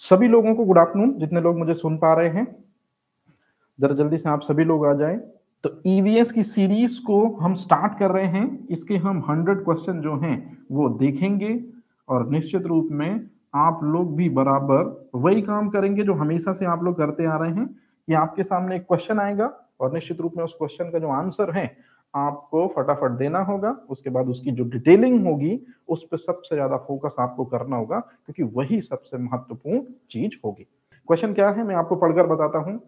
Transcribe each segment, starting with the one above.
सभी लोगों को गुड आफ्टरनून, जितने लोग मुझे सुन पा रहे हैं जरा जल्दी से आप सभी लोग आ जाएं। तो ईवीएस की सीरीज को हम स्टार्ट कर रहे हैं। इसके हम 100 क्वेश्चन जो हैं वो देखेंगे और निश्चित रूप में आप लोग भी बराबर वही काम करेंगे जो हमेशा से आप लोग करते आ रहे हैं। कि आपके सामने एक क्वेश्चन आएगा और निश्चित रूप में उस क्वेश्चन का जो आंसर है आपको फटाफट देना होगा। उसके बाद उसकी जो डिटेलिंग होगी उस पर सबसे ज्यादा फोकस आपको करना होगा, क्योंकि वही सबसे महत्वपूर्ण चीज होगी। क्वेश्चन क्या है मैं आपको पढ़कर बताता हूं।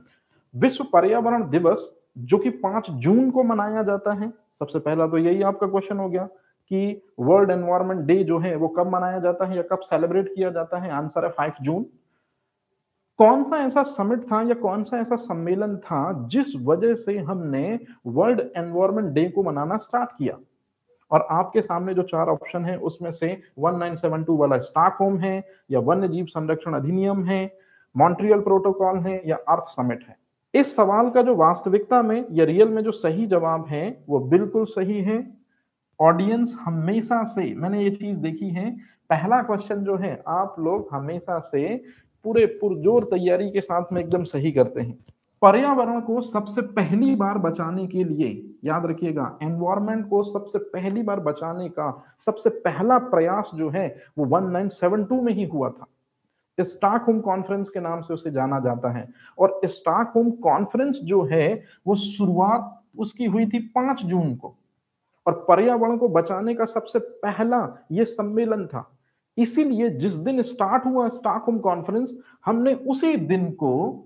विश्व पर्यावरण दिवस जो कि 5 जून को मनाया जाता है, सबसे पहला तो यही आपका क्वेश्चन हो गया कि वर्ल्ड एनवायरनमेंट डे जो है वो कब मनाया जाता है या कब सेलिब्रेट किया जाता है। आंसर है 5 जून। कौन सा ऐसा समिट था या कौन सा ऐसा सम्मेलन था जिस वजह से हमने वर्ल्ड एनवायरनमेंट डे को मनाना स्टार्ट किया। और आपके सामने जो 4 ऑप्शन है उसमें से 1972 वाला स्टॉकहोम है, या वन्य जीव संरक्षण अधिनियम है, मॉन्ट्रियल प्रोटोकॉल है, या अर्थ समिट है। इस सवाल का जो वास्तविकता में या रियल में जो सही जवाब है वो बिल्कुल सही है। ऑडियंस हमेशा से मैंने ये चीज देखी है, पहला क्वेश्चन जो है आप लोग हमेशा से पूरे पुरजोर तैयारी के साथ में एकदम सही करते हैं। पर्यावरण को सबसे पहली बार बचाने के लिए, याद रखिएगा, एनवायरनमेंट को सबसे पहली बार बचाने का सबसे पहला प्रयास जो है वो 1972 में ही हुआ था। स्टॉकहोम कॉन्फ्रेंस के नाम से उसे जाना जाता है। और स्टॉकहोम कॉन्फ्रेंस जो है वो शुरुआत उसकी हुई थी 5 जून को, और पर्यावरण को बचाने का सबसे पहला ये सम्मेलन था। इसीलिए जिस दिन स्टार्ट हुआ स्टॉकहोम कॉन्फ्रेंस, हमने उसी दिन को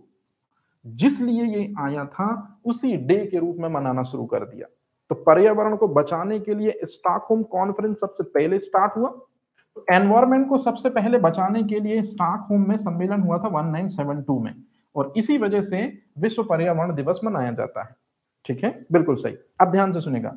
जिस लिए ये आया था उसी डे के रूप में मनाना शुरू कर दिया। तो पर्यावरण को बचाने के लिए स्टॉकहोम कॉन्फ्रेंस सबसे पहले स्टार्ट हुआ। एनवायरनमेंट को सबसे पहले बचाने के लिए स्टॉकहोम में सम्मेलन हुआ था 1972 में, और इसी वजह से विश्व पर्यावरण दिवस मनाया जाता है। ठीक है, बिल्कुल सही। अब ध्यान से सुनेगा।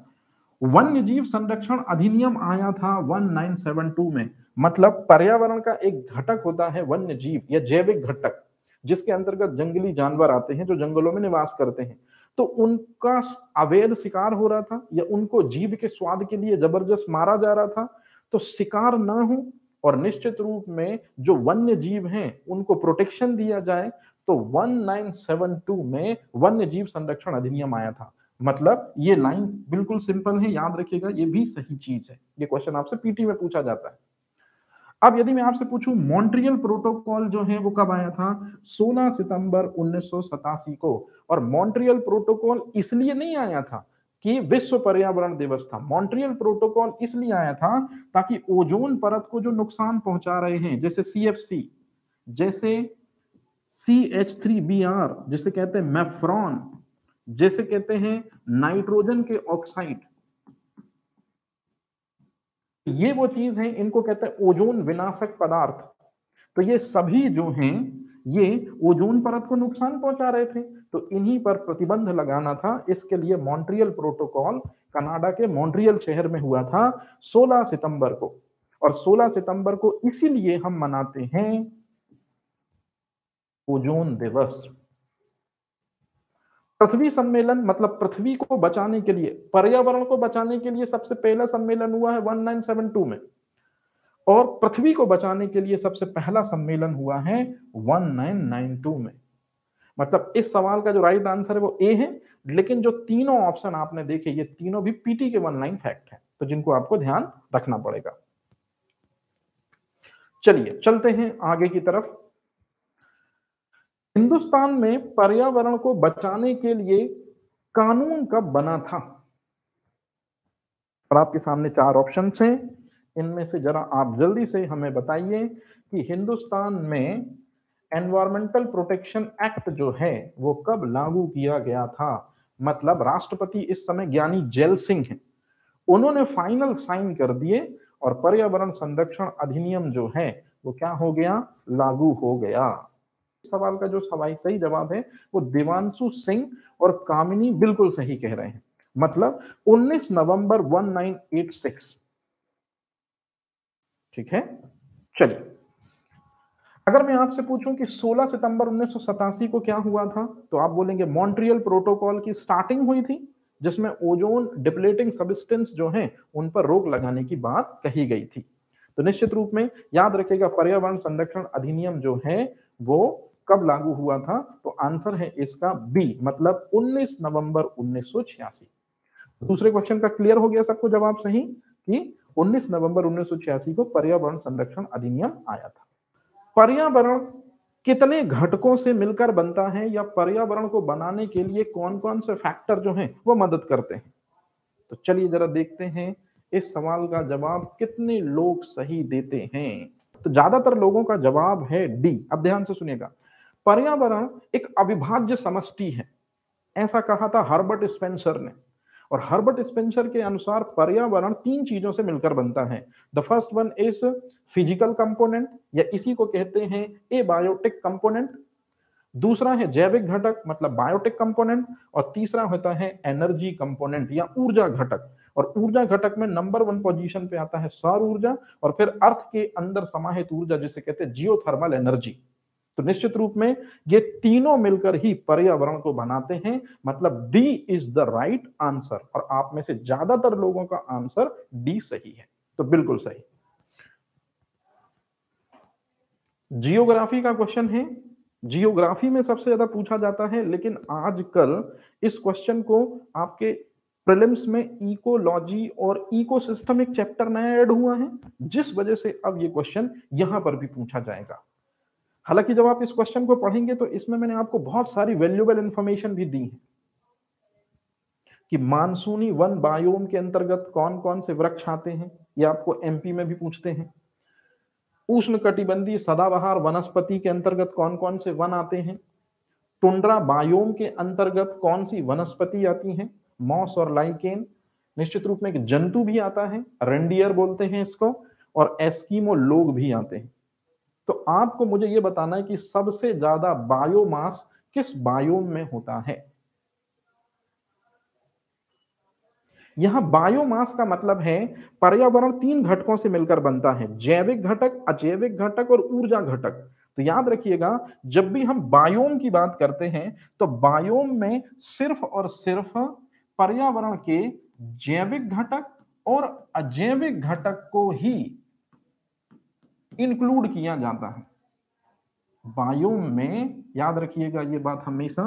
वन्य जीव संरक्षण अधिनियम आया था 1972 में। मतलब पर्यावरण का एक घटक होता है वन्य जीव या जैविक घटक, जिसके अंतर्गत जंगली जानवर आते हैं जो जंगलों में निवास करते हैं। तो उनका अवैध शिकार हो रहा था या उनको जीव के स्वाद के लिए जबरदस्त मारा जा रहा था। तो शिकार ना हो और निश्चित रूप में जो वन्य जीव हैं उनको प्रोटेक्शन दिया जाए, तो 1972 में वन्य जीव संरक्षण अधिनियम आया था। मतलब ये लाइन बिल्कुल सिंपल है, याद रखिएगा, ये भी सही चीज है। ये क्वेश्चन आपसे पीटी में पूछा जाता है। अब यदि मैं आपसे पूछूं मॉन्ट्रियल प्रोटोकॉल जो है वो कब आया था, 16 सितंबर 1987 को। और मॉन्ट्रियल प्रोटोकॉल इसलिए नहीं आया था कि विश्व पर्यावरण दिवस था। मॉन्ट्रियल प्रोटोकॉल इसलिए आया था ताकि ओजोन परत को जो नुकसान पहुंचा रहे हैं, जैसे सीएफसी, जैसे CH3Br, जिसे कहते हैं मेफ्रॉन, जैसे कहते हैं नाइट्रोजन के ऑक्साइड, ये वो चीज है, इनको कहते हैं ओजोन विनाशक पदार्थ। तो ये सभी जो हैं ये ओजोन परत को नुकसान पहुंचा रहे थे, तो इन्हीं पर प्रतिबंध लगाना था। इसके लिए मॉन्ट्रियल प्रोटोकॉल कनाडा के मॉन्ट्रियल शहर में हुआ था 16 सितंबर को। और 16 सितंबर को इसीलिए हम मनाते हैं ओजोन दिवस। पृथ्वी सम्मेलन, मतलब पृथ्वी को बचाने के लिए, पर्यावरण को बचाने के लिए सबसे पहला सम्मेलन हुआ है 1972 में, और पृथ्वी को बचाने के लिए सबसे पहला सम्मेलन हुआ है 1992 में। मतलब इस सवाल का जो राइट आंसर है वो ए है, लेकिन जो तीनों ऑप्शन आपने देखे ये तीनों भी पीटी के 1 लाइन फैक्ट है, तो जिनको आपको ध्यान रखना पड़ेगा। चलिए चलते हैं आगे की तरफ। हिंदुस्तान में पर्यावरण को बचाने के लिए कानून कब बना था? और आपके सामने 4 ऑप्शन हैं, इनमें से जरा आप जल्दी से हमें बताइए कि हिंदुस्तान में एनवायरमेंटल प्रोटेक्शन एक्ट जो है वो कब लागू किया गया था। मतलब राष्ट्रपति इस समय ज्ञानी जैल सिंह हैं, उन्होंने फाइनल साइन कर दिए और पर्यावरण संरक्षण अधिनियम जो है वो क्या हो गया, लागू हो गया। सवाल का जो सही जवाब है वो देवांशु सिंह और कामिनी बिल्कुल सही कह रहे हैं। मतलब 19 नवंबर 1986। ठीक है, चलिए अगर मैं आपसे पूछूं कि 16 सितंबर 1987 को क्या हुआ था, तो आप बोलेंगे मॉन्ट्रियल प्रोटोकॉल की स्टार्टिंग हुई थी, जिसमें ओजोन डिप्लेटिंग सब्सटेंस जो है उन पर रोक लगाने की बात कही गई थी। तो निश्चित रूप में याद रखिएगा पर्यावरण संरक्षण अधिनियम जो है वो कब लागू हुआ था, तो आंसर है इसका बी, मतलब 19 नवंबर 1986। दूसरे क्वेश्चन का क्लियर हो गया सबको जवाब सही कि 19 नवंबर 1986 को पर्यावरण संरक्षण अधिनियम आया था। पर्यावरण कितने घटकों से मिलकर बनता है या पर्यावरण को बनाने के लिए कौन कौन से फैक्टर जो हैं वो मदद करते हैं, तो चलिए जरा देखते हैं इस सवाल का जवाब कितने लोग सही देते हैं। तो ज्यादातर लोगों का जवाब है डी। अब ध्यान से सुनिएगा, पर्यावरण एक अविभाज्य समष्टि है, ऐसा कहा था हर्बर्ट स्पेंसर ने। और हर्बर्ट स्पेंसर के अनुसार पर्यावरण 3 चीजों से मिलकर बनता है। The first one is physical component, या इसी को कहते हैं ए बायोटिक कंपोनेंट। दूसरा है जैविक घटक मतलब बायोटिक कंपोनेंट, और तीसरा होता है एनर्जी कंपोनेंट या ऊर्जा घटक। और ऊर्जा घटक में नंबर 1 पोजीशन पे आता है सौर ऊर्जा, और फिर अर्थ के अंदर समाहित ऊर्जा जिसे कहते हैं जियोथर्मल एनर्जी। तो निश्चित रूप में ये तीनों मिलकर ही पर्यावरण को बनाते हैं, मतलब D is the right answer. और आप में से ज्यादातर लोगों का आंसर डी सही है, तो बिल्कुल सही। जियोग्राफी का क्वेश्चन है। जियोग्राफी में सबसे ज्यादा पूछा जाता है, लेकिन आजकल इस क्वेश्चन को आपके प्रीलिम्स में इकोलॉजी और इकोसिस्टम एक चैप्टर नया ऐड हुआ है, जिस वजह से अब ये क्वेश्चन यहां पर भी पूछा जाएगा। हालांकि जब आप इस क्वेश्चन को पढ़ेंगे तो इसमें मैंने आपको बहुत सारी वैल्यूएबल इंफॉर्मेशन भी दी है कि मानसूनी वन बायोम के अंतर्गत कौन कौन से वृक्ष आते हैं, ये आपको एमपी में भी पूछते हैं। उष्णकटिबंधीय सदाबहार वनस्पति के अंतर्गत कौन कौन से वन आते हैं। टुंड्रा बायोम के अंतर्गत कौन सी वनस्पति आती हैं, मॉस और लाइकेन। निश्चित रूप में एक जंतु भी आता है, रेंडियर बोलते हैं इसको, और एस्कीमो लोग भी आते हैं। तो आपको मुझे यह बताना है कि सबसे ज्यादा बायोमास किस बायोम में होता है। यहां बायोमास का मतलब है पर्यावरण 3 घटकों से मिलकर बनता है, जैविक घटक, अजैविक घटक और ऊर्जा घटक। तो याद रखिएगा, जब भी हम बायोम की बात करते हैं तो बायोम में सिर्फ और सिर्फ पर्यावरण के जैविक घटक और अजैविक घटक को ही इंक्लूड किया जाता है। बायोम में याद रखिएगा ये बात हमेशा,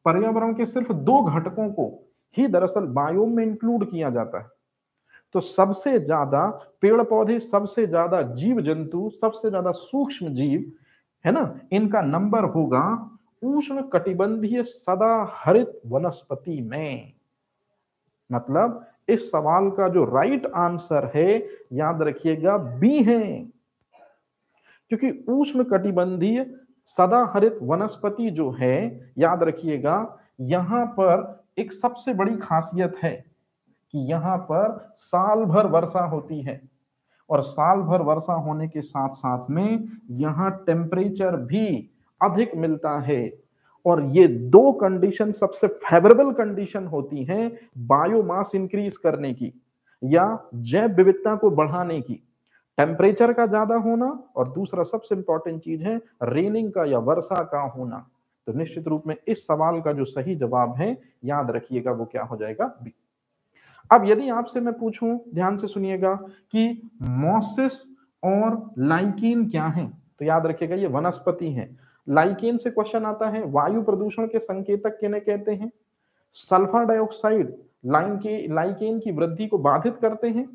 पर्यावरण के सिर्फ 2 घटकों को ही दरअसल बायोम में इंक्लूड किया जाता है। तो सबसे ज्यादा पेड़ पौधे, सबसे ज्यादा जीव जंतु, सबसे ज्यादा सूक्ष्म जीव है ना, इनका नंबर होगा उष्ण कटिबंधीय सदाहरित वनस्पति में। मतलब इस सवाल का जो राइट आंसर है याद रखिएगा बी है, क्योंकि उष्ण कटिबंधीय सदाहरित वनस्पति जो है याद रखिएगा, यहां पर एक सबसे बड़ी खासियत है कि यहां पर साल भर वर्षा होती है, और साल भर वर्षा होने के साथ साथ में यहां टेम्परेचर भी अधिक मिलता है। और ये 2 कंडीशन सबसे फेवरेबल कंडीशन होती हैं बायोमास इंक्रीज करने की या जैव विविधता को बढ़ाने की। टेम्परेचर का ज्यादा होना, और दूसरा सबसे इंपॉर्टेंट चीज है रेनिंग का या वर्षा का होना। तो निश्चित रूप में इस सवाल का जो सही जवाब है याद रखिएगा वो क्या हो जाएगा, बी। अब यदि आपसे मैं पूछूं, ध्यान से सुनिएगा, कि मॉसिस और लाइकेन क्या है, तो याद रखिएगा ये वनस्पति है। लाइकेन से क्वेश्चन आता है वायु प्रदूषण के संकेतक किन्हें कहते हैं। सल्फर डाइऑक्साइड लाइकेन की वृद्धि को बाधित करते हैं।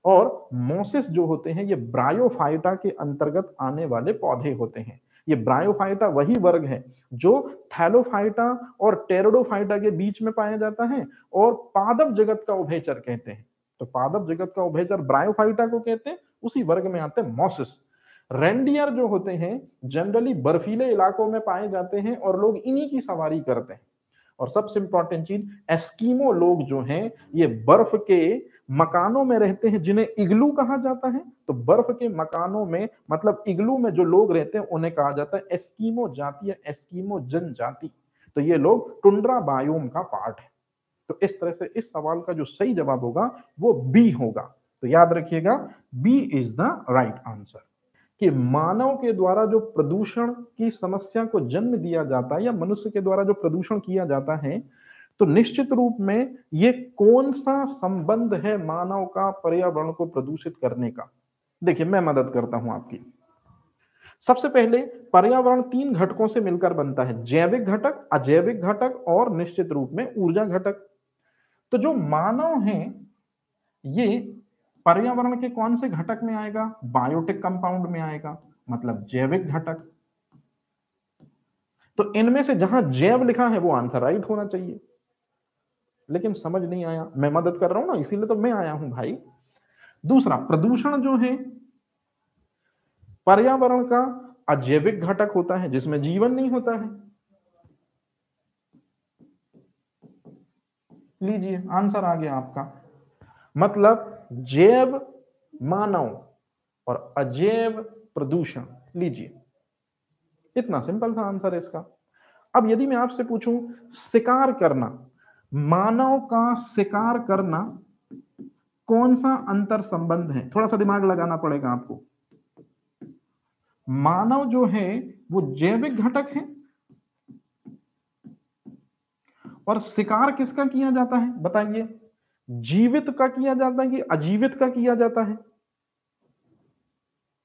और मॉसिस जो होते हैं ये ब्रायोफाइटा के अंतर्गत आने वाले पौधे होते हैं। ये ब्रायोफाइटा वही वर्ग है जो थैलोफाइटा और टेरिडोफाइटा के बीच में पाया जाता है, और पादप जगत का उभयचर कहते हैं। तो पादप जगत का उभयचर ब्रायोफाइटा को कहते हैं, उसी वर्ग में आते हैं मॉसिस। रेंडियर जो होते हैं जनरली बर्फीले इलाकों में पाए जाते हैं और लोग इन्हीं की सवारी करते हैं। और सबसे इंपॉर्टेंट चीज, एस्कीमो लोग जो हैं ये बर्फ के मकानों में रहते हैं जिन्हें इग्लू कहा जाता है। तो बर्फ के मकानों में मतलब इग्लू में जो लोग रहते हैं उन्हें कहा जाता है एस्कीमो जाति या एस्कीमो जनजाति। तो ये लोग टुंड्रा बायोम का पार्ट है। तो इस तरह से इस सवाल का जो सही जवाब होगा वो बी होगा। तो याद रखिएगा B is the right answer. कि मानव के द्वारा जो प्रदूषण की समस्या को जन्म दिया जाता है या मनुष्य के द्वारा जो प्रदूषण किया जाता है, तो निश्चित रूप में ये कौन सा संबंध है मानव का पर्यावरण को प्रदूषित करने का। देखिए मैं मदद करता हूं आपकी। सबसे पहले पर्यावरण 3 घटकों से मिलकर बनता है, जैविक घटक, अजैविक घटक और निश्चित रूप में ऊर्जा घटक। तो जो मानव है, ये पर्यावरण के कौन से घटक में आएगा? बायोटिक कंपाउंड में आएगा, मतलब जैविक घटक। तो इनमें से जहां जैव लिखा है वो आंसर राइट होना चाहिए, लेकिन समझ नहीं आया। मैं मदद कर रहा हूं ना, इसीलिए तो मैं आया हूं भाई। दूसरा, प्रदूषण जो है पर्यावरण का अजैविक घटक होता है, जिसमें जीवन नहीं होता है। लीजिए आंसर आ गया आपका। मतलब जैव मानव और अजैव प्रदूषण। लीजिए, इतना सिंपल था आंसर इसका। अब यदि मैं आपसे पूछूं शिकार करना, मानव का शिकार करना कौन सा अंतर संबंध है? थोड़ा सा दिमाग लगाना पड़ेगा आपको। मानव जो है वो जैविक घटक है, और शिकार किसका किया जाता है बताइए? जीवित का किया जाता है कि अजीवित का किया जाता है?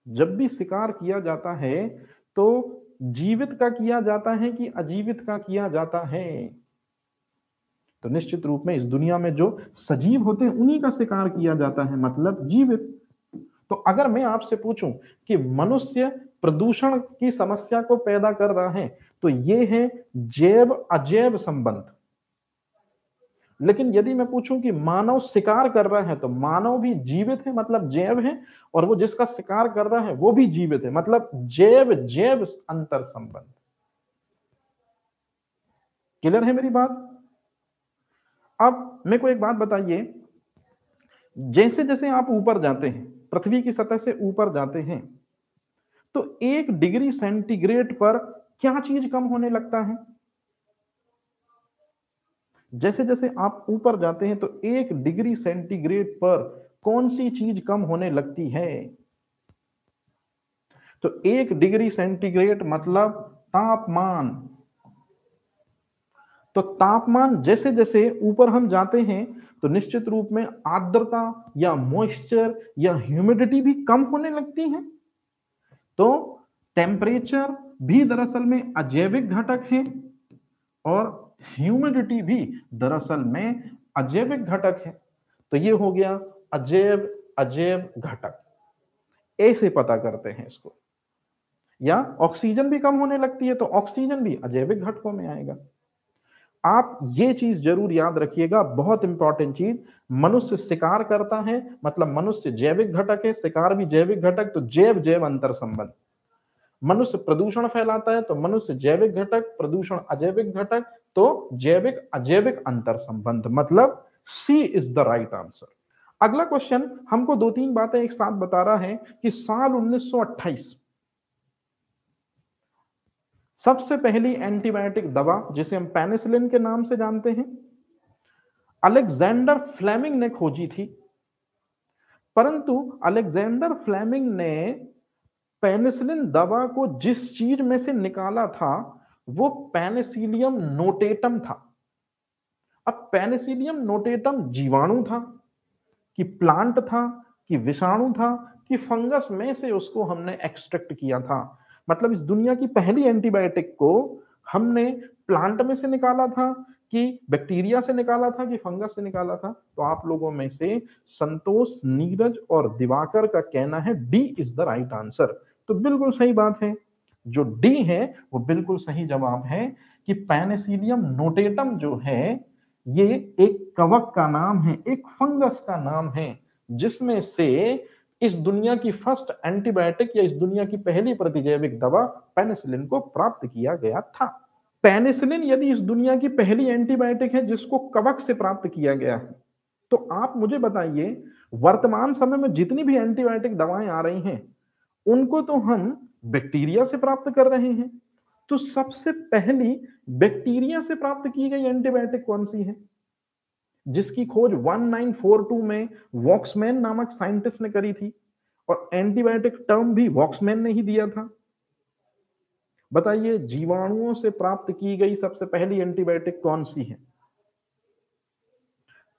जब भी शिकार किया जाता है तो जीवित का किया जाता है कि अजीवित का किया जाता है? तो निश्चित रूप में इस दुनिया में जो सजीव होते हैं उन्हीं का शिकार किया जाता है, मतलब जीवित। तो अगर मैं आपसे पूछूं कि मनुष्य प्रदूषण की समस्या को पैदा कर रहा है, तो ये है जैव अजैव संबंध। लेकिन यदि मैं पूछूं कि मानव शिकार कर रहा है, तो मानव भी जीवित है, मतलब जैव है, और वो जिसका शिकार कर रहा है वो भी जीवित है, मतलब जैव जैव अंतर संबंध। क्लियर है मेरी बात? अब मेरे को एक बात बताइए, जैसे जैसे आप ऊपर जाते हैं, पृथ्वी की सतह से ऊपर जाते हैं, तो 1 डिग्री सेंटीग्रेड पर क्या चीज कम होने लगता है? जैसे जैसे आप ऊपर जाते हैं तो 1 डिग्री सेंटीग्रेड पर कौन सी चीज कम होने लगती है? तो 1 डिग्री सेंटीग्रेड मतलब तापमान। तो तापमान जैसे जैसे ऊपर हम जाते हैं तो निश्चित रूप में आर्द्रता या मॉइस्चर या ह्यूमिडिटी भी कम होने लगती है। तो टेम्परेचर भी दरअसल में अजैविक घटक है, और ह्यूमिडिटी भी दरअसल में अजैविक घटक है। तो ये हो गया अजैव अजैव घटक। ऐसे पता करते हैं इसको। या ऑक्सीजन भी कम होने लगती है तो ऑक्सीजन भी अजैविक घटकों में आएगा। आप ये चीज जरूर याद रखिएगा, बहुत इंपॉर्टेंट चीज। मनुष्य शिकार करता है, मतलब मनुष्य जैविक घटक है, शिकार भी जैविक घटक, तो जैव जैव अंतर संबंध। मनुष्य प्रदूषण फैलाता है तो मनुष्य जैविक घटक, प्रदूषण अजैविक घटक, तो जैविक अजैविक अंतर संबंध, मतलब सी इज द राइट आंसर। अगला क्वेश्चन हमको 2-3 बातें एक साथ बता रहा है कि साल 1928 सबसे पहली एंटीबायोटिक दवा, जिसे हम पेनिसिलिन के नाम से जानते हैं, अलेक्जेंडर फ्लेमिंग ने खोजी थी। परंतु अलेक्जेंडर फ्लेमिंग ने पेनिसिलिन दवा को जिस चीज में से निकाला था वो पेनिसिलियम नोटेटम था। अब पेनिसिलियम नोटेटम जीवाणु था कि प्लांट था कि विषाणु था कि फंगस में से उसको हमने एक्सट्रैक्ट किया था? मतलब इस दुनिया की पहली एंटीबायोटिक को हमने प्लांट में से निकाला था कि बैक्टीरिया से निकाला था कि फंगस से निकाला था? तो आप लोगों में से संतोष, नीरज और दिवाकर का कहना है D is the right answer. तो बिल्कुल सही बात है, जो डी है वो बिल्कुल सही जवाब है कि पेनिसिलियम नोटेटम जो है ये एक कवक का नाम है, एक फंगस का नाम है, जिसमें से इस दुनिया की फर्स्ट एंटीबायोटिक या इस दुनिया की पहली प्रतिजैविक दवा पेनिसिलिन को प्राप्त किया गया था। पेनिसिलिन यदि इस दुनिया की पहली एंटीबायोटिक है जिसको कवक से प्राप्त किया गया है, तो आप मुझे बताइए वर्तमान समय में जितनी भी एंटीबायोटिक दवाएं आ रही हैं उनको तो हम बैक्टीरिया से प्राप्त कर रहे हैं। तो सबसे पहली बैक्टीरिया से प्राप्त की गई एंटीबायोटिक कौन सी है, जिसकी खोज 1942 में वॉक्समैन नामक साइंटिस्ट ने करी थी, और एंटीबायोटिक टर्म भी वॉक्समैन ने ही दिया था? बताइए जीवाणुओं से प्राप्त की गई सबसे पहली एंटीबायोटिक कौन सी है?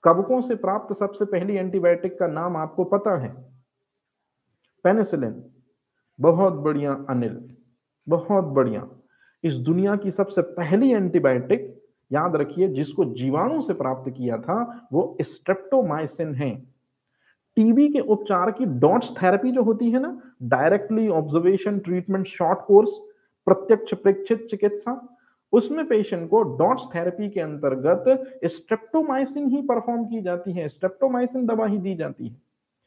कवकों से प्राप्त सबसे पहली एंटीबायोटिक का नाम आपको पता है? पेनिसिलिन, बहुत बढ़िया अनिल, बहुत बढ़िया। इस दुनिया की सबसे पहली एंटीबायोटिक याद रखिए जिसको जीवाणु से प्राप्त किया था वो स्ट्रेप्टोमाइसिन है। टीबी के उपचार की डॉट्स थेरेपी जो होती है ना, directly observation treatment short course, प्रत्यक्ष प्रेक्षित चिकित्सा, उसमें पेशेंट को डॉट्स थेरेपी के अंतर्गत स्ट्रेप्टोमाइसिन ही परफॉर्म की जाती है, स्ट्रेप्टोमाइसिन दवा ही दी जाती है,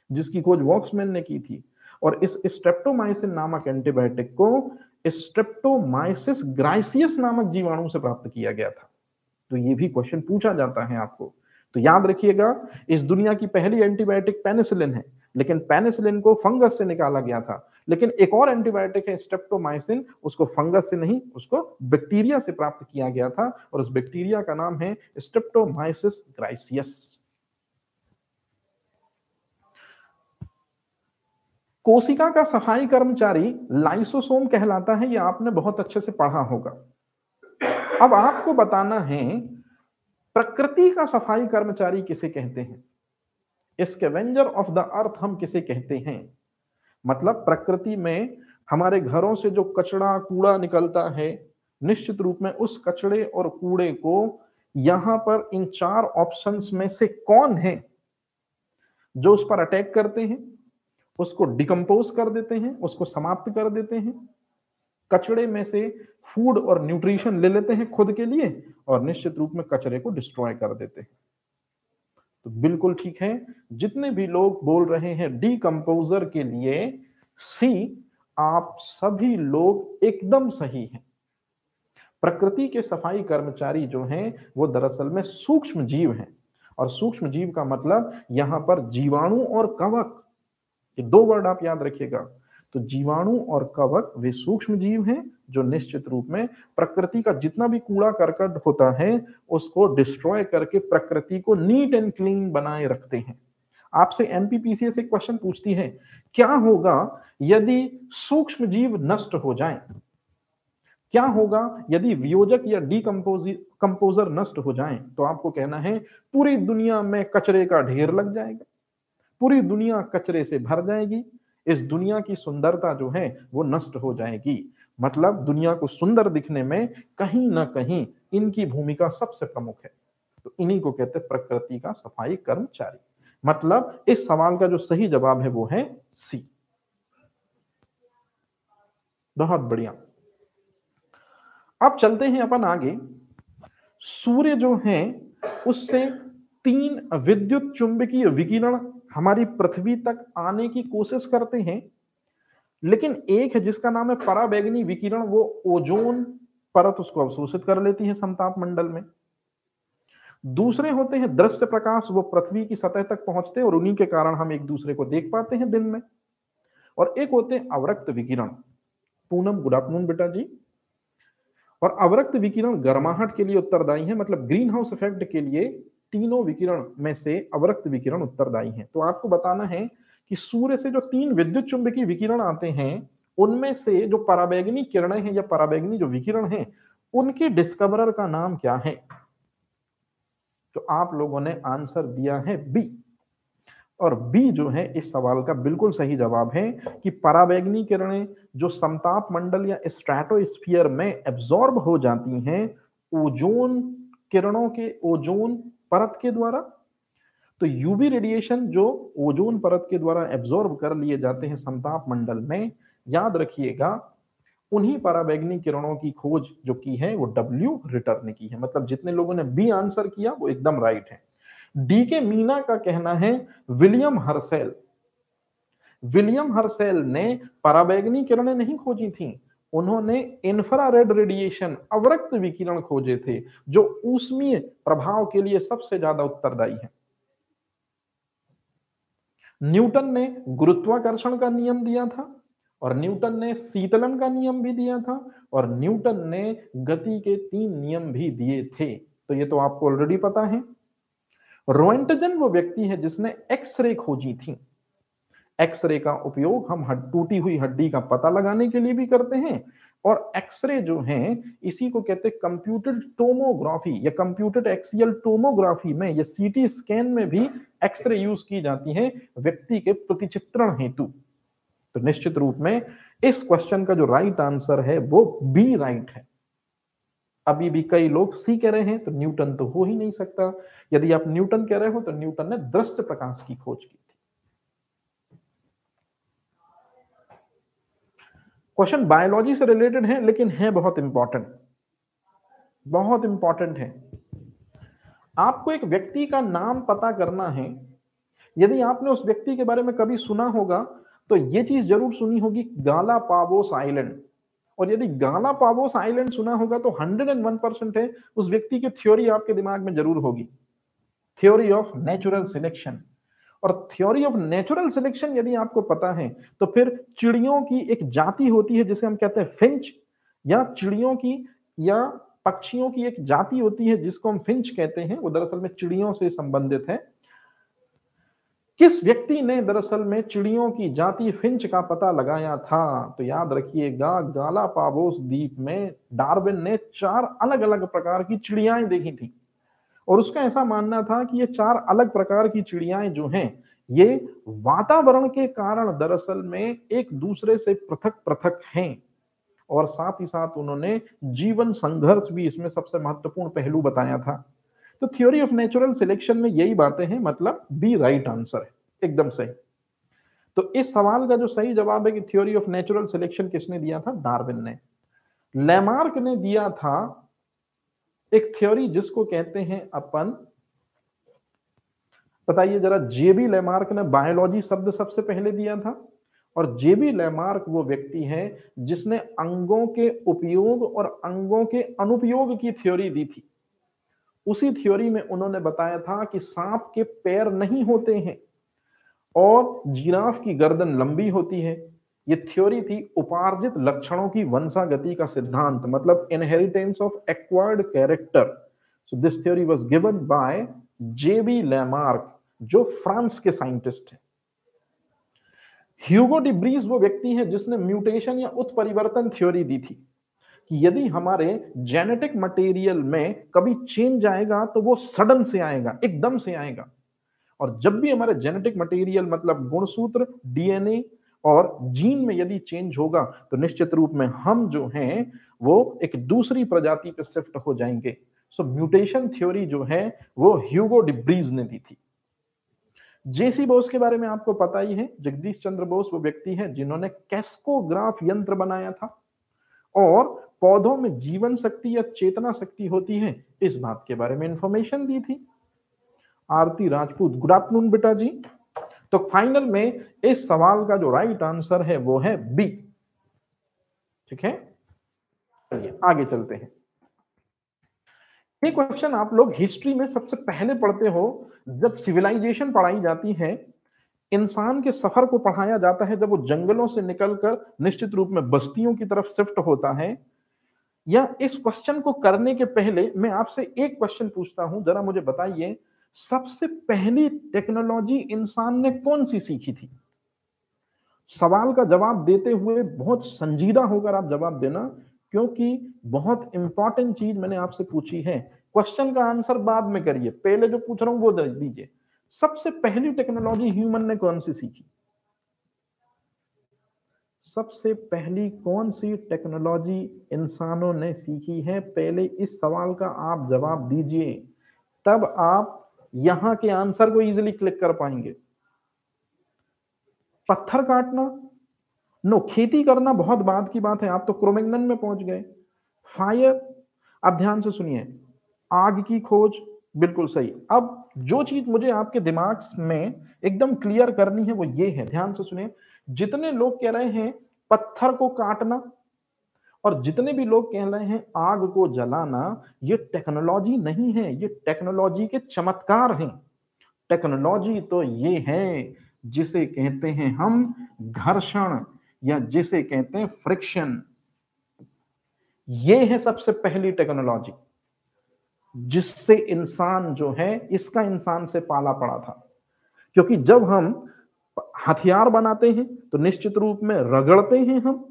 जिसकी खोज वॉक्समैन ने की थी। और इस स्ट्रेप्टोमाइसिन नामक एंटीबायोटिक को स्ट्रेप्टोमाइसिस ग्राइसियस नामक जीवाणु से प्राप्त किया गया था। तो ये भी क्वेश्चन पूछा जाता है आपको, तो याद रखिएगा इस दुनिया की पहली एंटीबायोटिक पेनिसिलिन है, लेकिन पेनिसिलिन को फंगस से निकाला गया था। लेकिन एक और एंटीबायोटिक है स्ट्रेप्टोमाइसिन, उसको फंगस से नहीं, उसको बैक्टीरिया से प्राप्त किया गया था, और उस बैक्टीरिया का नाम है स्ट्रेप्टोमाइसिस ग्राइसियस। कोशिका का सफाई कर्मचारी लाइसोसोम कहलाता है, ये आपने बहुत अच्छे से पढ़ा होगा। अब आपको बताना है प्रकृति का सफाई कर्मचारी किसे कहते हैं, स्कैवेंजर ऑफ द अर्थ हम किसे कहते हैं। मतलब प्रकृति में हमारे घरों से जो कचरा कूड़ा निकलता है, निश्चित रूप में उस कचड़े और कूड़े को यहां पर इन 4 ऑप्शंस में से कौन है जो उस पर अटैक करते हैं, उसको डिकम्पोज कर देते हैं, उसको समाप्त कर देते हैं, कचड़े में से फूड और न्यूट्रिशन ले लेते हैं खुद के लिए और निश्चित रूप में कचरे को डिस्ट्रॉय कर देते हैं। तो बिल्कुल ठीक है, जितने भी लोग बोल रहे हैं डिकम्पोजर के लिए सी, आप सभी लोग एकदम सही हैं। प्रकृति के सफाई कर्मचारी जो हैं वो दरअसल में सूक्ष्म जीव हैं, और सूक्ष्म जीव का मतलब यहां पर जीवाणु और कवक, ये 2 वर्ड आप याद रखिएगा। तो जीवाणु और कवक वे सूक्ष्म जीव हैं जो निश्चित रूप में प्रकृति का जितना भी कूड़ा करकट होता है उसको डिस्ट्रॉय करके प्रकृति को नीट एंड क्लीन बनाए रखते हैं। आपसे एमपीपीसीएस एक क्वेश्चन पूछती है, क्या होगा यदि सूक्ष्म जीव नष्ट हो जाएं? क्या होगा यदि वियोजक या कंपोजर नष्ट हो जाएं? तो आपको कहना है पूरी दुनिया में कचरे का ढेर लग जाएगा, पूरी दुनिया कचरे से भर जाएगी, इस दुनिया की सुंदरता जो है वो नष्ट हो जाएगी। मतलब दुनिया को सुंदर दिखने में कहीं ना कहीं इनकी भूमिका सबसे प्रमुख है। तो इन्हीं को कहते हैं प्रकृति का सफाई कर्मचारी। मतलब इस सवाल का जो सही जवाब है वो है सी। बहुत बढ़िया। अब चलते हैं अपन आगे। सूर्य जो है उससे 3 विद्युत चुंबकीय विकिरण हमारी पृथ्वी तक आने की कोशिश करते हैं, लेकिन एक है जिसका नाम है पराबैंगनी विकिरण, वो ओजोन परत उसको अवशोषित कर लेती है समताप मंडल में। दूसरे होते हैं दृश्य प्रकाश, वो पृथ्वी की सतह तक पहुंचते हैं और उन्हीं के कारण हम एक दूसरे को देख पाते हैं दिन में। और एक होते हैं अवरक्त विकिरण। पूनम, गुड आफ्टरनून बेटा जी। और अवरक्त विकिरण गर्माहट के लिए उत्तरदायी है, मतलब ग्रीन हाउस इफेक्ट के लिए तीनों विकिरण में से अवरक्त विकिरण उत्तरदायी है। तो आपको बताना है कि सूर्य से जो 3 विद्युत चुंबकीय विकिरण आते हैं उनमें से जो पराबैंगनी किरणें हैं या पराबैंगनी जो विकिरण हैं उनके डिस्कवरर का नाम क्या है? तो आप लोगों ने आंसर दिया है बी, और बी जो है इस सवाल का बिल्कुल सही जवाब है कि पराबैंगनी किरणें जो समताप मंडल या स्ट्रेटोस्फीयर में एब्जॉर्ब हो जाती हैं ओजोन किरणों के, ओजोन परत के द्वारा। तो यूवी रेडिएशन जो ओजोन परत के द्वारा एब्जॉर्ब कर लिए जाते हैं समताप मंडल में, याद रखिएगा उन्हीं पराबैंगनी किरणों की खोज जो की है वो डब्ल्यू रिटर ने की है। मतलब जितने लोगों ने बी आंसर किया वो एकदम राइट है। डी के मीना का कहना है विलियम हर्सेल। विलियम हर्सेल ने पराबैंगनी किरणें नहीं खोजी थी, उन्होंने इंफ्रारेड रेडिएशन अवरक्त विकिरण खोजे थे जो ऊष्मीय प्रभाव के लिए सबसे ज्यादा उत्तरदायी है। न्यूटन ने गुरुत्वाकर्षण का नियम दिया था, और न्यूटन ने शीतलन का नियम भी दिया था, और न्यूटन ने गति के 3 नियम भी दिए थे। तो ये तो आपको ऑलरेडी पता है। रोएंटजन वो व्यक्ति है जिसने एक्सरे खोजी थी। एक्सरे का उपयोग हम टूटी हुई हड्डी का पता लगाने के लिए भी करते हैं, और एक्सरे जो है इसी को कहते हैं कंप्यूटेड टोमोग्राफी या कंप्यूटेड एक्सियल टोमोग्राफी में या सीटी स्कैन में भी एक्सरे यूज की जाती है व्यक्ति के प्रतिचित्रण हेतु। तो निश्चित रूप में इस क्वेश्चन का जो राइट आंसर है वो बी राइट है। अभी भी कई लोग सी कह रहे हैं, तो न्यूटन तो हो ही नहीं सकता। यदि आप न्यूटन कह रहे हो तो न्यूटन ने दृश्य प्रकाश की खोज की थी। क्वेश्चन बायोलॉजी से रिलेटेड है, लेकिन है बहुत इंपॉर्टेंट, बहुत इंपॉर्टेंट है। आपको एक व्यक्ति का नाम पता करना है। यदि आपने उस व्यक्ति के बारे में कभी सुना होगा तो यह चीज जरूर सुनी होगी, गालापागोस आइलैंड। और यदि गालापागोस आइलैंड सुना होगा तो 101% है उस व्यक्ति की थ्योरी आपके दिमाग में जरूर होगी, थ्योरी ऑफ नेचुरल सिलेक्शन। और थ्योरी ऑफ नेचुरल सिलेक्शन यदि आपको पता है तो फिर चिड़ियों की एक जाति होती है जिसे हम कहते हैं फिंच, या चिड़ियों की या पक्षियों की एक जाति होती है जिसको हम फिंच कहते हैं, वो दरअसल में चिड़ियों से संबंधित है। किस व्यक्ति ने दरअसल में चिड़ियों की जाति फिंच का पता लगाया था? तो याद रखिएगा, गालापागोस द्वीप में डार्विन ने 4 अलग अलग प्रकार की चिड़ियाएं देखी थी, और उसका ऐसा मानना था कि ये 4 अलग प्रकार की चिड़ियाएं जो हैं, ये वातावरण के कारण दरअसल में एक दूसरे से पृथक पृथक हैं। और साथ ही साथ उन्होंने जीवन संघर्ष भी इसमें सबसे महत्वपूर्ण पहलू बताया था। तो थ्योरी ऑफ नेचुरल सिलेक्शन में यही बातें हैं, मतलब बी राइट आंसर है, एकदम सही। तो इस सवाल का जो सही जवाब है कि थ्योरी ऑफ नेचुरल सिलेक्शन किसने दिया था? डार्विन ने। लैमार्क ने दिया था एक थ्योरी जिसको कहते हैं अपन, बताइए जरा, जेबी लैमार्क ने बायोलॉजी शब्द सबसे पहले दिया था। और जेबी लैमार्क वो व्यक्ति है जिसने अंगों के उपयोग और अंगों के अनुपयोग की थ्योरी दी थी। उसी थ्योरी में उन्होंने बताया था कि सांप के पैर नहीं होते हैं और जिराफ की गर्दन लंबी होती है। ये थ्योरी थी उपार्जित लक्षणों की वंशागति का सिद्धांत, मतलब inheritance of acquired character. So this theory was given by J B Lamarck, जो फ्रांस के साइंटिस्ट हैं। ह्यूगो डिब्रीज वो व्यक्ति है जिसने म्यूटेशन या उत्परिवर्तन थ्योरी दी थी कि यदि हमारे जेनेटिक मटेरियल में कभी चेंज आएगा तो वो सडन से आएगा, एकदम से आएगा। और जब भी हमारे जेनेटिक मटेरियल मतलब गुणसूत्र, डीएनए और जीन में यदि चेंज होगा तो निश्चित रूप में हम जो हैं वो एक दूसरी प्रजाति पे शिफ्ट हो जाएंगे। सो म्यूटेशन थ्योरी जो है वो ह्यूगो डिब्रीज ने दी थी। जेसी बोस के बारे में आपको पता ही है, जगदीश चंद्र बोस वो व्यक्ति है जिन्होंने कैस्कोग्राफ यंत्र बनाया था, और पौधों में जीवन शक्ति या चेतना शक्ति होती है इस बात के बारे में इंफॉर्मेशन दी थी। आरती राजपूत, गुड आफ्टरनून बेटा जी। तो फाइनल में इस सवाल का जो राइट आंसर है वो है बी। ठीक है, चलिए आगे चलते हैं। ये क्वेश्चन आप लोग हिस्ट्री में सबसे पहले पढ़ते हो जब सिविलाइजेशन पढ़ाई जाती है, इंसान के सफर को पढ़ाया जाता है जब वो जंगलों से निकलकर निश्चित रूप में बस्तियों की तरफ शिफ्ट होता है। या इस क्वेश्चन को करने के पहले मैं आपसे एक क्वेश्चन पूछता हूं, जरा मुझे बताइए, सबसे पहली टेक्नोलॉजी इंसान ने कौन सी सीखी थी? सवाल का जवाब देते हुए बहुत संजीदा होकर आप जवाब देना, क्योंकि बहुत इंपॉर्टेंट चीज मैंने आपसे पूछी है। क्वेश्चन का आंसर बाद में करिए, पहले जो पूछ रहा हूं वो दे दीजिए। सबसे पहली टेक्नोलॉजी ह्यूमन ने कौन सी सीखी? सबसे पहली कौन सी टेक्नोलॉजी इंसानों ने सीखी है? पहले इस सवाल का आप जवाब दीजिए, तब आप यहां के आंसर को इजीली क्लिक कर पाएंगे। पत्थर काटना? नो। खेती करना बहुत बाद की बात है, आप तो क्रोमैग्नन में पहुंच गए। फायर? अब ध्यान से सुनिए, आग की खोज, बिल्कुल सही। अब जो चीज मुझे आपके दिमाग में एकदम क्लियर करनी है वो ये है, ध्यान से सुनिए। जितने लोग कह रहे हैं पत्थर को काटना और जितने भी लोग कह रहे हैं आग को जलाना, ये टेक्नोलॉजी नहीं है, ये टेक्नोलॉजी के चमत्कार हैं। टेक्नोलॉजी तो ये है जिसे कहते हैं हम घर्षण, या जिसे कहते हैं फ्रिक्शन। ये है सबसे पहली टेक्नोलॉजी जिससे इंसान जो है, इसका इंसान से पाला पड़ा था। क्योंकि जब हम हथियार बनाते हैं तो निश्चित रूप में रगड़ते हैं हम,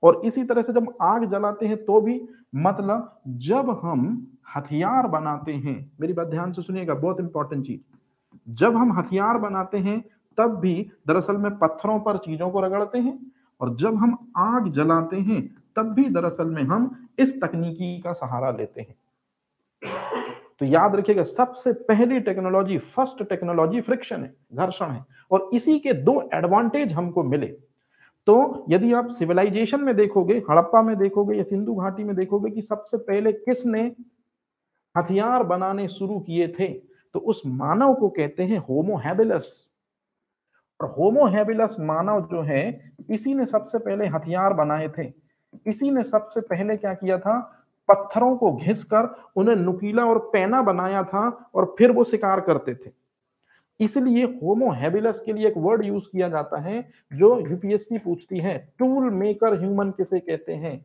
और इसी तरह से जब आग जलाते हैं तो भी, मतलब जब हम हथियार बनाते हैं, मेरी बात ध्यान से सुनिएगा, बहुत इंपॉर्टेंट चीज, जब हम हथियार बनाते हैं तब भी दरअसल में पत्थरों पर चीजों को रगड़ते हैं, और जब हम आग जलाते हैं तब भी दरअसल में हम इस तकनीकी का सहारा लेते हैं। तो याद रखिएगा, सबसे पहली टेक्नोलॉजी, फर्स्ट टेक्नोलॉजी फ्रिक्शन है, घर्षण है, और इसी के दो एडवांटेज हमको मिले। तो यदि आप सिविलाइजेशन में देखोगे, हड़प्पा में देखोगे या सिंधु घाटी में देखोगे कि सबसे पहले किसने हथियार बनाने शुरू किए थे, तो उस मानव को कहते हैं होमो हैबिलस। और होमो हैबिलस मानव जो है, इसी ने सबसे पहले हथियार बनाए थे। इसी ने सबसे पहले क्या किया था, पत्थरों को घिसकर उन्हें नुकीला और पैना बनाया था, और फिर वो शिकार करते थे। इसलिए होमो हैबिलस के लिए एक वर्ड यूज किया जाता है जो यूपीएससी पूछती है, टूल मेकर ह्यूमन किसे कहते हैं,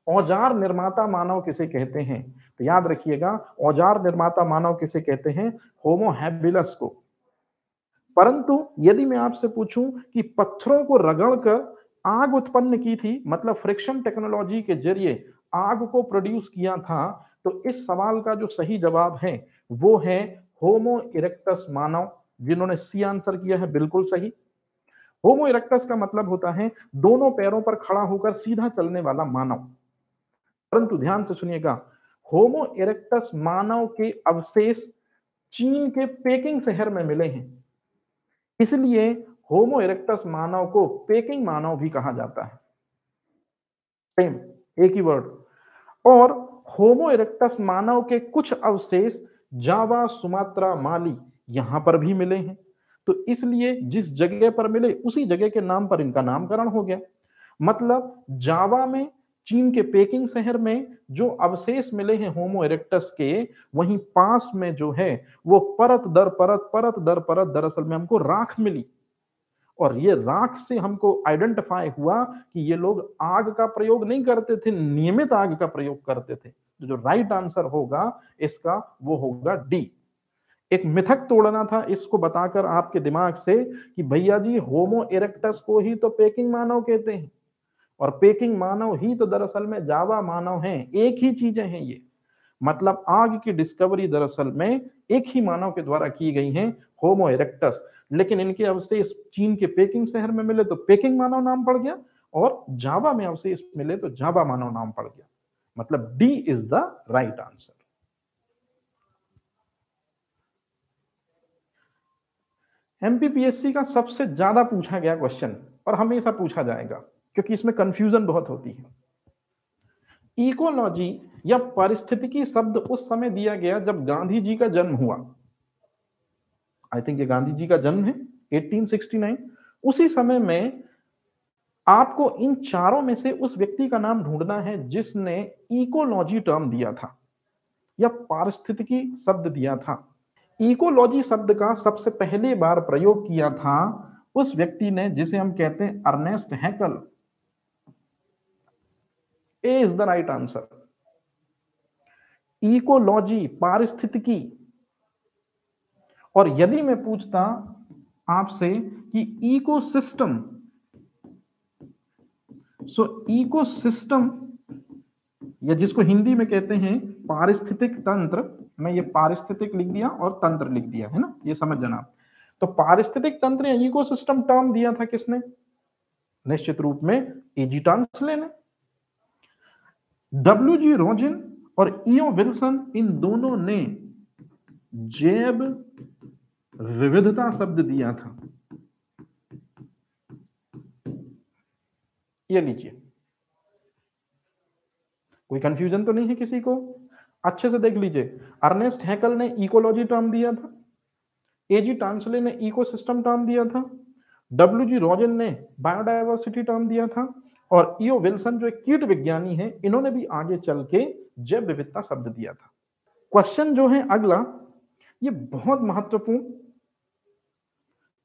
औजार निर्माता मानव किसे कहते हैं। तो याद रखिएगा, औजार निर्माता मानव किसे कहते हैं, होमो हैबिलस को। परंतु यदि मैं आपसे पूछूं कि पत्थरों को रगड़कर आग उत्पन्न की थी, मतलब फ्रिक्शन टेक्नोलॉजी के जरिए आग को प्रोड्यूस किया था, तो इस सवाल का जो सही जवाब है वो है होमो इरेक्टस मानव, जिन्होंने सी आंसर किया है, बिल्कुल सही। होमो इरेक्टस का मतलब होता है दोनों पैरों पर खड़ा होकर सीधा चलने वाला मानव। परंतु ध्यान से सुनिएगा, होमो इरेक्टस मानव के अवशेष चीन के पेकिंग शहर में मिले हैं, इसलिए होमो इरेक्टस मानव को पेकिंग मानव भी कहा जाता है। सेम, एक ही वर्ड। और होमो इरेक्टस मानव के कुछ अवशेष जावा, सुमात्रा, माली यहां पर भी मिले हैं। तो इसलिए जिस जगह पर मिले उसी जगह के नाम पर इनका नामकरण हो गया। मतलब जावा में, चीन के पेकिंग शहर में जो अवशेष मिले हैं होमो इरेक्टस के, वहीं पास में जो है वो परत दर परत, परत दर परत दरअसल में हमको राख मिली। और ये राख से हमको आइडेंटिफाई हुआ कि ये लोग आग का प्रयोग नहीं करते थे, नियमित आग का प्रयोग करते थे। तो जो राइट आंसर होगा इसका वो होगा डी। एक मिथक तोड़ना था इसको बताकर आपके दिमाग से कि भैया जी होमो इरेक्टस को ही तो पेकिंग मानव कहते हैं, और पेकिंग मानव ही तो दरअसल में जावा मानव हैं, एक ही चीजें हैं ये। मतलब आग की डिस्कवरी दरअसल में एक ही मानव के द्वारा की गई है, होमो इरेक्टस। लेकिन इनके अवशेष चीन के पेकिंग शहर में मिले तो पेकिंग मानव नाम पड़ गया, और जावा में अवशेष मिले तो जावा मानव नाम पड़ गया। मतलब D is the right answer. MPPSC का सबसे ज्यादा पूछा गया क्वेश्चन, और हमेशा पूछा जाएगा क्योंकि इसमें कंफ्यूजन बहुत होती है। इकोलॉजी या पारिस्थितिकी शब्द उस समय दिया गया जब गांधी जी का जन्म हुआ। आई थिंक ये गांधी जी का जन्म है 1869। उसी समय में आपको इन चारों में से उस व्यक्ति का नाम ढूंढना है जिसने इकोलॉजी टर्म दिया था या पारिस्थितिकी शब्द दिया था। इकोलॉजी शब्द का सबसे पहली बार प्रयोग किया था उस व्यक्ति ने जिसे हम कहते हैं Ernst Haeckel. A is the right answer. Ecology, पारिस्थितिकी। और यदि मैं पूछता आपसे कि इकोसिस्टम, सो इकोसिस्टम या जिसको हिंदी में कहते हैं पारिस्थितिक तंत्र, मैं ये पारिस्थितिक लिख दिया और तंत्र लिख दिया है ना, ये समझ जाना। तो पारिस्थितिक तंत्र या इकोसिस्टम टर्म दिया था किसने? निश्चित रूप में एजी टांसले ने। डब्ल्यूजी रोजिन और ईओ विल्सन, इन दोनों ने जैव विविधता शब्द दिया था। ये लीजिए, कोई कंफ्यूजन तो नहीं है किसी को? अच्छे से देख लीजिए, अर्नेस्ट हैकल ने इकोलॉजी टर्म दिया था, एजी टांसले ने इकोसिस्टम टर्म दिया था, डब्ल्यूजी रोजिन ने बायोडायवर्सिटी टर्म दिया था, और ईओ विल्सन जो एक कीट विज्ञानी है, इन्होंने भी आगे चल के जैव विविधता शब्द दिया था। क्वेश्चन जो है अगला, ये बहुत महत्वपूर्ण,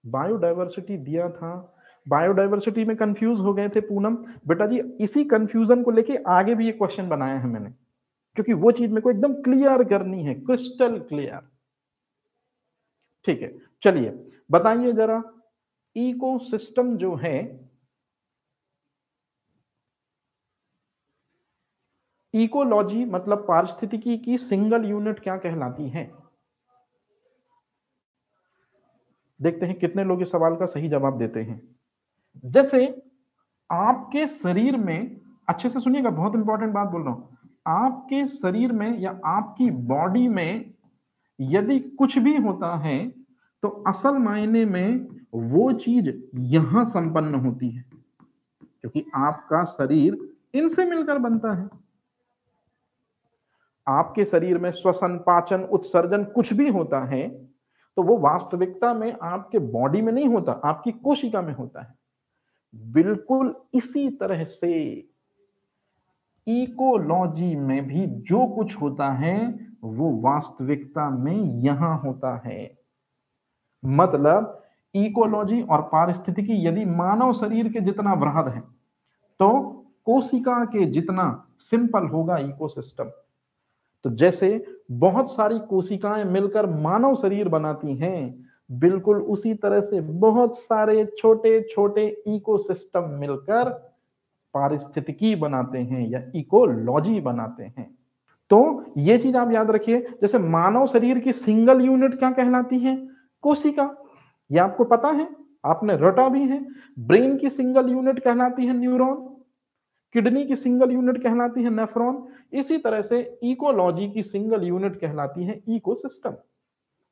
बायोडायवर्सिटी दिया था। बायोडायवर्सिटी में कंफ्यूज हो गए थे पूनम बेटा जी, इसी कंफ्यूजन को लेके आगे भी ये क्वेश्चन बनाया है मैंने, क्योंकि वो चीज मेरे को एकदम क्लियर करनी है, क्रिस्टल क्लियर। ठीक है, चलिए बताइए जरा, इकोसिस्टम जो है, इकोलॉजी मतलब पारिस्थितिकी की सिंगल यूनिट क्या कहलाती है? देखते हैं कितने लोग इस सवाल का सही जवाब देते हैं। जैसे आपके शरीर में, अच्छे से सुनिएगा, बहुत इंपॉर्टेंट बात बोल रहा हूं, आपके शरीर में या आपकी बॉडी में यदि कुछ भी होता है तो असल मायने में वो चीज यहां संपन्न होती है, क्योंकि आपका शरीर इनसे मिलकर बनता है। आपके शरीर में श्वसन, पाचन, उत्सर्जन कुछ भी होता है तो वो वास्तविकता में आपके बॉडी में नहीं होता, आपकी कोशिका में होता है। बिल्कुल इसी तरह से इकोलॉजी में भी जो कुछ होता है वो वास्तविकता में यहां होता है। मतलब इकोलॉजी और पारिस्थितिकी यदि मानव शरीर के जितना वृहद है तो कोशिका के जितना सिंपल होगा इकोसिस्टम। तो जैसे बहुत सारी कोशिकाएं मिलकर मानव शरीर बनाती हैं, बिल्कुल उसी तरह से बहुत सारे छोटे छोटे इकोसिस्टम मिलकर पारिस्थितिकी बनाते हैं या इकोलॉजी बनाते हैं। तो ये चीज आप याद रखिए, जैसे मानव शरीर की सिंगल यूनिट क्या कहलाती है? कोशिका। ये आपको पता है, आपने रटा भी है। ब्रेन की सिंगल यूनिट कहलाती है न्यूरॉन, किडनी की सिंगल यूनिट कहलाती है नेफ्रॉन। इसी तरह से इकोलॉजी की सिंगल यूनिट कहलाती है इकोसिस्टम।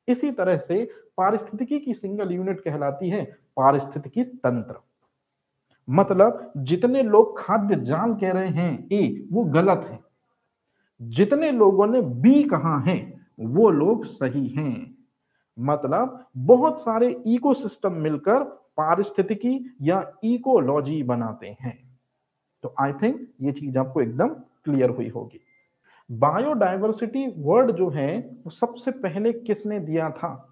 इसी तरह से पारिस्थितिकी की सिंगल यूनिट कहलाती है पारिस्थितिकी तंत्र। मतलब जितने लोग खाद्य जाल कह रहे हैं ए, वो गलत है। जितने लोगों ने बी कहा है वो लोग सही हैं। मतलब बहुत सारे इकोसिस्टम मिलकर पारिस्थितिकी या इकोलॉजी बनाते हैं। तो आई थिंक ये चीज आपको एकदम क्लियर हुई होगी। बायोडायवर्सिटी वर्ड जो है वो सबसे पहले किसने दिया था?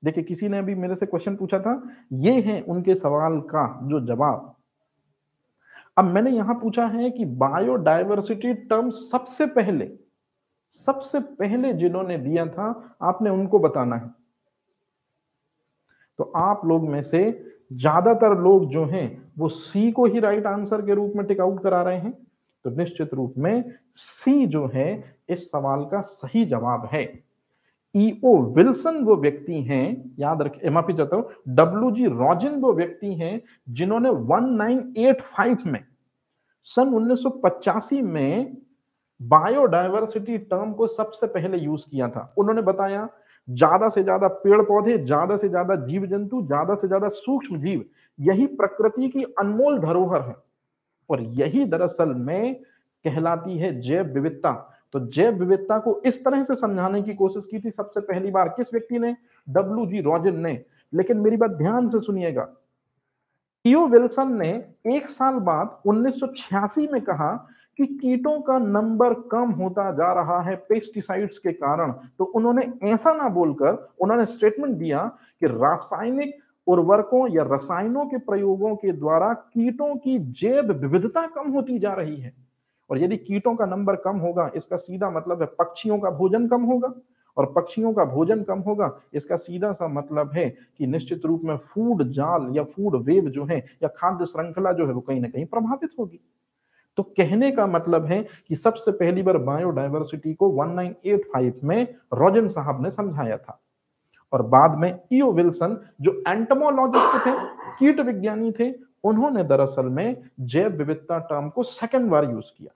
देखिए, किसी ने अभी मेरे से क्वेश्चन पूछा था, ये है उनके सवाल का जो जवाब। अब मैंने यहां पूछा है कि बायोडायवर्सिटी टर्म सबसे पहले जिन्होंने दिया था आपने उनको बताना है। तो आप लोग में से ज्यादातर लोग जो हैं वो सी को ही राइट आंसर के रूप में टिक आउट करा रहे हैं। तो निश्चित रूप में सी जो है इस सवाल का सही जवाब है। ईओ विल्सन वो व्यक्ति हैं, याद रखिए, माफी चाहता हूं, डब्ल्यू.जी. रॉजिन वो व्यक्ति हैं जिन्होंने 1985 में, सन 1985 में बायोडायवर्सिटी टर्म को सबसे पहले यूज किया था। उन्होंने बताया ज्यादा से ज्यादा पेड़ पौधे, ज्यादा से ज्यादा जीव जंतु, ज्यादा से ज्यादा सूक्ष्म जीव, यही प्रकृति की अनमोल धरोहर है और यही दरअसल में कहलाती है जैव विविधता। तो जैव विविधता को इस तरह से समझाने की कोशिश की थी सबसे पहली बार किस व्यक्ति ने? डब्ल्यू.जी. रॉजिन ने। लेकिन मेरी बात ध्यान से सुनिएगा, ईओ विल्सन ने एक साल बाद 1986 में कहा कि कीटों का नंबर कम होता जा रहा है पेस्टिसाइड्स के कारण। तो उन्होंने ऐसा ना बोलकर उन्होंने स्टेटमेंट दिया कि रासायनिक उर्वरकों या रसायनों के प्रयोगों के द्वारा कीटों की जैव विविधता कम होती जा रही है। और यदि कीटों का नंबर कम होगा इसका सीधा मतलब है पक्षियों का भोजन कम होगा, और पक्षियों का भोजन कम होगा इसका सीधा सा मतलब है कि निश्चित रूप में फूड जाल या फूड वेव जो है या खाद्य श्रृंखला जो है वो कहीं ना कहीं प्रभावित होगी। तो कहने का मतलब है कि सबसे पहली बार बायोडायवर्सिटी को 1985 में रॉजन साहब ने समझाया था और बाद में ईओ विल्सन जो एंटोमोलॉजिस्ट थे, कीट विज्ञानी थे, उन्होंने दरअसल में जैव विविधता टर्म को सेकंड बार यूज किया।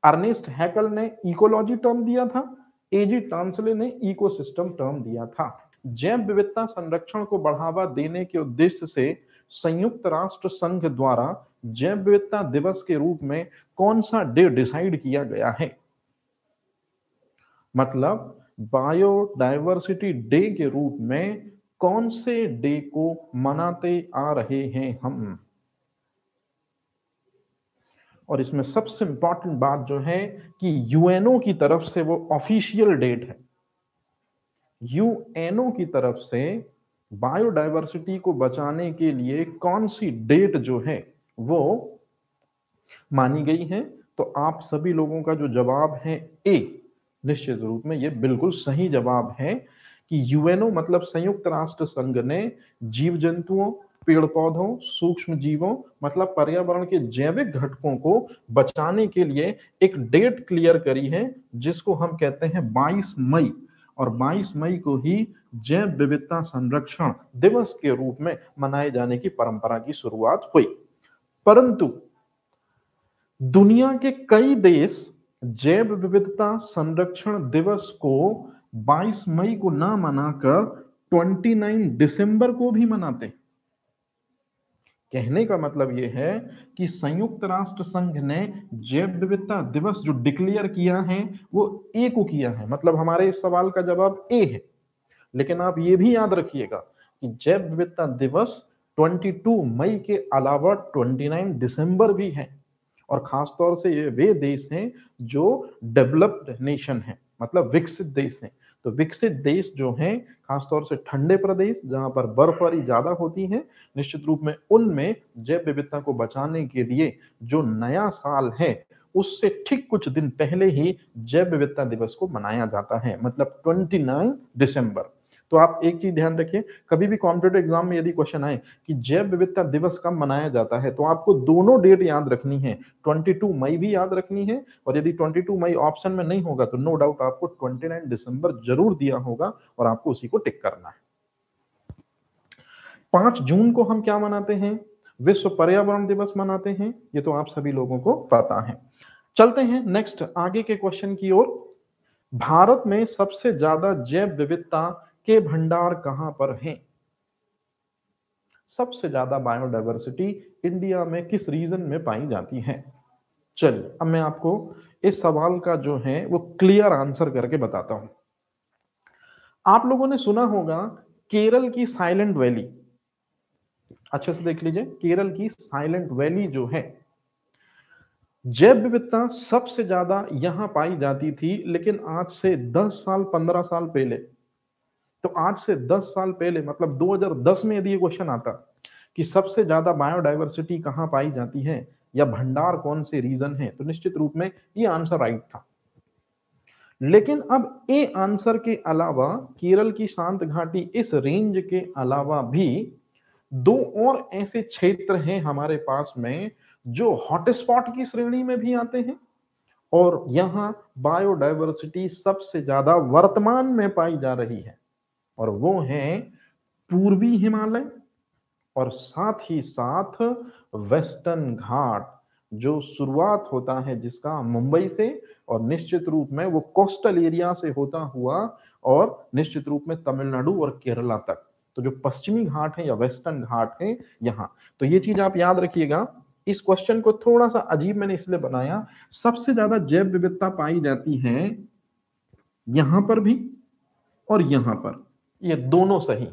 अर्नेस्ट हैकल ने इकोलॉजी टर्म दिया था, एजी टॉन्सले ने इकोसिस्टम टर्म दिया था। जैव विविधता संरक्षण को बढ़ावा देने के उद्देश्य से संयुक्त राष्ट्र संघ द्वारा जैव विविधता दिवस के रूप में कौन सा डे डिसाइड किया गया है? मतलब बायोडायवर्सिटी डे के रूप में कौन से डे को मनाते आ रहे हैं हम? और इसमें सबसे इंपॉर्टेंट बात जो है कि यूएनओ की तरफ से वो ऑफिशियल डेट है। यूएनओ की तरफ से बायोडायवर्सिटी को बचाने के लिए कौन सी डेट जो है वो मानी गई है? तो आप सभी लोगों का जो जवाब है ए, निश्चित रूप में ये बिल्कुल सही जवाब है कि यूएनओ मतलब संयुक्त राष्ट्र संघ ने जीव जंतुओं, पेड़ पौधों, सूक्ष्म जीवों मतलब पर्यावरण के जैविक घटकों को बचाने के लिए एक डेट क्लियर करी है जिसको हम कहते हैं 22 मई। और 22 मई को ही जैव विविधता संरक्षण दिवस के रूप में मनाए जाने की परंपरा की शुरुआत हुई। परंतु दुनिया के कई देश जैव विविधता संरक्षण दिवस को 22 मई को ना मनाकर 29 दिसंबर को भी मनाते हैं। कहने का मतलब यह है कि संयुक्त राष्ट्र संघ ने जैव विविधता दिवस जो डिक्लेयर किया है वो ए को किया है, मतलब हमारे इस सवाल का जवाब ए है। लेकिन आप ये भी याद रखिएगा कि जैव विविधता दिवस 22 मई के अलावा 29 दिसंबर भी है, और खासतौर से ये वे देश हैं जो डेवलप्ड नेशन हैं, मतलब विकसित देश हैं। तो विकसित देश जो हैं, खासतौर से ठंडे प्रदेश जहां पर बर्फबारी ज्यादा होती है, निश्चित रूप में उनमें जैव विविधता को बचाने के लिए जो नया साल है उससे ठीक कुछ दिन पहले ही जैव विविधता दिवस को मनाया जाता है, मतलब 29 दिसंबर। तो आप एक चीज ध्यान रखिए, कभी भी कॉम्पिटेटिव एग्जाम में यदि क्वेश्चन आए कि जैव विविधता दिवस कब मनाया जाता है, तो आपको दोनों डेट याद रखनी है, 22 मई भी याद रखनी है, और यदि 22 मई ऑप्शन में नहीं होगा तो नो डाउट आपको 29 दिसंबर जरूर दिया होगा और आपको उसी को टिक करना है। 5 जून को हम क्या मनाते हैं? विश्व पर्यावरण दिवस मनाते हैं, ये तो आप सभी लोगों को पता है। चलते हैं नेक्स्ट आगे के क्वेश्चन की ओर। भारत में सबसे ज्यादा जैव विविधता के भंडार कहां पर हैं? सबसे ज्यादा बायोडायवर्सिटी इंडिया में किस रीजन में पाई जाती है? चलिए अब मैं आपको इस सवाल का जो है वो क्लियर आंसर करके बताता हूं। आप लोगों ने सुना होगा केरल की साइलेंट वैली, अच्छे से देख लीजिए, केरल की साइलेंट वैली जो है, जैव विविधता सबसे ज्यादा यहां पाई जाती थी, लेकिन आज से 10 साल 15 साल पहले, तो आज से 10 साल पहले मतलब 2010 में यदि ये क्वेश्चन आता कि सबसे ज्यादा बायोडायवर्सिटी कहां पाई जाती है या भंडार कौन से रीजन है, तो निश्चित रूप में ये आंसर राइट था। लेकिन अब ए आंसर के अलावा केरल की शांत घाटी इस रेंज के अलावा भी दो और ऐसे क्षेत्र हैं हमारे पास में जो हॉटस्पॉट की श्रेणी में भी आते हैं, और यहां बायोडायवर्सिटी सबसे ज्यादा वर्तमान में पाई जा रही है, और वो है पूर्वी हिमालय और साथ ही साथ वेस्टर्न घाट, जो शुरुआत होता है जिसका मुंबई से, और निश्चित रूप में वो कोस्टल एरिया से होता हुआ और निश्चित रूप में तमिलनाडु और केरला तक। तो जो पश्चिमी घाट है या वेस्टर्न घाट है यहां, तो ये चीज आप याद रखिएगा। इस क्वेश्चन को थोड़ा सा अजीब मैंने इसलिए बनाया, सबसे ज्यादा जैव विविधता पाई जाती है यहां पर भी और यहां पर, ये दोनों सही,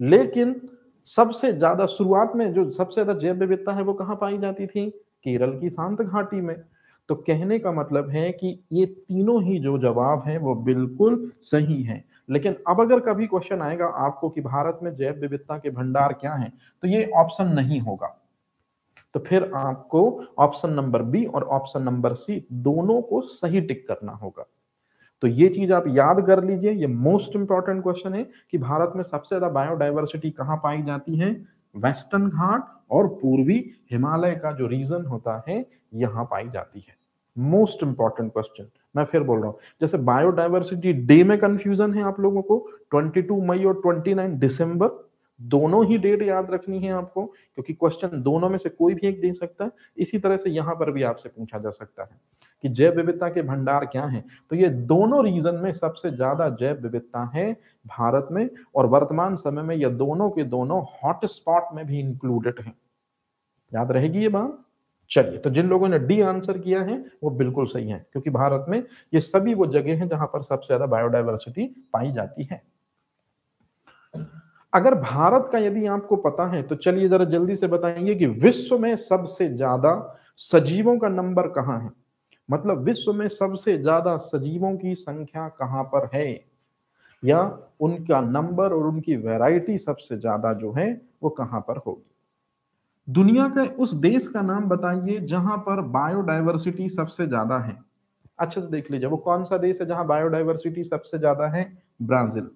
लेकिन सबसे ज्यादा शुरुआत में जो सबसे ज्यादा जैव विविधता है वो कहां पाई जाती थी? केरल की शांत घाटी में। तो कहने का मतलब है कि ये तीनों ही जो जवाब हैं वो बिल्कुल सही हैं। लेकिन अब अगर कभी क्वेश्चन आएगा आपको कि भारत में जैव विविधता के भंडार क्या हैं, तो ये ऑप्शन नहीं होगा, तो फिर आपको ऑप्शन नंबर बी और ऑप्शन नंबर सी दोनों को सही टिक करना होगा। तो ये चीज आप याद कर लीजिए, ये मोस्ट इंपॉर्टेंट क्वेश्चन है कि भारत में सबसे ज्यादा बायोडायवर्सिटी कहां पाई जाती है? वेस्टर्न घाट और पूर्वी हिमालय का जो रीजन होता है यहां पाई जाती है। मोस्ट इंपॉर्टेंट क्वेश्चन, मैं फिर बोल रहा हूं, जैसे बायोडायवर्सिटी डे में कंफ्यूजन है आप लोगों को, 22 मई और 29 दिसंबर दोनों ही डेट याद रखनी है आपको, क्योंकि क्वेश्चन दोनों में से कोई भी एक दे सकता है। इसी तरह से यहां पर भी आपसे पूछा जा सकता है कि जैव विविधता के भंडार क्या हैं, तो ये दोनों रीजन में सबसे ज्यादा जैव विविधता है भारत में, और वर्तमान समय में ये दोनों के दोनों हॉटस्पॉट में भी इंक्लूडेड हैं। याद रहेगी ये बात? चलिए, तो जिन लोगों ने डी आंसर किया है वो बिल्कुल सही है, क्योंकि भारत में ये सभी वो जगह हैं जहां पर सबसे ज्यादा बायोडायवर्सिटी पाई जाती है। अगर भारत का यदि आपको पता है तो चलिए जरा जल्दी से बताएंगे कि विश्व में सबसे ज्यादा सजीवों का नंबर कहां है, मतलब विश्व में सबसे ज्यादा सजीवों की संख्या कहां पर है, या उनका नंबर और उनकी वैरायटी सबसे ज्यादा जो है वो कहां पर होगी। दुनिया के उस देश का नाम बताइए जहां पर बायोडायवर्सिटी सबसे ज्यादा है। अच्छे से देख लीजिए, वो कौन सा देश है जहां बायोडायवर्सिटी सबसे ज्यादा है? ब्राजील।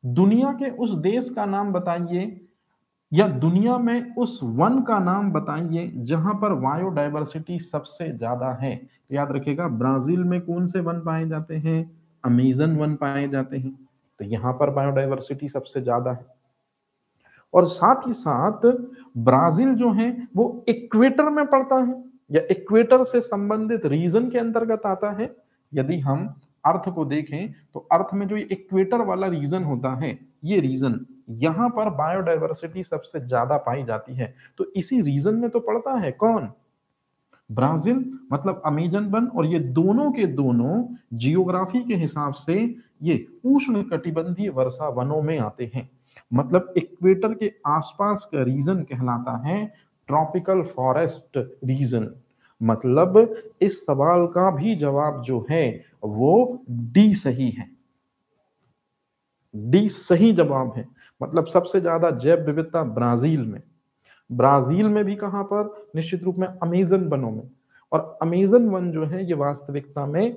दुनिया के उस देश का नाम बताइए, या दुनिया में उस वन का नाम बताइए जहां पर बायोडायवर्सिटी सबसे ज्यादा है। तो याद रखिएगा, ब्राजील में कौन से वन पाए जाते हैं? अमेजन वन पाए जाते हैं, तो यहाँ पर बायोडाइवर्सिटी सबसे ज्यादा है। और साथ ही साथ ब्राजील जो है वो इक्वेटर में पड़ता है या इक्वेटर से संबंधित रीजन के अंतर्गत आता है। यदि हम अर्थ को देखें तो अर्थ में जो इक्वेटर वाला रीजन होता है, ये रीजन यहां पर बायोडाइवर्सिटी सबसे ज्यादा पाई जाती है। तो इसी रीजन में तो पड़ता है कौन, ब्राजील, मतलब अमेजन वन। और ये दोनों के दोनों जियोग्राफी के हिसाब से ये उष्ण कटिबंधीय वर्षा वनों में आते हैं। मतलब इक्वेटर के आसपास का रीजन कहलाता है ट्रॉपिकल फॉरेस्ट रीजन। मतलब इस सवाल का भी जवाब जो है वो डी सही है। डी सही जवाब है। मतलब सबसे ज्यादा जैव विविधता ब्राजील में, ब्राजील में भी कहां पर, निश्चित रूप में अमेजन वनों में। और अमेजन वन जो है ये वास्तविकता में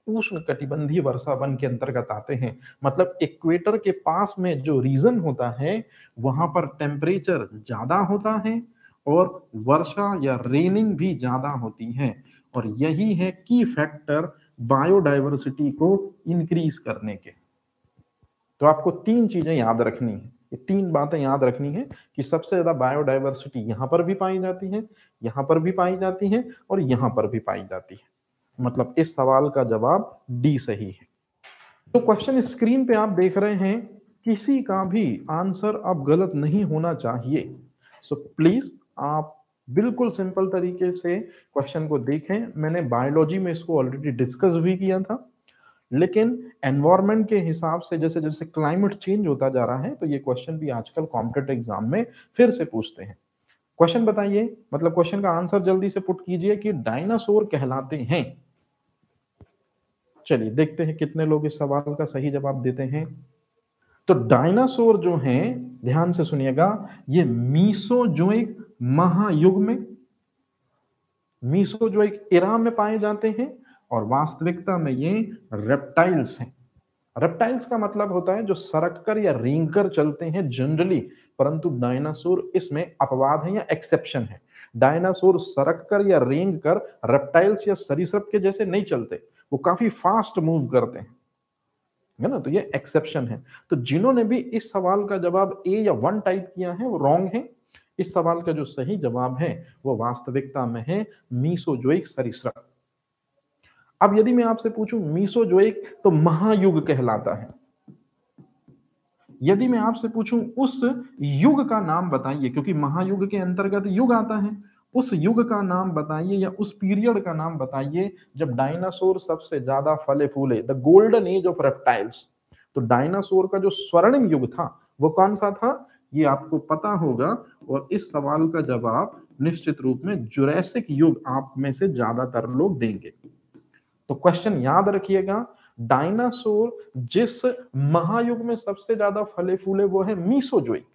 उष्ण कटिबंधीय वर्षा वन के अंतर्गत आते हैं। मतलब इक्वेटर के पास में जो रीजन होता है वहां पर टेम्परेचर ज्यादा होता है और वर्षा या रेनिंग भी ज्यादा होती है। और यही है की फैक्टर बायोडाइवर्सिटी को इंक्रीज करने के। तो आपको तीन चीजें याद रखनी है, ये तीन बातें याद रखनी है कि सबसे ज्यादा बायोडाइवर्सिटी यहां पर भी पाई जाती है, यहां पर भी पाई जाती है और यहां पर भी पाई जाती है। मतलब इस सवाल का जवाब डी सही है। तो क्वेश्चन स्क्रीन पे आप देख रहे हैं, किसी का भी आंसर अब गलत नहीं होना चाहिए। सो प्लीज आप बिल्कुल सिंपल तरीके से क्वेश्चन को देखें। मैंने बायोलॉजी में इसको ऑलरेडी डिस्कस भी किया था, लेकिन एनवायरनमेंट के हिसाब से जैसे जैसे क्लाइमेट चेंज होता जा रहा है तो ये क्वेश्चन भी आजकल कॉम्पिटेटिव एग्जाम में फिर से पूछते हैं। क्वेश्चन बताइए, मतलब क्वेश्चन का आंसर जल्दी से पुट कीजिए कि डायनासोर कहलाते हैं। चलिए देखते हैं कितने लोग इस सवाल का सही जवाब देते हैं। तो डायनासोर जो हैं, ध्यान से सुनिएगा, ये मीसोजोइक महायुग में, मीसोजोइक एरा में पाए जाते हैं। और वास्तविकता में ये रेप्टाइल्स हैं। रेप्टाइल्स का मतलब होता है जो सरक कर या रेंग कर चलते हैं जनरली, परंतु डायनासोर इसमें अपवाद है या एक्सेप्शन है। डायनासोर सरक कर या रेंग कर रेप्टाइल्स या सरीसृप के जैसे नहीं चलते, वो काफी फास्ट मूव करते हैं, है ना। तो ये एक्सेप्शन है। तो जिन्होंने भी इस सवाल का जवाब ए या वन टाइप किया है वो रॉन्ग है। इस सवाल का जो सही जवाब है वो वास्तविकता में है मीसोजोइक सरीसृप। अब यदि मैं आपसे पूछूं मीसोजोइक तो महायुग कहलाता है। यदि मैं आपसे पूछूं उस युग का नाम बताइए, क्योंकि महायुग के अंतर्गत युग आता है, उस युग का नाम बताइए या उस पीरियड का नाम बताइए जब डायनासोर सबसे ज्यादा फले फूले, the golden age of reptiles. तो डायनासोर का जो स्वर्णिम युग था वो कौन सा था, ये आपको पता होगा। और इस सवाल का जवाब निश्चित रूप में जुरैसिक युग आप में से ज्यादातर लोग देंगे। तो क्वेश्चन याद रखिएगा, डायनासोर जिस महायुग में सबसे ज्यादा फले फूले वो है मीसोजोइक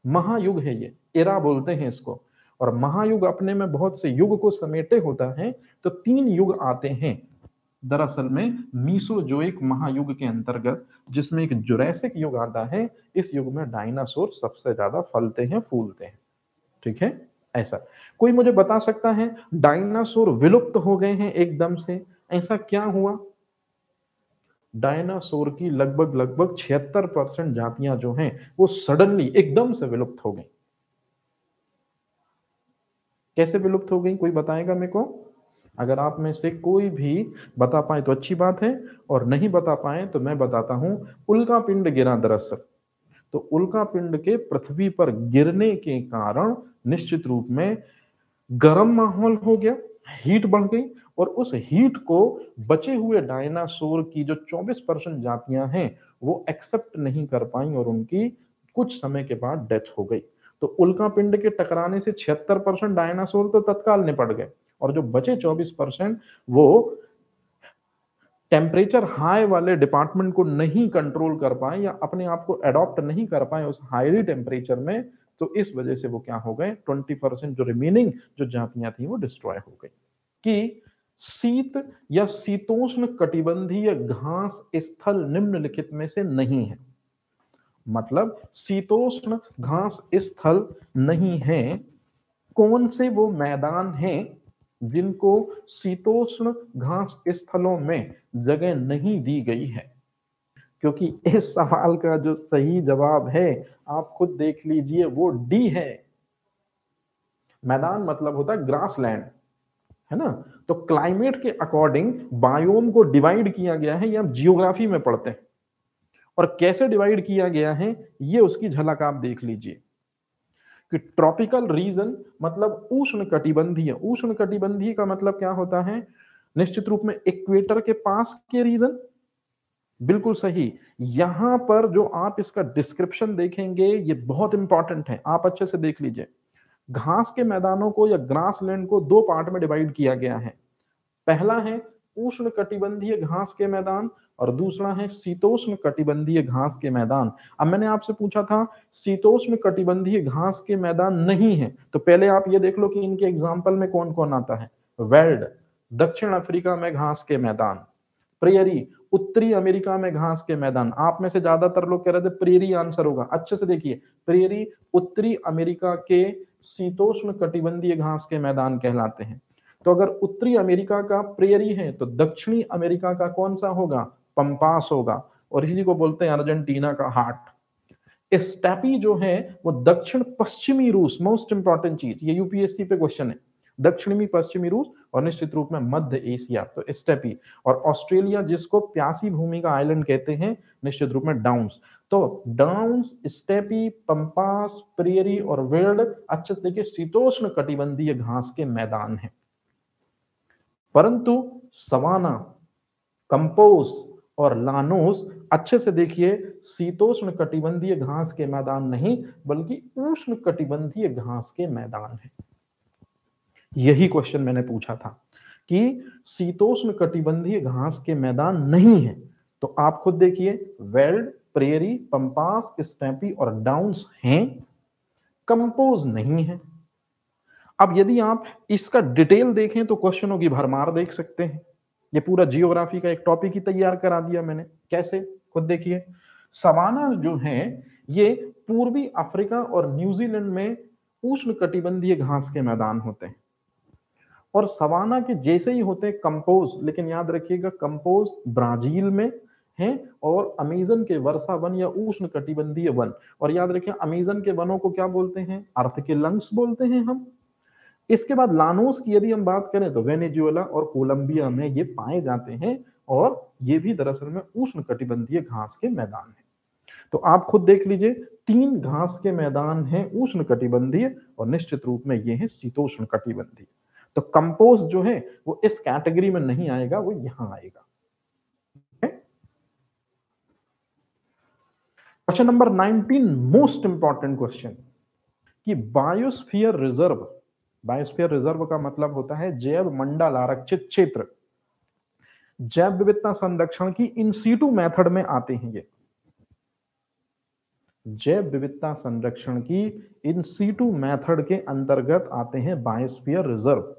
महायुग है, ये एरा बोलते हैं इसको। और महायुग अपने में बहुत से युग को समेटे होता है। तो तीन युग आते हैं दरअसल में मीसोजोइक महायुग के अंतर्गत, जिसमें एक जुरैसिक युग आता है। इस युग में डायनासोर सबसे ज्यादा फलते हैं फूलते हैं। ठीक है, ऐसा कोई मुझे बता सकता है डायनासोर विलुप्त हो गए हैं एकदम से, ऐसा क्या हुआ। डायनासोर की लगभग 76% जातियां जो हैं वो सडनली एकदम से विलुप्त हो गई। कैसे विलुप्त हो गई, कोई बताएगा मेरे को। अगर आप में से कोई भी बता पाए तो अच्छी बात है, और नहीं बता पाए तो मैं बताता हूं। उल्का पिंड गिरा दरअसल। तो उल्का पिंड के पृथ्वी पर गिरने के कारण निश्चित रूप में गर्म माहौल हो गया, हीट बढ़ गई। और उस हीट को बचे हुए डायनासोर की जो 24% जातियां हैं वो एक्सेप्ट नहीं कर पाई और उनकी कुछ समय के बाद डेथ हो गई। तो उल्का पिंड के टकराने से 76% डायनासोर तो तत्काल निपट गए, और जो बचे 24% वो टेम्परेचर हाई वाले डिपार्टमेंट को नहीं कंट्रोल कर पाए या अपने आप को अडॉप्ट नहीं कर पाए उस हाईली टेम्परेचर में। तो इस वजह से वो क्या हो गए, 20% जो रिमेनिंग जो जातियां थी वो डिस्ट्रॉय हो गई। कि शीत या शीतोष्ण कटिबंधीय घास स्थल निम्नलिखित में से नहीं है। मतलब शीतोष्ण घास स्थल नहीं है। कौन से वो मैदान हैं जिनको शीतोष्ण घास स्थलों में जगह नहीं दी गई है? क्योंकि इस सवाल का जो सही जवाब है आप खुद देख लीजिए, वो डी है। मैदान मतलब होता है ग्रासलैंड, है ना? तो क्लाइमेट के अकॉर्डिंग बायोम को डिवाइड किया गया है, ये हम जियोग्राफी में पढ़ते हैं। और कैसे डिवाइड किया गया है ये उसकी झलक आप देख लीजिए कि ट्रॉपिकल रीजन मतलब उष्ण कटिबंधीय। उष्ण कटिबंधीय का मतलब क्या होता है? निश्चित रूप में इक्वेटर के पास के रीजन, बिल्कुल सही। यहां पर जो आप इसका डिस्क्रिप्शन देखेंगे ये बहुत इंपॉर्टेंट है, आप अच्छे से देख लीजिए। घास के मैदानों को या ग्रासलैंड को दो पार्ट में डिवाइड किया गया है। पहला है उष्ण कटिबंधीय घास के मैदान और दूसरा है शीतोष्ण कटिबंधीय घास के मैदान। अब मैंने आपसे पूछा था शीतोष्ण कटिबंधीय घास के मैदान नहीं है, तो पहले आप ये देख लो कि इनके एग्जाम्पल में कौन कौन आता है। वेल्ड, दक्षिण अफ्रीका में घास के मैदान। प्रेयरी, उत्तरी अमेरिका में घास के मैदान। आप में से ज्यादातर लोग कह रहे थे प्रेयरी आंसर होगा, अच्छे से देखिए, प्रेयरी उत्तरी अमेरिका के शीतोष्ण कटिबंधीय घास के मैदान कहलाते हैं। तो अगर उत्तरी अमेरिका का प्रेयरी है तो दक्षिणी अमेरिका का कौन सा होगा? पंपास होगा। और इसी को बोलते हैं अर्जेंटीना का हार्ट। स्टेपी जो है वो दक्षिण पश्चिमी रूस, मोस्ट इंपॉर्टेंट चीज, ये यूपीएससी पे क्वेश्चन है, दक्षिणी पश्चिमी रूस और निश्चित रूप में मध्य एशिया, तो स्टेपी। और ऑस्ट्रेलिया जिसको प्यासी भूमि का आइलैंड कहते हैं, निश्चित रूप में डाउन्स। तो डाउन्स, स्टेपी, पंपास, प्रेयरी और वेल्ड अच्छे से देखिए शीतोष्ण कटिबंधीय घास के मैदान है। परंतु सवाना, कंपोज और लानोस अच्छे से देखिए शीतोष्ण कटिबंधीय घास के मैदान नहीं बल्कि उष्ण कटिबंधीय घास के मैदान है। यही क्वेश्चन मैंने पूछा था कि शीतोष्ण कटिबंधीय घास के मैदान नहीं है, तो आप खुद देखिए वेल्ड, प्रेयरी, पंपास, स्टैंपी और डाउन्स हैं, कंपोज नहीं है। अब यदि आप इसका डिटेल देखें तो क्वेश्चनों की भरमार देख सकते हैं। ये पूरा जियोग्राफी का एक टॉपिक ही तैयार करा दिया मैंने। कैसे? खुद देखिए। सवाना जो है ये पूर्वी अफ्रीका और न्यूजीलैंड में उष्ण कटिबंधीय घास के मैदान होते हैं, और सवाना के जैसे ही होते हैं कंपोज, लेकिन याद रखिएगा कंपोज ब्राजील में है और अमेजन के वर्षा वन या उष्ण कटिबंधीय वन। और याद रखिए अमेजन के वनों को क्या बोलते हैं? अर्थ के लंग्स बोलते हैं हम। इसके बाद लानोस की यदि हम बात करें तो वेनेजुएला और कोलंबिया में ये पाए जाते हैं, और ये भी दरअसल में उष्ण कटिबंधीय घास के मैदान है। तो आप खुद देख लीजिए 3 घास के मैदान हैं उष्ण कटिबंधीय और निश्चित रूप में ये है शीतोष्ण कटिबंधीय। तो कंपोस्ट जो है वो इस कैटेगरी में नहीं आएगा, वो यहां आएगा। Question number 19 most important question कि बायोस्फीयर रिजर्व, बायोस्फीयर रिजर्व का मतलब होता है जैव मंडल आरक्षित क्षेत्र, जैव विविधता संरक्षण की इन सीटू मेथड में आते हैं। ये जैव विविधता संरक्षण की इन सीटू मेथड के अंतर्गत आते हैं बायोस्फीयर रिजर्व।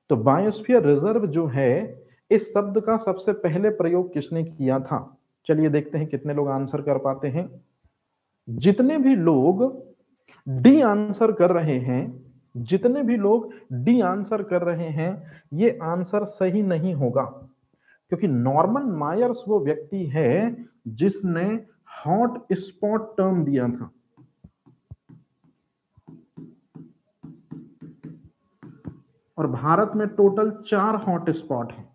तो बायोस्फीयर रिजर्व जो है, इस शब्द का सबसे पहले प्रयोग किसने किया था? चलिए देखते हैं कितने लोग आंसर कर पाते हैं। जितने भी लोग डी आंसर कर रहे हैं, जितने भी लोग डी आंसर कर रहे हैं, ये आंसर सही नहीं होगा, क्योंकि नॉर्मन मायर्स वो व्यक्ति है जिसने हॉट स्पॉट टर्म दिया था। और भारत में टोटल 4 हॉट स्पॉट है।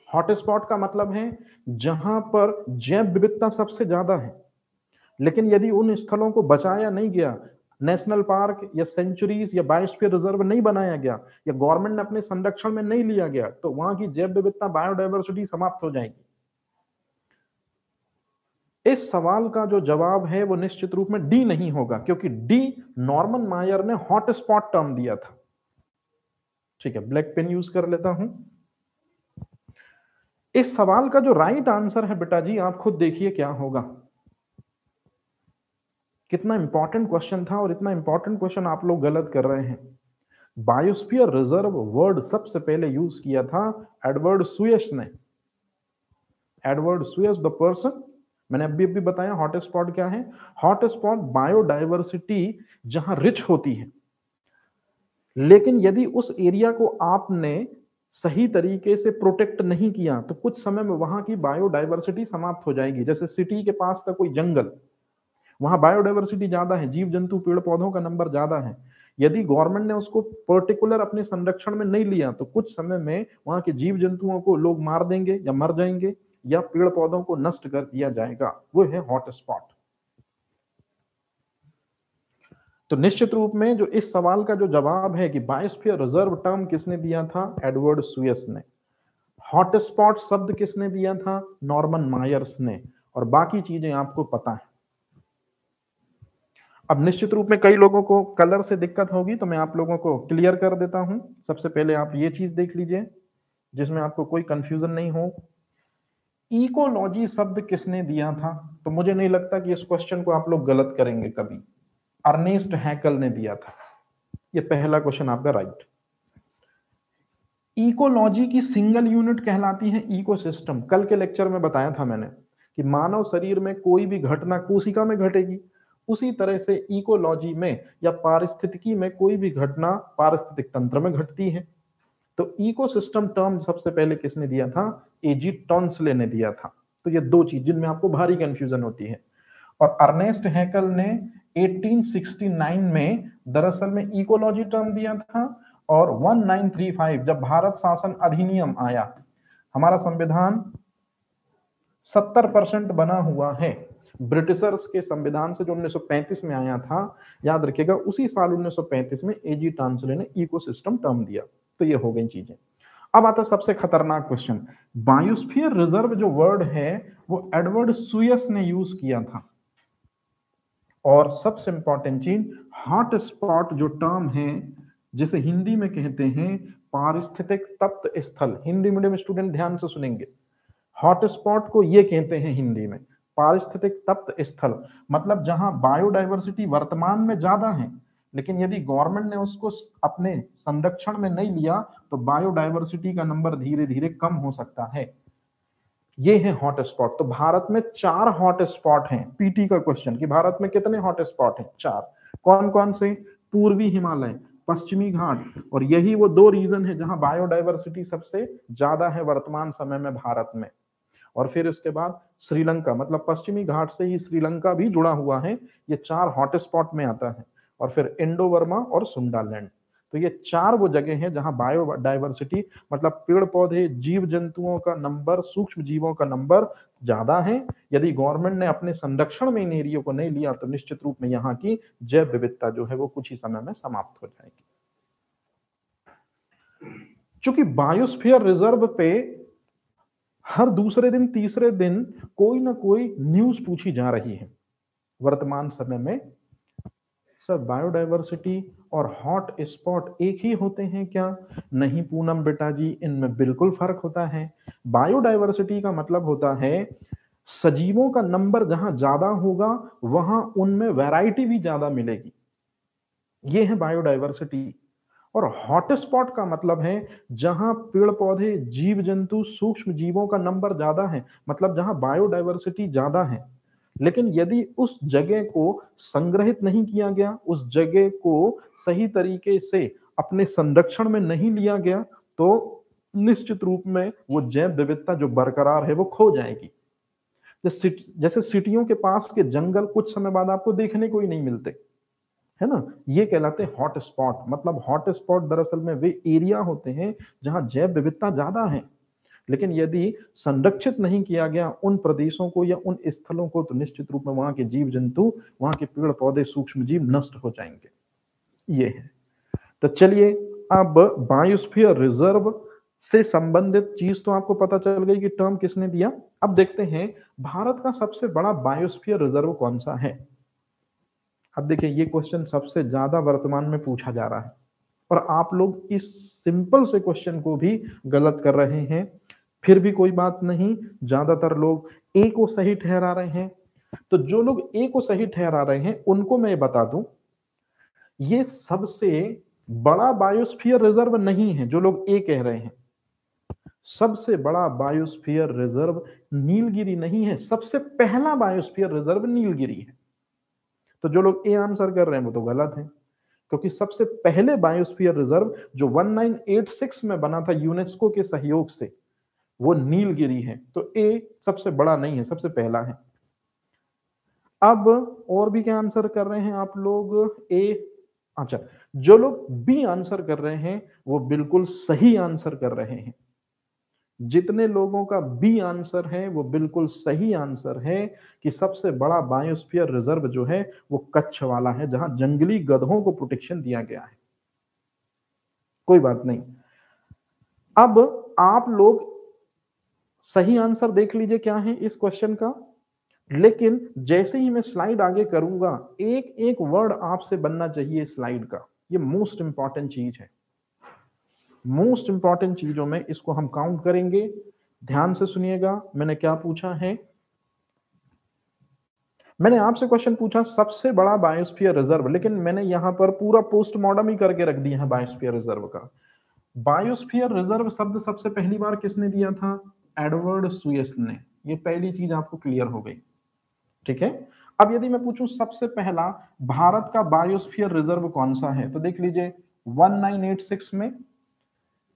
हॉट स्पॉट का मतलब है जहां पर जैव विविधता सबसे ज्यादा है, लेकिन यदि उन स्थलों को बचाया नहीं गया, नेशनल पार्क या सेंचुरीज या बायोस्फीयर रिजर्व नहीं बनाया गया या गवर्नमेंट ने अपने संरक्षण में नहीं लिया गया, तो वहां की जैव विविधता, बायोडायवर्सिटी समाप्त हो जाएगी। इस सवाल का जो जवाब है वो निश्चित रूप में डी नहीं होगा, क्योंकि डी नॉर्मन मायर ने हॉट स्पॉट टर्म दिया था। ठीक है, ब्लैक पेन यूज कर लेता हूं। इस सवाल का जो राइट आंसर है बेटा जी, आप खुद देखिए क्या होगा। कितना इंपॉर्टेंट क्वेश्चन था और इतना इंपॉर्टेंट क्वेश्चन आप लोग गलत कर रहे हैं। बायोस्फीयर रिजर्व वर्ड सबसे पहले यूज किया था एडवर्ड सुयस ने। एडवर्ड सुयस द पर्सन, मैंने अभी बताया हॉट स्पॉट क्या है। हॉट स्पॉट बायोडायवर्सिटी जहां रिच होती है, लेकिन यदि उस एरिया को आपने सही तरीके से प्रोटेक्ट नहीं किया तो कुछ समय में वहां की बायोडाइवर्सिटी समाप्त हो जाएगी। जैसे सिटी के पास का कोई जंगल, वहां बायोडाइवर्सिटी ज्यादा है, जीव जंतु पेड़ पौधों का नंबर ज्यादा है। यदि गवर्नमेंट ने उसको पर्टिकुलर अपने संरक्षण में नहीं लिया तो कुछ समय में वहां के जीव जंतुओं को लोग मार देंगे या मर जाएंगे या पेड़ पौधों को नष्ट कर दिया जाएगा। वो है हॉटस्पॉट। तो निश्चित रूप में जो इस सवाल का जो जवाब है कि बायोस्फीयर रिजर्व टर्म किसने दिया था, एडवर्ड सुयस ने। हॉटस्पॉट शब्द किसने दिया था, नॉर्मन मायर्स ने। और बाकी चीजें आपको पता है। अब निश्चित रूप में कई लोगों को कलर से दिक्कत होगी तो मैं आप लोगों को क्लियर कर देता हूं। सबसे पहले आप ये चीज देख लीजिए जिसमें आपको कोई कंफ्यूजन नहीं हो। इकोलॉजी शब्द किसने दिया था, तो मुझे नहीं लगता कि इस क्वेश्चन को आप लोग गलत करेंगे कभी। अर्नेस्ट हैकल ने दिया था। ये पहला क्वेश्चन आपका राइट। इकोलॉजी की सिंगल यूनिट कहलाती है इकोसिस्टम। कल के लेक्चर में बताया था मैंने कि मानव शरीर में कोई भी घटना कोशिका में घटेगी, उसी तरह से इकोलॉजी में या पारिस्थितिकी में कोई भी घटना पारिस्थितिक तंत्र में घटती है। तो इकोसिस्टम टर्म सबसे पहले किसने दिया था, एजी टॉन्सले ने दिया था। तो ये दो चीज जिनमें आपको भारी कंफ्यूजन होती है। और अर्नेस्ट हैकल ने 1869 में दरअसल में इकोलॉजी टर्म दिया था। और 1935 जब भारत शासन अधिनियम आया, हमारा संविधान 70% बना हुआ है ब्रिटिशर्स के संविधान से जो 1935 में आया था, याद रखिएगा उसी साल 1935 में एजी टॉन्सले ने इकोसिस्टम टर्म दिया। तो ये हो गई चीजें। अब आता सबसे खतरनाक क्वेश्चन। बायोस्फीयर रिजर्व जो वर्ड है वो एडवर्ड सुयस ने यूज किया था। और सबसे इंपॉर्टेंट चीज, हॉट स्पॉट जो टर्म है जिसे हिंदी में कहते हैं पारिस्थितिक तप्त स्थल। हिंदी मीडियम स्टूडेंट ध्यान से सुनेंगे, हॉट स्पॉट को ये कहते हैं हिंदी में पारिस्थितिक तप्त स्थल। मतलब जहां बायोडाइवर्सिटी वर्तमान में ज्यादा है, लेकिन यदि गवर्नमेंट ने उसको अपने संरक्षण में नहीं लिया तो बायोडाइवर्सिटी का नंबर धीरे धीरे कम हो सकता है। ये है हॉट स्पॉट। तो भारत में 4 हॉट स्पॉट हैं। पीटी का क्वेश्चन कि भारत में कितने हॉट स्पॉट हैं, 4। कौन कौन से, पूर्वी हिमालय, पश्चिमी घाट, और यही वो 2 रीजन है जहां बायोडाइवर्सिटी सबसे ज्यादा है वर्तमान समय में भारत में। और फिर उसके बाद श्रीलंका, मतलब पश्चिमी घाट से ही श्रीलंका भी जुड़ा हुआ है, ये 4 हॉट स्पॉट में आता है। और फिर इंडो वर्मा और सुंडालैंड। तो ये 4 वो जगह हैं जहां बायोडाइवर्सिटी मतलब पेड़ पौधे जीव जंतुओं का नंबर, सूक्ष्म जीवों का नंबर ज्यादा है। यदि गवर्नमेंट ने अपने संरक्षण में इन एरियो को नहीं लिया तो निश्चित रूप में यहाँ की जैव विविधता जो है वो कुछ ही समय में समाप्त हो जाएगी। चूंकि बायोस्फीयर रिजर्व पे हर दूसरे दिन तीसरे दिन कोई ना कोई न्यूज पूछी जा रही है वर्तमान समय में, सर बायोडाइवर्सिटी और हॉट स्पॉट एक ही होते हैं क्या? नहीं पूनम बेटा जी, इनमें बिल्कुल फर्क होता है। बायोडाइवर्सिटी का मतलब होता है सजीवों का नंबर जहां ज्यादा होगा वहां उनमें वैरायटी भी ज्यादा मिलेगी, ये है बायोडाइवर्सिटी। और हॉटस्पॉट का मतलब है जहां पेड़ पौधे जीव जंतु सूक्ष्म जीवों का नंबर ज्यादा है, मतलब जहां बायोडाइवर्सिटी ज्यादा है। लेकिन यदि उस जगह को संग्रहित नहीं किया गया, उस जगह को सही तरीके से अपने संरक्षण में नहीं लिया गया तो निश्चित रूप में वो जैव विविधता जो बरकरार है वो खो जाएगी। जैसे सिटियों के पास के जंगल कुछ समय बाद आपको देखने को ही नहीं मिलते, है ना, ये कहलाते हैं हॉट स्पॉट। मतलब हॉट स्पॉट दरअसल में वे एरिया होते हैं जहां जैव विविधता ज्यादा है, लेकिन यदि संरक्षित नहीं किया गया उन प्रदेशों को या उन स्थलों को तो निश्चित रूप में वहां के जीव जंतु, वहां के पेड़ पौधे सूक्ष्म जीव नष्ट हो जाएंगे। ये है। तो चलिए अब बायोस्फीयर रिजर्व से संबंधित चीज तो आपको पता चल गई कि टर्म किसने दिया। अब देखते हैं भारत का सबसे बड़ा बायोस्फीयर रिजर्व कौन सा है। अब देखिए ये क्वेश्चन सबसे ज्यादा वर्तमान में पूछा जा रहा है और आप लोग इस सिंपल से क्वेश्चन को भी गलत कर रहे हैं। फिर भी कोई बात नहीं, ज्यादातर लोग ए को सही ठहरा रहे हैं। तो जो लोग ए को सही ठहरा रहे हैं उनको मैं बता दूं, ये सबसे बड़ा बायोस्फीयर रिजर्व नहीं है। जो लोग ए कह रहे हैं, सबसे बड़ा बायोस्फीयर रिजर्व नीलगिरी नहीं है, सबसे पहला बायोस्फीयर रिजर्व नीलगिरी है। तो जो लोग ए आंसर कर रहे हैं वो तो गलत है, क्योंकि सबसे पहले बायोस्फीयर रिजर्व जो 1986 में बना था यूनेस्को के सहयोग से, वो नीलगिरी है। तो ए सबसे बड़ा नहीं है, सबसे पहला है। अब और भी क्या आंसर कर रहे हैं आप लोग? ए, अच्छा, जो लोग बी आंसर कर रहे हैं वो बिल्कुल सही आंसर कर रहे हैं। जितने लोगों का बी आंसर है वो बिल्कुल सही आंसर है कि सबसे बड़ा बायोस्फीयर रिजर्व जो है वो कच्छ वाला है, जहां जंगली गधों को प्रोटेक्शन दिया गया है। कोई बात नहीं। अब आप लोग सही आंसर देख लीजिए क्या है इस क्वेश्चन का, लेकिन जैसे ही मैं स्लाइड आगे करूंगा, एक एक वर्ड आपसे बनना चाहिए स्लाइड का। ये मोस्ट इंपॉर्टेंट चीज है। मोस्ट इंपॉर्टेंट चीजों में इसको हम काउंट करेंगे। ध्यान से सुनिएगा, मैंने क्या पूछा है। मैंने आपसे क्वेश्चन पूछा सबसे बड़ा बायोस्फीयर रिजर्व, लेकिन मैंने यहां पर पूरा पोस्टमार्टम ही करके रख दिया है बायोस्फीयर रिजर्व का। बायोस्फीयर रिजर्व शब्द सबसे पहली बार किसने दिया था? एडवर्ड सुयस ने। ये पहली चीज आपको क्लियर हो गई, ठीक है। अब यदि मैं पूछूं सबसे पहला भारत का बायोस्फीयर रिजर्व कौन सा है, तो देख लीजिए 1986 में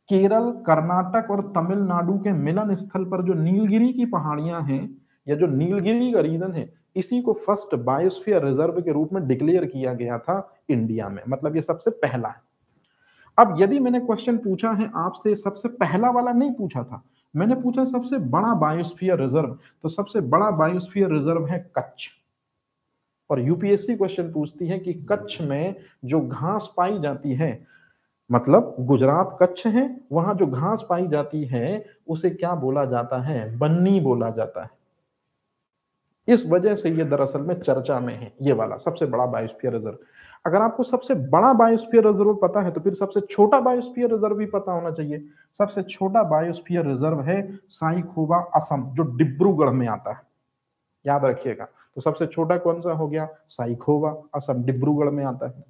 केरल, कर्नाटक और तमिलनाडु के मिलन स्थल पर जो नीलगिरी की पहाड़ियां हैं, या जो नीलगिरी का रीजन है, इसी को फर्स्ट बायोस्फीयर रिजर्व के रूप में डिक्लेयर किया गया था इंडिया में। मतलब ये सबसे पहला है। अब यदि मैंने क्वेश्चन पूछा है आपसे, सबसे पहला वाला नहीं पूछा था, मैंने पूछा सबसे बड़ा बायोस्फीयर रिजर्व, तो सबसे बड़ा बायोस्फीयर रिजर्व है कच्छ। और यूपीएससी क्वेश्चन पूछती है कि कच्छ में जो घास पाई जाती है, मतलब गुजरात कच्छ है, वहां जो घास पाई जाती है उसे क्या बोला जाता है? बन्नी बोला जाता है। इस वजह से ये दरअसल में चर्चा में है, ये वाला सबसे बड़ा बायोस्फीयर रिजर्व। अगर आपको सबसे बड़ा बायोस्फीयर रिजर्व पता है तो फिर सबसे छोटा बायोस्फीयर रिजर्व भी पता होना चाहिए। सबसे छोटा बायोस्फीयर रिजर्व है साइखोवा, असम, जो डिब्रूगढ़ में आता है, याद रखिएगा। तो सबसे छोटा कौन सा हो गया? साइखोवा, असम, डिब्रूगढ़ में आता है।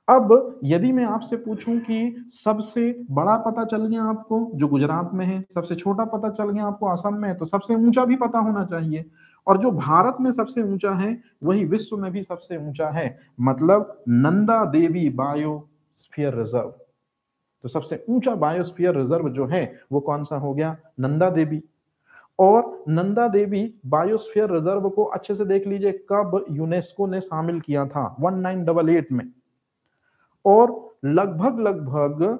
अब यदि मैं आपसे पूछूं कि सबसे बड़ा पता चल गया आपको जो गुजरात में है, सबसे छोटा पता चल गया आपको असम में, तो सबसे ऊंचा भी पता होना चाहिए। और जो भारत में सबसे ऊंचा है वही विश्व में भी सबसे ऊंचा है, मतलब नंदा देवी बायोस्फीयर रिजर्व। तो सबसे ऊंचा बायोस्फीयर रिजर्व जो है वो कौन सा हो गया? नंदा देवी। और नंदा देवी बायोस्फीयर रिजर्व को अच्छे से देख लीजिए, कब यूनेस्को ने शामिल किया था? 1988 में। और लगभग लगभग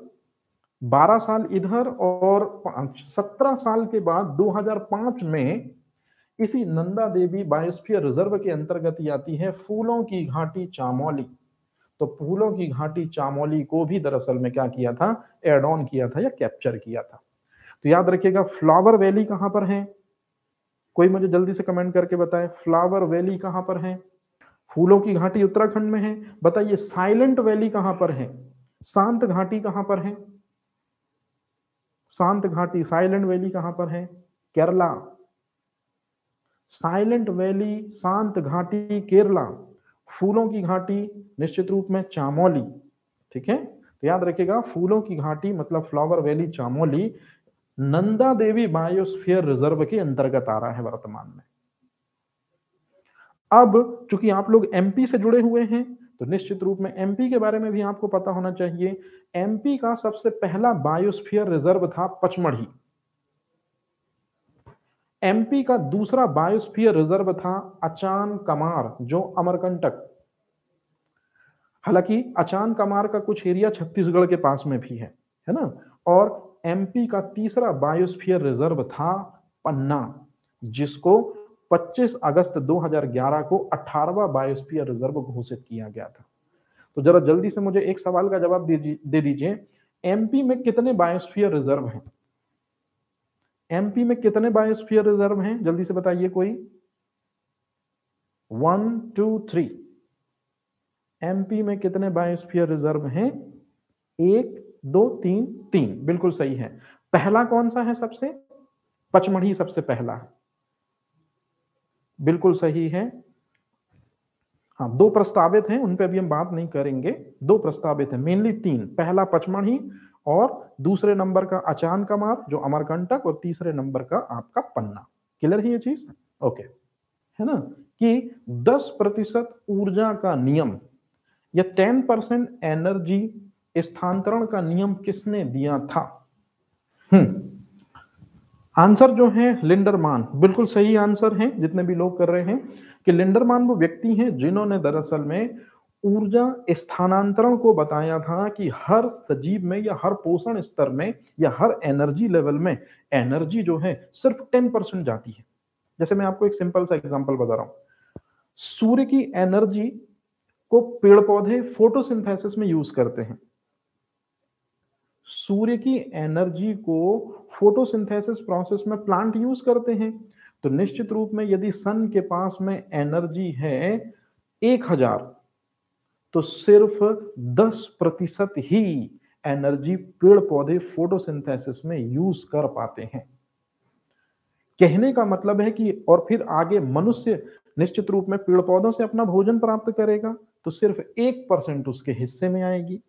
12 साल इधर और 17 साल के बाद 2005 में इसी नंदा देवी बायोस्फीयर रिजर्व के अंतर्गत ही आती है फूलों की घाटी चामोली। तो फूलों की घाटी चामोली को भी दरअसल में क्या किया था? एड ऑन किया था या कैप्चर किया था। तो याद रखिएगा, फ्लावर वैली कहां पर है? कोई मुझे जल्दी से कमेंट करके बताए, फ्लावर वैली कहां पर है? फूलों की घाटी उत्तराखंड में है। बताइए साइलेंट वैली कहां पर है? शांत घाटी कहां पर है? शांत घाटी, साइलेंट वैली कहां पर है? केरला। साइलेंट वैली, शांत घाटी, केरला। फूलों की घाटी निश्चित रूप में चामोली, ठीक है। तो याद रखिएगा, फूलों की घाटी मतलब flower valley Chamoli Nanda Devi biosphere reserve के अंतर्गत आ रहा है वर्तमान में। अब चूंकि आप लोग एमपी से जुड़े हुए हैं तो निश्चित रूप में एमपी के बारे में भी आपको पता होना चाहिए। एमपी का सबसे पहला बायोस्फीयर रिजर्व था पचमढ़ी। एमपी का दूसरा बायोस्फीयर रिजर्व था अचान कमार, जो अमरकंटक। हालांकि अचान कमार का कुछ एरिया छत्तीसगढ़ के पास में भी है ना। और एमपी का तीसरा बायोस्फीयर रिजर्व था पन्ना, जिसको 25 अगस्त 2011 को 18वां बायोस्फीयर रिजर्व घोषित किया गया था। तो जरा जल्दी से मुझे एक सवाल का जवाब दे दीजिए, एमपी में कितने बायोस्फीयर रिजर्व हैं? एमपी में कितने बायोस्फीयर रिजर्व हैं? जल्दी से बताइए कोई। 1 2 3। एमपी में कितने बायोस्फीयर रिजर्व हैं? 1 2 3 3, बिल्कुल सही है। पहला कौन सा है? सबसे पचमढ़ी सबसे पहला है, बिल्कुल सही है। हाँ, 2 प्रस्तावित हैं, उन पे अभी हम बात नहीं करेंगे। 2 प्रस्तावित हैं, मेनली 3। पहला पचमढ़ी और दूसरे नंबर का अचान कमार जो अमरकंटक, और तीसरे नंबर का आपका पन्ना। क्लियर है ये चीज? ओके, है ना, कि 10% ऊर्जा का नियम, या 10% एनर्जी स्थानांतरण का नियम किसने दिया था? आंसर जो है लिंडरमान, बिल्कुल सही आंसर है जितने भी लोग कर रहे हैं कि लिंडरमान वो व्यक्ति हैं जिन्होंने दरअसल में ऊर्जा स्थानांतरण को बताया था कि हर सजीव में या हर पोषण स्तर में या हर एनर्जी लेवल में एनर्जी जो है सिर्फ 10% जाती है। जैसे मैं आपको एक सिंपल सा एग्जांपल बता रहा हूं, सूर्य की एनर्जी को पेड़ पौधे फोटोसिंथेसिस में यूज करते हैं। सूर्य की एनर्जी को फोटोसिंथेसिस प्रोसेस में प्लांट यूज करते हैं। तो निश्चित रूप में यदि सन के पास में एनर्जी है 1000, तो सिर्फ 10% ही एनर्जी पेड़ पौधे फोटोसिंथेसिस में यूज कर पाते हैं। कहने का मतलब है कि और फिर आगे मनुष्य निश्चित रूप में पेड़ पौधों से अपना भोजन प्राप्त करेगा, तो सिर्फ 1% उसके हिस्से में आएगी।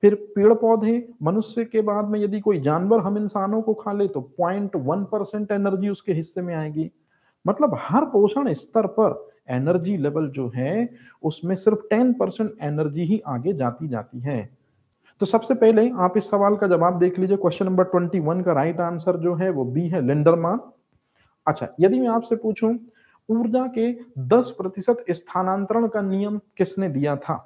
फिर पेड़ पौधे मनुष्य के बाद में यदि कोई जानवर हम इंसानों को खा ले तो 0.1% एनर्जी उसके हिस्से में आएगी। मतलब हर पोषण स्तर पर एनर्जी लेवल जो है उसमें सिर्फ 10% एनर्जी ही आगे जाती है। तो सबसे पहले आप इस सवाल का जवाब देख लीजिए। क्वेश्चन नंबर 21 का राइट आंसर जो है वो बी है, लिंडरमान। अच्छा, यदि मैं आपसे पूछूं ऊर्जा के 10% स्थानांतरण का नियम किसने दिया था?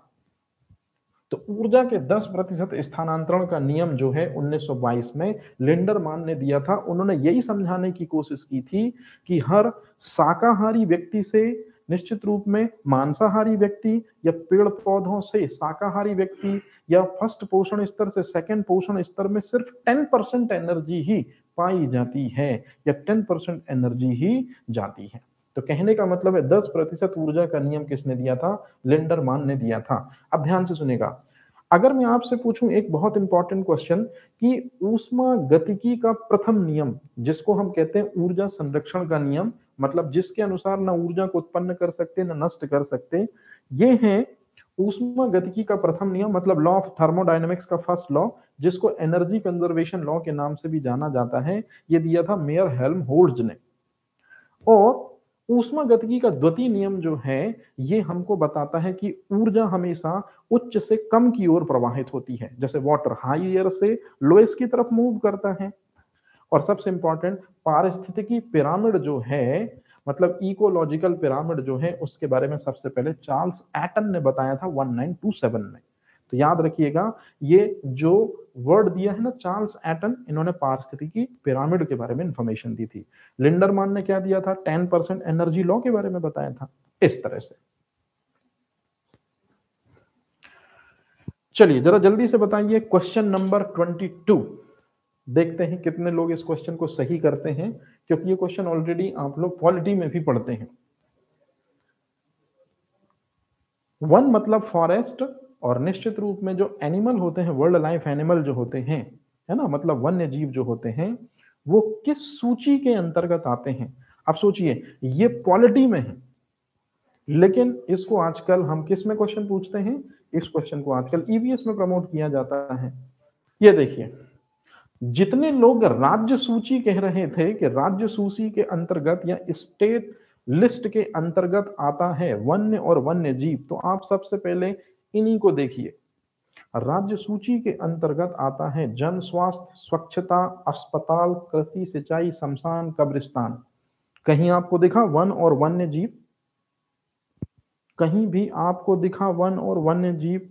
तो ऊर्जा के 10% स्थानांतरण का नियम जो है 1922 में लिंडरमान ने दिया था। उन्होंने यही समझाने की कोशिश की थी कि हर शाकाहारी व्यक्ति से निश्चित रूप में मांसाहारी व्यक्ति या पेड़ पौधों से शाकाहारी व्यक्ति या फर्स्ट पोषण स्तर से सेकंड पोषण स्तर में सिर्फ 10% एनर्जी ही पाई जाती है या 10% एनर्जी ही जाती है। तो कहने का मतलब है 10% ऊर्जा का नियम किसने दिया था? लिंडरमान ने दिया था। अब ध्यान से सुनेगा, अगर मैं आपसे पूछूं एक बहुत इंपॉर्टेंट क्वेश्चन कि ऊष्मा गतिकी का प्रथम नियम, जिसको हम कहते हैं ऊर्जा संरक्षण का नियम, मतलब जिसके अनुसार ना ऊर्जा को उत्पन्न कर सकते ना नष्ट कर सकते, ये है ऊष्मा गतिकी का प्रथम नियम, मतलब लॉ ऑफ थर्मोडायनेमिक्स का फर्स्ट लॉ, जिसको एनर्जी कंजर्वेशन लॉ के नाम से भी जाना जाता है। ये दिया था मेयर हेल्महोल्ट्ज ने। और ऊष्मा गतिकी का द्वितीय नियम जो है ये हमको बताता है कि ऊर्जा हमेशा उच्च से कम की ओर प्रवाहित होती है, जैसे वाटर हाई एयर से लोएस्ट की तरफ मूव करता है। और सबसे इंपॉर्टेंट पारिस्थितिकी पिरामिड जो है, मतलब इकोलॉजिकल पिरामिड जो है, उसके बारे में सबसे पहले चार्ल्स एटन ने बताया था 1927 में। तो याद रखिएगा, ये जो वर्ड दिया है ना चार्ल्स एटन, इन्होंने पारिस्थितिकी पिरामिड के बारे में इंफॉर्मेशन दी थी। लिंडरमान ने क्या दिया था? 10% एनर्जी लॉ के बारे में बताया था। इस तरह से चलिए जरा जल्दी से बताइए क्वेश्चन नंबर 22। देखते हैं कितने लोग इस क्वेश्चन को सही करते हैं, क्योंकि ये क्वेश्चन ऑलरेडी आप लोग पॉलिटी में भी पढ़ते हैं। वन मतलब फॉरेस्ट, और निश्चित रूप में जो एनिमल होते हैं, वर्ल्ड लाइफ एनिमल जो होते हैं, है ना, मतलब वन्य जीव जो होते हैं, वो किस सूची के अंतर्गत आते हैं? अब सोचिए, ये पॉलिटी में है, लेकिन इसको आजकल हम किस में क्वेश्चन पूछते हैं? इस क्वेश्चन को आजकल ईवीएस में प्रमोट किया जाता है। ये देखिए, जितने लोग राज्य सूची कह रहे थे कि राज्य सूची के अंतर्गत या स्टेट लिस्ट के अंतर्गत आता है वन्य और वन्य जीव, तो आप सबसे पहले इन्हीं को देखिए। राज्य सूची के अंतर्गत आता है जन स्वास्थ्य, स्वच्छता, अस्पताल, कृषि, सिंचाई, शमशान, कब्रिस्तान। कहीं आपको दिखा वन और वन्य जीव? कहीं भी आपको दिखा वन और वन्य जीव?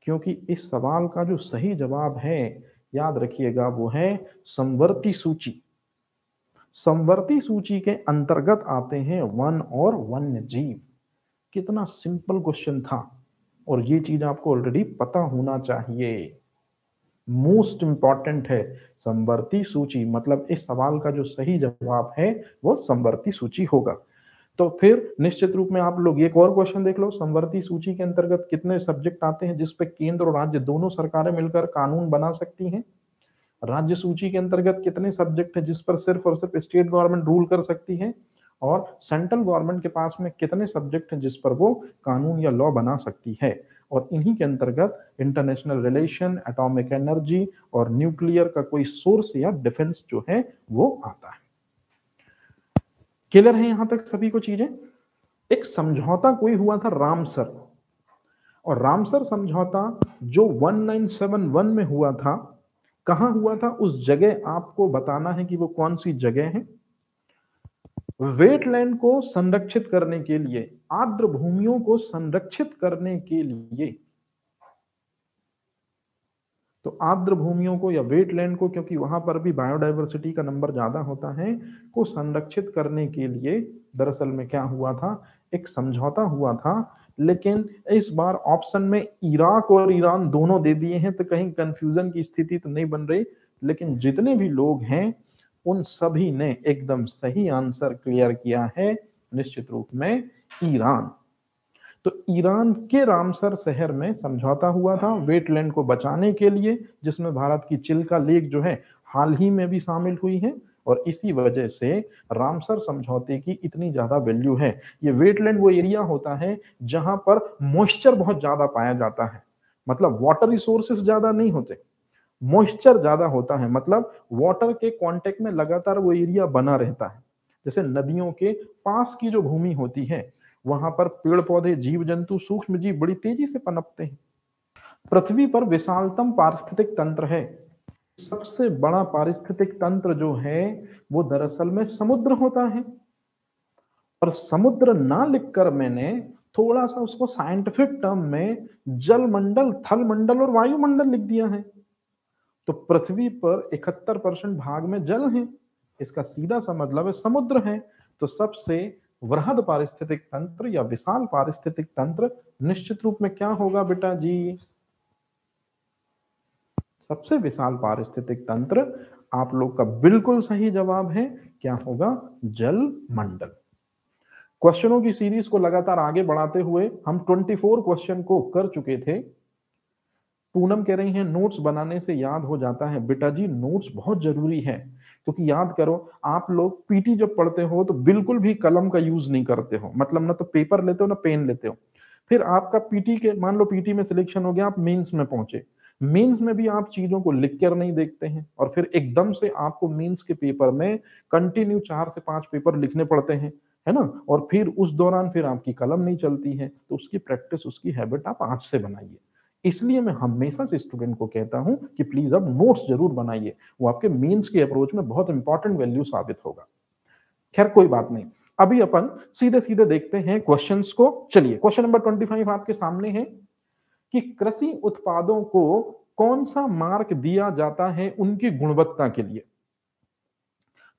क्योंकि इस सवाल का जो सही जवाब है, याद रखिएगा, वो है समवर्ती सूची। समवर्ती सूची के अंतर्गत आते हैं वन और वन्य जीव। कितना सिंपल क्वेश्चन था, और ये चीज आपको ऑलरेडी पता होना चाहिए। मोस्ट इंपॉर्टेंट है समवर्ती सूची, मतलब इस सवाल का जो सही जवाब है वो समवर्ती सूची होगा। तो फिर निश्चित रूप में आप लोग एक और क्वेश्चन देख लो, समवर्ती सूची के अंतर्गत कितने सब्जेक्ट आते हैं जिस पे केंद्र और राज्य दोनों सरकारें मिलकर कानून बना सकती हैं? राज्य सूची के अंतर्गत कितने सब्जेक्ट है जिस पर सिर्फ और सिर्फ स्टेट गवर्नमेंट रूल कर सकती है? और सेंट्रल गवर्नमेंट के पास में कितने सब्जेक्ट हैं जिस पर वो कानून या लॉ बना सकती है? और इन्हीं के अंतर्गत इंटरनेशनल रिलेशन, एटॉमिक एनर्जी और न्यूक्लियर का कोई सोर्स या डिफेंस जो है वो आता है। क्लियर है यहां तक सभी को चीजें? एक समझौता कोई हुआ था रामसर। और रामसर समझौता जो 1971 में हुआ था, कहां हुआ था, उस जगह आपको बताना है कि वो कौन सी जगह है। वेटलैंड को संरक्षित करने के लिए, आर्द्र भूमियों को संरक्षित करने के लिए, तो आर्द्र भूमियों को या वेटलैंड को, क्योंकि वहां पर भी बायोडायवर्सिटी का नंबर ज्यादा होता है, को संरक्षित करने के लिए दरअसल में क्या हुआ था, एक समझौता हुआ था। लेकिन इस बार ऑप्शन में इराक और ईरान दोनों दे दिए हैं, तो कहीं कंफ्यूजन की स्थिति तो नहीं बन रही। लेकिन जितने भी लोग हैं उन सभी ने एकदम सही आंसर क्लियर किया है, निश्चित रूप में ईरान। तो ईरान के रामसर शहर में समझौता हुआ था वेटलैंड को बचाने के लिए, जिसमें भारत की चिल्का लेक जो है हाल ही में भी शामिल हुई है। और इसी वजह से रामसर समझौते की इतनी ज्यादा वैल्यू है। ये वेटलैंड वो एरिया होता है जहां पर मॉइस्चर बहुत ज्यादा पाया जाता है, मतलब वाटर रिसोर्सेस ज्यादा नहीं होते, मॉइस्चर ज्यादा होता है, मतलब वाटर के कांटेक्ट में लगातार वो एरिया बना रहता है। जैसे नदियों के पास की जो भूमि होती है, वहां पर पेड़ पौधे, जीव जंतु, सूक्ष्म जीव बड़ी तेजी से पनपते हैं। पृथ्वी पर विशालतम पारिस्थितिक तंत्र है। सबसे बड़ा पारिस्थितिक तंत्र जो है वो दरअसल में समुद्र होता है। और समुद्र ना लिखकर मैंने थोड़ा सा उसको साइंटिफिक टर्म में जलमंडल, थलमंडल और वायुमंडल लिख दिया है। तो पृथ्वी पर 71% भाग में जल है, इसका सीधा सा मतलब है समुद्र है। तो सबसे वृहद पारिस्थितिक तंत्र या विशाल पारिस्थितिक तंत्र निश्चित रूप में क्या होगा बेटा जी, सबसे विशाल पारिस्थितिक तंत्र आप लोग का बिल्कुल सही जवाब है, क्या होगा, जल मंडल। क्वेश्चनों की सीरीज को लगातार आगे बढ़ाते हुए हम 24 क्वेश्चन को कर चुके थे। पूनम कह रही है नोट्स बनाने से याद हो जाता है। बेटा जी नोट्स बहुत जरूरी है, क्योंकि याद करो आप लोग पीटी जब पढ़ते हो तो बिल्कुल भी कलम का यूज नहीं करते हो, मतलब ना तो पेपर लेते हो ना पेन लेते हो। फिर आपका पीटी के, मान लो पीटी में सिलेक्शन हो गया, आप मेंस में पहुंचे, मेंस में भी आप चीजों को लिख कर नहीं देखते हैं, और फिर एकदम से आपको मेंस के पेपर में कंटिन्यू 4 से 5 पेपर लिखने पड़ते हैं, है ना। और फिर उस दौरान फिर आपकी कलम नहीं चलती है, तो उसकी प्रैक्टिस, उसकी हैबिट आप आज से बनाइए। इसलिए मैं हमेशा से स्टूडेंट को कहता हूं कि प्लीज अब नोट्स जरूर बनाइए, वो आपके मेंस के अप्रोच में बहुत इंपॉर्टेंट वैल्यू साबित होगा। खैर कोई बात नहीं, अभी अपन सीधे सीधे देखते हैं क्वेश्चंस को। चलिए क्वेश्चन नंबर 25 आपके सामने है कि कृषि उत्पादों को कौन सा मार्क दिया जाता है उनकी गुणवत्ता के लिए।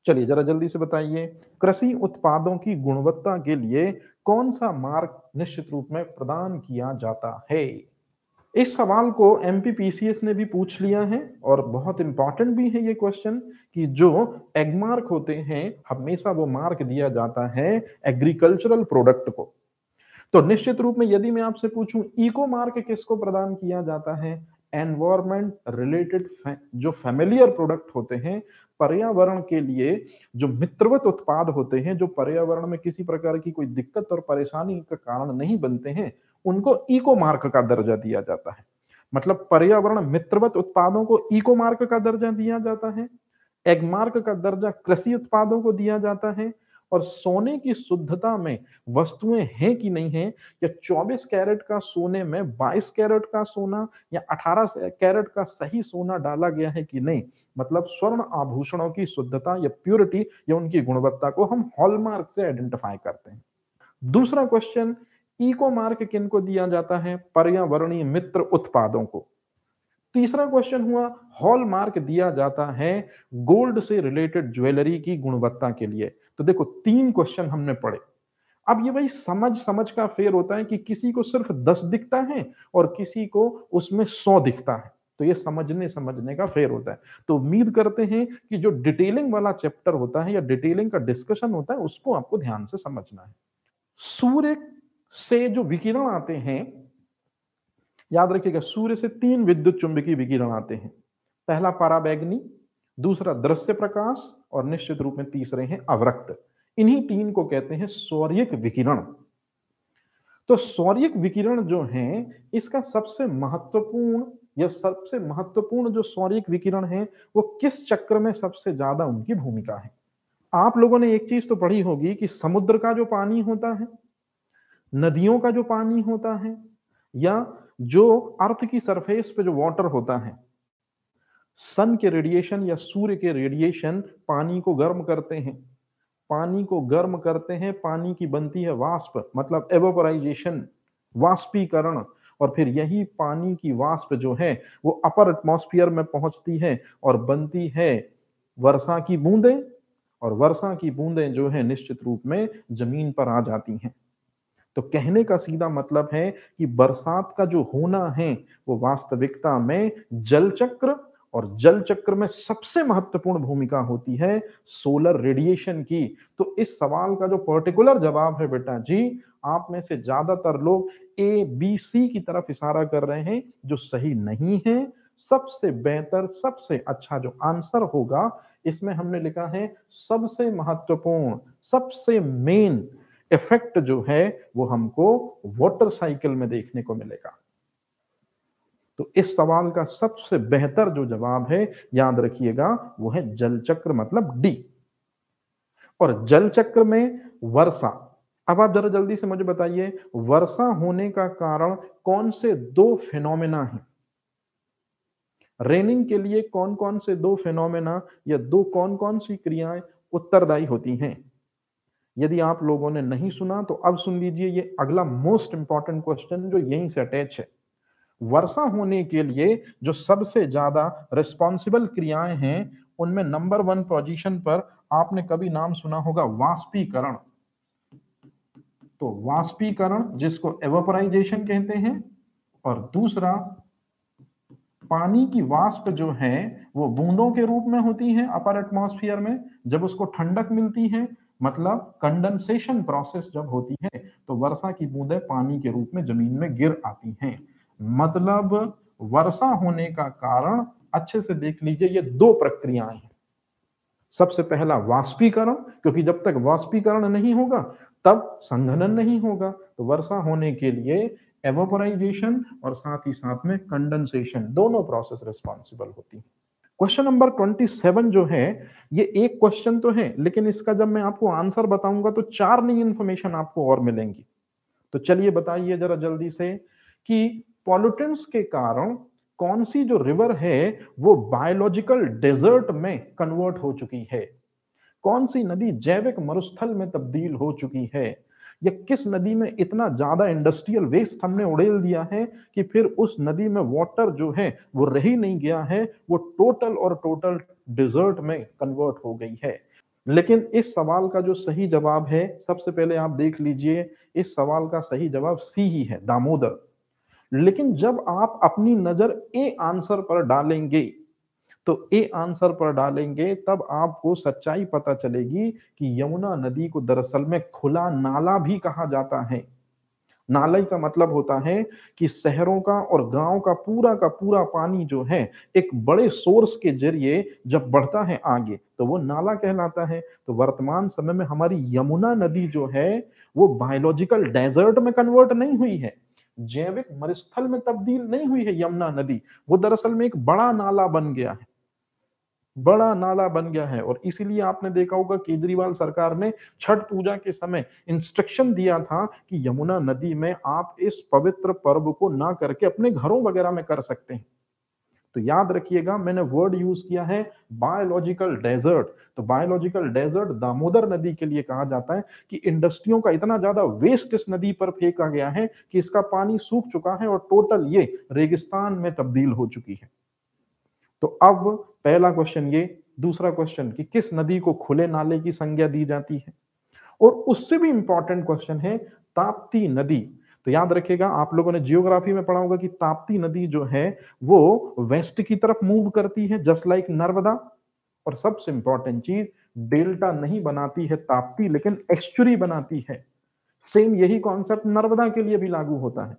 चलिए जरा जल्दी से बताइए, कृषि उत्पादों की गुणवत्ता के लिए कौन सा मार्क निश्चित रूप में प्रदान किया जाता है। इस सवाल को एमपीपीसीएस ने भी पूछ लिया है, और बहुत इंपॉर्टेंट भी है ये क्वेश्चन, कि जो एग मार्क होते हैं हमेशा वो मार्क दिया जाता है एग्रीकल्चरल प्रोडक्ट को। तो निश्चित रूप में यदि मैं आपसे पूछूं इको मार्क किसको प्रदान किया जाता है, एनवायरमेंट रिलेटेड जो फैमिलियर प्रोडक्ट होते हैं, पर्यावरण के लिए जो मित्रवत उत्पाद होते हैं, जो पर्यावरण में किसी प्रकार की कोई दिक्कत और परेशानी का कारण नहीं बनते हैं, उनको इको मार्क का दर्जा दिया जाता है। मतलब पर्यावरण मित्रवत उत्पादों को इको मार्क का दर्जा दिया जाता है, एग मार्क का दर्जा कृषि उत्पादों को दिया जाता है, और सोने की शुद्धता में वस्तुएं हैं कि नहीं है, या 24 कैरेट का सोने में 22 कैरेट का सोना या 18 कैरेट का सही सोना डाला गया है कि नहीं, मतलब स्वर्ण आभूषणों की शुद्धता या प्योरिटी या उनकी गुणवत्ता को हम हॉलमार्क से आइडेंटिफाई करते हैं। दूसरा क्वेश्चन, इको मार्क किनको दिया जाता है, पर्यावरणीय मित्र उत्पादों को। तीसरा क्वेश्चन हुआ, हॉल मार्क दिया जाता है गोल्ड से रिलेटेड ज्वेलरी की गुणवत्ता के लिए। तो देखो 3 क्वेश्चन हमने पढ़े। अब ये भाई समझ समझ का फेर होता है कि किसी को सिर्फ 10 दिखता है और किसी को उसमें 100 दिखता है, तो ये समझने समझने का फेर होता है। तो उम्मीद करते हैं कि जो डिटेलिंग वाला चैप्टर होता है या डिटेलिंग का डिस्कशन होता है उसको आपको ध्यान से समझना है। सूर्य से जो विकिरण आते हैं, याद रखिएगा सूर्य से 3 विद्युत चुंबकीय विकिरण आते हैं। पहला पराबैंगनी, दूसरा दृश्य प्रकाश, और निश्चित रूप में तीसरे हैं अवरक्त। इन्हीं 3 को कहते हैं सौर्यिक विकिरण। तो सौर्यिक विकिरण जो है, इसका सबसे महत्वपूर्ण या सबसे महत्वपूर्ण जो सौर्यिक विकिरण है वो किस चक्र में सबसे ज्यादा उनकी भूमिका है। आप लोगों ने एक चीज तो पढ़ी होगी कि समुद्र का जो पानी होता है, नदियों का जो पानी होता है, या जो अर्थ की सरफेस पे जो वाटर होता है, सन के रेडिएशन या सूर्य के रेडिएशन पानी को गर्म करते हैं। पानी को गर्म करते हैं, पानी की बनती है वाष्प, मतलब एवोपराइजेशन, वाष्पीकरण। और फिर यही पानी की वाष्प जो है वो अपर एटमॉस्फेयर में पहुंचती है और बनती है वर्षा की बूंदें। और वर्षा की बूंदें जो है निश्चित रूप में जमीन पर आ जाती हैं। तो कहने का सीधा मतलब है कि बरसात का जो होना है वो वास्तविकता में जल चक्र, और जल चक्र में सबसे महत्वपूर्ण भूमिका होती है सोलर रेडिएशन की। तो इस सवाल का जो पर्टिकुलर जवाब है बेटा जी, आप में से ज्यादातर लोग ए बी सी की तरफ इशारा कर रहे हैं, जो सही नहीं है। सबसे बेहतर, सबसे अच्छा जो आंसर होगा, इसमें हमने लिखा है सबसे महत्वपूर्ण, सबसे मेन इफेक्ट जो है वो हमको वाटर साइकिल में देखने को मिलेगा। तो इस सवाल का सबसे बेहतर जो जवाब है, याद रखिएगा, वो है जल चक्र, मतलब डी। और जल चक्र में वर्षा, अब आप जरा जल्दी से मुझे बताइए, वर्षा होने का कारण कौन से दो फिनोमेना हैं? रेनिंग के लिए कौन कौन से दो फिनोमेना या दो कौन कौन सी क्रियाएं उत्तरदायी होती हैं? यदि आप लोगों ने नहीं सुना तो अब सुन लीजिए, ये अगला मोस्ट इंपॉर्टेंट क्वेश्चन जो यहीं से अटैच है। वर्षा होने के लिए जो सबसे ज्यादा रिस्पॉन्सिबल क्रियाएं हैं, उनमें नंबर 1 पोजीशन पर आपने कभी नाम सुना होगा वाष्पीकरण। तो वाष्पीकरण, जिसको एवापोराइजेशन कहते हैं, और दूसरा पानी की वाष्प जो है वो बूंदों के रूप में होती है अपर एटमॉस्फेयर में। जब उसको ठंडक मिलती है, मतलब कंडेंसेशन प्रोसेस जब होती है, तो वर्षा की बूंदें पानी के रूप में जमीन में गिर आती हैं। मतलब वर्षा होने का कारण, अच्छे से देख लीजिए, ये दो प्रक्रियाएं हैं। सबसे पहला वाष्पीकरण, क्योंकि जब तक वाष्पीकरण नहीं होगा तब संघनन नहीं होगा। तो वर्षा होने के लिए एवापोराइजेशन और साथ ही साथ में कंडेंसेशन, दोनों प्रोसेस रिस्पॉन्सिबल होती है। क्वेश्चन नंबर 27 जो है, ये एक क्वेश्चन तो है, लेकिन इसका जब मैं आपको आंसर बताऊंगा तो 4 नई इंफॉर्मेशन आपको और मिलेंगी। तो चलिए बताइए जरा जल्दी से कि पॉल्यूटेंट्स के कारण कौन सी जो रिवर है वो बायोलॉजिकल डेजर्ट में कन्वर्ट हो चुकी है? कौन सी नदी जैविक मरुस्थल में तब्दील हो चुकी है? या किस नदी में इतना ज्यादा इंडस्ट्रियल वेस्ट हमने उड़ेल दिया है कि फिर उस नदी में वाटर जो है वो रह ही नहीं गया है, वो टोटल और टोटल डिजर्ट में कन्वर्ट हो गई है। लेकिन इस सवाल का जो सही जवाब है, सबसे पहले आप देख लीजिए, इस सवाल का सही जवाब सी ही है, दामोदर। लेकिन जब आप अपनी नजर ए आंसर पर डालेंगे, तो ए आंसर पर डालेंगे, तब आपको सच्चाई पता चलेगी कि यमुना नदी को दरअसल में खुला नाला भी कहा जाता है। नाले का मतलब होता है कि शहरों का पूरा पानी जो है एक बड़े सोर्स के जरिए जब बढ़ता है आगे, तो वो नाला कहलाता है। तो वर्तमान समय में हमारी यमुना नदी जो है वो बायोलॉजिकल डेजर्ट में कन्वर्ट नहीं हुई है, जैविक मरुस्थल में तब्दील नहीं हुई है यमुना नदी। वो दरअसल में एक बड़ा नाला बन गया है, बड़ा नाला बन गया है। और इसीलिए आपने देखा होगा केजरीवाल सरकार ने छठ पूजा के समय इंस्ट्रक्शन दिया था कि यमुना नदी में आप इस पवित्र पर्व को ना करके अपने घरों वगैरह में कर सकते हैं। तो याद रखिएगा, मैंने वर्ड यूज किया है बायोलॉजिकल डेजर्ट। तो बायोलॉजिकल डेजर्ट दामोदर नदी के लिए कहा जाता है कि इंडस्ट्रियों का इतना ज्यादा वेस्ट इस नदी पर फेंका गया है कि इसका पानी सूख चुका है और टोटल ये रेगिस्तान में तब्दील हो चुकी है। तो अब पहला क्वेश्चन ये, दूसरा क्वेश्चन कि किस नदी को खुले नाले की संज्ञा दी जाती है? और उससे भी इंपॉर्टेंट क्वेश्चन है ताप्ती नदी। तो याद रखिएगा, आप लोगों ने जियोग्राफी में पढ़ा होगा कि ताप्ती नदी जो है वो वेस्ट की तरफ मूव करती है, जस्ट लाइक नर्मदा। और सबसे इंपॉर्टेंट चीज, डेल्टा नहीं बनाती है ताप्ती, लेकिन एस्चुरी बनाती है। सेम यही कॉन्सेप्ट नर्मदा के लिए भी लागू होता है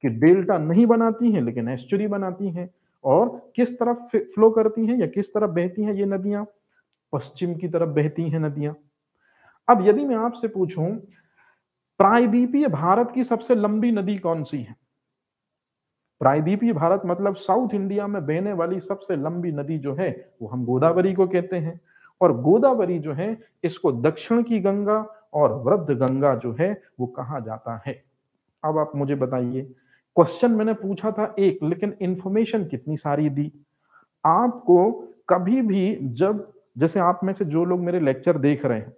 कि डेल्टा नहीं बनाती है लेकिन एस्चुरी बनाती हैं। और किस तरफ फ्लो करती हैं या किस तरफ बहती हैं ये नदियां? पश्चिम की तरफ बहती हैं नदियां। अब यदि मैं आपसे पूछूं, प्रायद्वीपीय भारत की सबसे लंबी नदी कौन सी है? प्रायद्वीपीय भारत मतलब साउथ इंडिया में बहने वाली सबसे लंबी नदी जो है वो हम गोदावरी को कहते हैं। और गोदावरी जो है, इसको दक्षिण की गंगा और वृद्ध गंगा जो है वो कहा जाता है। अब आप मुझे बताइए, क्वेश्चन मैंने पूछा था एक, लेकिन इंफॉर्मेशन कितनी सारी दी। आपको कभी भी जब, जैसे आप में से जो लोग मेरे लेक्चर देख रहे हैं,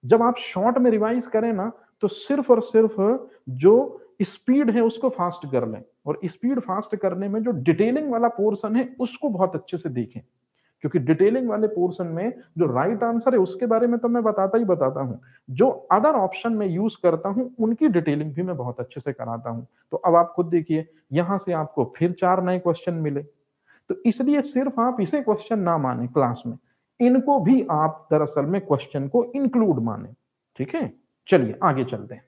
जब आप शॉर्ट में रिवाइज करें ना, तो सिर्फ और सिर्फ जो स्पीड है उसको फास्ट कर लें, और स्पीड फास्ट करने में जो डिटेलिंग वाला पोर्शन है उसको बहुत अच्छे से देखें, क्योंकि डिटेलिंग वाले पोर्शन में जो राइट आंसर है उसके बारे में तो मैं बताता ही बताता हूं, जो अदर ऑप्शन में यूज करता हूं उनकी डिटेलिंग भी मैं बहुत अच्छे से कराता हूं। तो अब आप खुद देखिए, यहां से आपको फिर 4 नए क्वेश्चन मिले। तो इसलिए सिर्फ आप इसे क्वेश्चन ना माने क्लास में, इनको भी आप दरअसल में क्वेश्चन को इंक्लूड माने। ठीक है, चलिए आगे चलते हैं।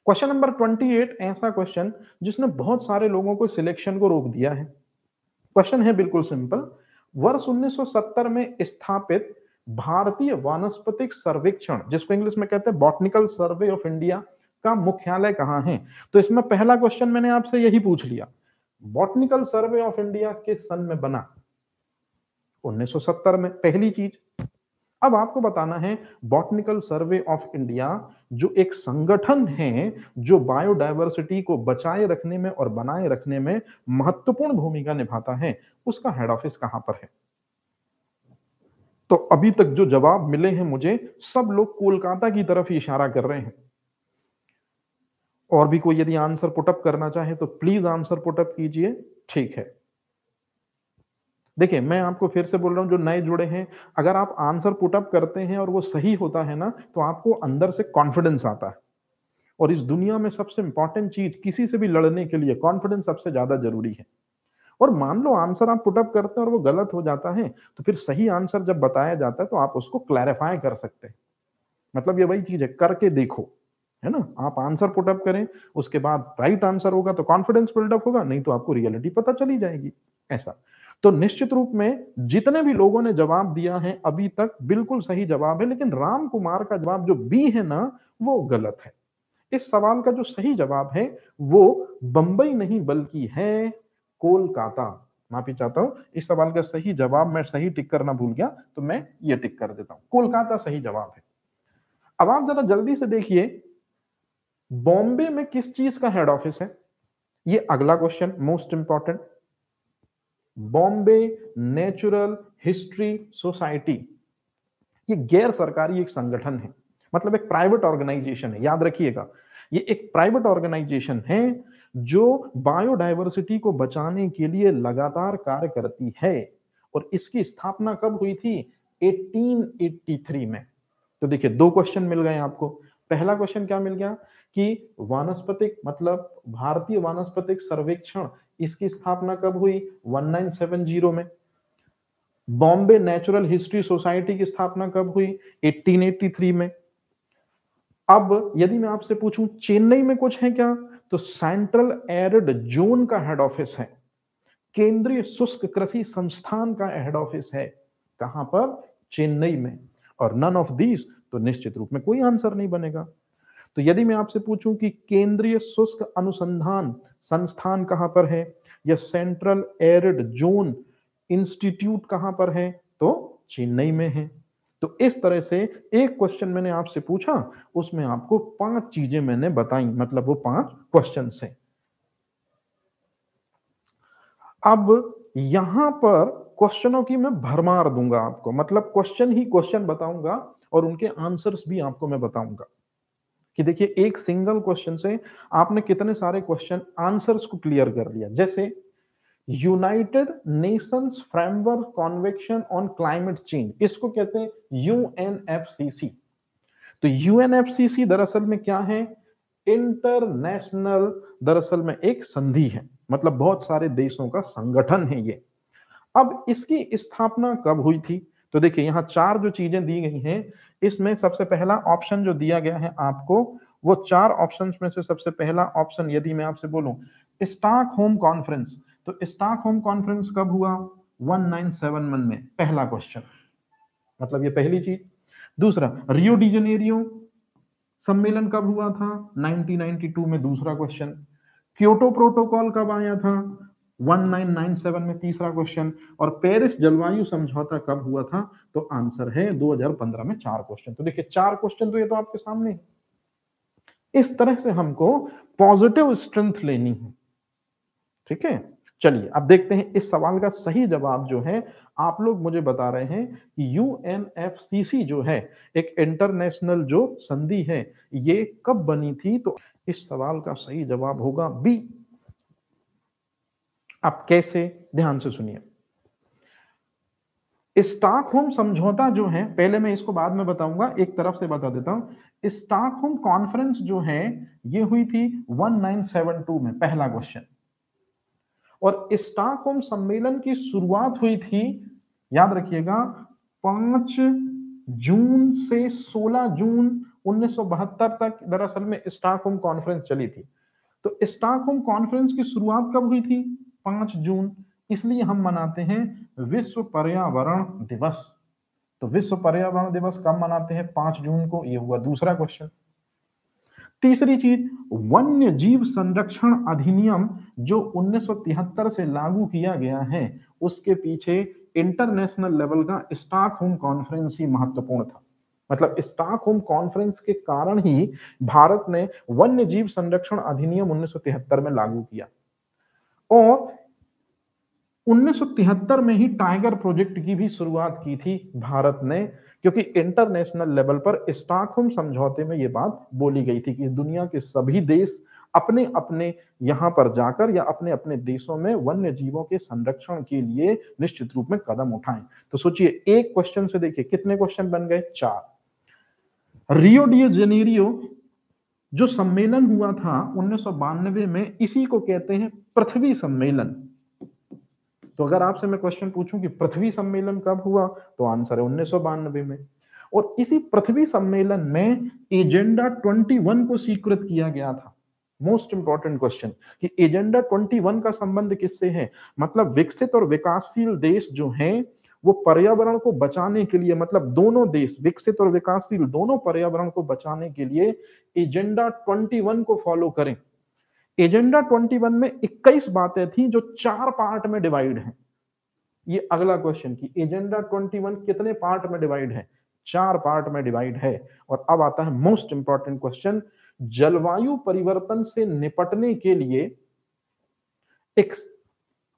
क्वेश्चन नंबर 28 ऐसा क्वेश्चन जिसने बहुत सारे लोगों को सिलेक्शन को रोक दिया है। क्वेश्चन है बिल्कुल सिंपल। वर्ष 1970 में स्थापित भारतीय वानस्पतिक सर्वेक्षण, जिसको इंग्लिश में कहते हैं बॉटनिकल सर्वे ऑफ इंडिया, का मुख्यालय कहां है? तो इसमें पहला क्वेश्चन मैंने आपसे यही पूछ लिया, बॉटनिकल सर्वे ऑफ इंडिया किस सन में बना? 1970 में, पहली चीज। अब आपको बताना है बॉटनिकल सर्वे ऑफ इंडिया जो एक संगठन है जो बायोडायवर्सिटी को बचाए रखने में और बनाए रखने में महत्वपूर्ण भूमिका निभाता है, उसका हेड ऑफिस कहां पर है? तो अभी तक जो जवाब मिले हैं मुझे, सब लोग कोलकाता की तरफ ही इशारा कर रहे हैं। और भी कोई यदि आंसर पुटअप करना चाहे तो प्लीज आंसर पुटअप कीजिए। ठीक है, देखिए मैं आपको फिर से बोल रहा हूं, जो नए जुड़े हैं, अगर आप आंसर पुटअप करते हैं और वो सही होता है ना, तो आपको अंदर से कॉन्फिडेंस आता है। और इस दुनिया में सबसे इंपॉर्टेंट चीज, किसी से भी लड़ने के लिए कॉन्फिडेंस सबसे ज्यादा जरूरी है। और मान लो आंसर आप पुटअप करते हैं और वो गलत हो जाता है, तो फिर सही आंसर जब बताया जाता है तो आप उसको क्लैरिफाई कर सकते हैं। मतलब ये वही चीज है, करके देखो, है ना। आप आंसर पुटअप करें, उसके बाद राइट आंसर होगा तो कॉन्फिडेंस बिल्डअप होगा, नहीं तो आपको रियलिटी पता चली जाएगी। ऐसा तो निश्चित रूप में जितने भी लोगों ने जवाब दिया है अभी तक बिल्कुल सही जवाब है, लेकिन राम कुमार का जवाब जो बी है ना, वो गलत है। इस सवाल का जो सही जवाब है वो बंबई नहीं बल्कि है कोलकाता। माफी चाहता हूं, इस सवाल का सही जवाब मैं सही टिक करना भूल गया, तो मैं ये टिक कर देता हूं, कोलकाता सही जवाब है। अब आप जरा जल्दी से देखिए, बॉम्बे में किस चीज का हेड ऑफिस है? ये अगला question most important. Bombay natural history society, ये गैर सरकारी एक संगठन है, मतलब एक प्राइवेट ऑर्गेनाइजेशन है, याद रखिएगा। ये एक प्राइवेट ऑर्गेनाइजेशन है जो बायोडायवर्सिटी को बचाने के लिए लगातार कार्य करती है। और इसकी स्थापना कब हुई थी? 1883 में। तो देखिए, दो क्वेश्चन मिल गए आपको। पहला क्वेश्चन क्या मिल गया कि वानस्पतिक, मतलब भारतीय वानस्पतिक सर्वेक्षण, इसकी स्थापना कब हुई? 1970 में। बॉम्बे नेचुरल हिस्ट्री सोसाइटी की स्थापना कब हुई? 1883 में। अब यदि मैं आपसे पूछूं चेन्नई में कुछ है क्या, तो सेंट्रल एरिड जोन का हेड ऑफिस है, केंद्रीय शुष्क कृषि संस्थान का हेड ऑफिस है। कहां पर? चेन्नई में। और नन ऑफ दीज, तो निश्चित रूप में कोई आंसर नहीं बनेगा। तो यदि मैं आपसे पूछूं कि केंद्रीय शुष्क अनुसंधान संस्थान कहां पर है, या सेंट्रल एरिड जोन इंस्टीट्यूट कहां पर है, तो चेन्नई में है। तो इस तरह से एक क्वेश्चन मैंने आपसे पूछा, उसमें आपको 5 चीजें मैंने बताई, मतलब वो 5 क्वेश्चन है। अब यहां पर क्वेश्चनों की मैं भरमार दूंगा आपको, मतलब क्वेश्चन ही क्वेश्चन बताऊंगा और उनके आंसर्स भी आपको मैं बताऊंगा कि देखिए एक सिंगल क्वेश्चन से आपने कितने सारे क्वेश्चन आंसर्स को क्लियर कर लिया। जैसे United Nations framework convention on climate change, इसको कहते हैं यूएनएफसीसी। तो यूएनएफसीसी दरअसल में क्या है? इंटरनेशनल, दरअसल में एक संधि है, मतलब बहुत सारे देशों का संगठन है ये। अब इसकी स्थापना कब हुई थी? तो देखिए यहां 4 जो चीजें दी गई हैं, इसमें सबसे पहला ऑप्शन जो दिया गया है आपको, वो 4 ऑप्शंस में से सबसे पहला ऑप्शन, यदि मैं आपसे बोलूं स्टॉकहोम कॉन्फ्रेंस, तो स्टॉकहोम कॉन्फ्रेंस कब हुआ? 1971 में, पहला क्वेश्चन, मतलब ये पहली चीज। दूसरा, रियो डी जनेरियो सम्मेलन कब हुआ था? 1992 में, दूसरा क्वेश्चन। क्योटो प्रोटोकॉल कब आया था? 1997 में, तीसरा क्वेश्चन। और पेरिस जलवायु समझौता कब हुआ था? तो आंसर है 2015 में। 4 क्वेश्चन। तो देखिए 4 क्वेश्चन तो ये तो आपके सामने है। इस तरह से हमको पॉजिटिव स्ट्रेंथ लेनी है। ठीक है, चलिए अब देखते हैं इस सवाल का सही जवाब जो है, आप लोग मुझे बता रहे हैं कि यूएनएफसीसी जो है एक इंटरनेशनल जो संधि है, ये कब बनी थी? तो इस सवाल का सही जवाब होगा बी। अब कैसे, ध्यान से सुनिए। स्टॉकहोम समझौता जो है, पहले मैं इसको बाद में बताऊंगा, एक तरफ से बता देता हूं। स्टॉकहोम कॉन्फ्रेंस जो है ये हुई थी 1972 में, पहला क्वेश्चन। और स्टॉकहोम सम्मेलन की शुरुआत हुई थी, याद रखिएगा, 5 जून से 16 जून 1972 तक दरअसल में स्टॉकहोम कॉन्फ्रेंस चली थी। तो स्टॉकहोम कॉन्फ्रेंस की शुरुआत कब हुई थी? 5 जून। इसलिए हम मनाते हैं विश्व पर्यावरण दिवस। तो विश्व पर्यावरण दिवस कब मनाते हैं? 5 जून को। ये हुआ दूसरा क्वेश्चन। तीसरी चीज, वन्य जीव संरक्षण अधिनियम जो 1973 से लागू किया गया है, उसके पीछे इंटरनेशनल लेवल का स्टॉकहोम कॉन्फ्रेंस ही महत्वपूर्ण था। मतलब स्टॉकहोम कॉन्फ्रेंस के कारण ही भारत ने वन्य जीव संरक्षण अधिनियम 1973 में लागू किया। और 1973 में ही टाइगर प्रोजेक्ट की भी शुरुआत की थी भारत ने, क्योंकि इंटरनेशनल लेवल पर स्टॉकहोम समझौते में यह बात बोली गई थी कि दुनिया के सभी देश अपने अपने यहां पर जाकर या अपने अपने देशों में वन्य जीवों के संरक्षण के लिए निश्चित रूप में कदम उठाएं। तो सोचिए, एक क्वेश्चन से देखिए कितने क्वेश्चन बन गए? 4। रियो डी जेनेरियो जो सम्मेलन हुआ था 1992 में, इसी को कहते हैं पृथ्वी सम्मेलन। तो अगर आपसे मैं क्वेश्चन पूछूं कि पृथ्वी सम्मेलन कब हुआ, तो आंसर है 1992 में। और इसी पृथ्वी सम्मेलन में एजेंडा 21 को स्वीकृत किया गया था। मोस्ट इंपॉर्टेंट क्वेश्चन कि एजेंडा 21 का संबंध किससे है? मतलब विकसित और विकासशील देश जो हैं वो पर्यावरण को बचाने के लिए, मतलब दोनों देश विकसित और विकासशील दोनों पर्यावरण को बचाने के लिए एजेंडा 21 को फॉलो करें। एजेंडा 21 में 21 बातें थी जो 4 पार्ट में डिवाइड हैं। ये अगला क्वेश्चन कि एजेंडा 21 कितने पार्ट में डिवाइड है? 4 पार्ट में डिवाइड है। और अब आता है मोस्ट इंपॉर्टेंट क्वेश्चन, जलवायु परिवर्तन से निपटने के लिए एक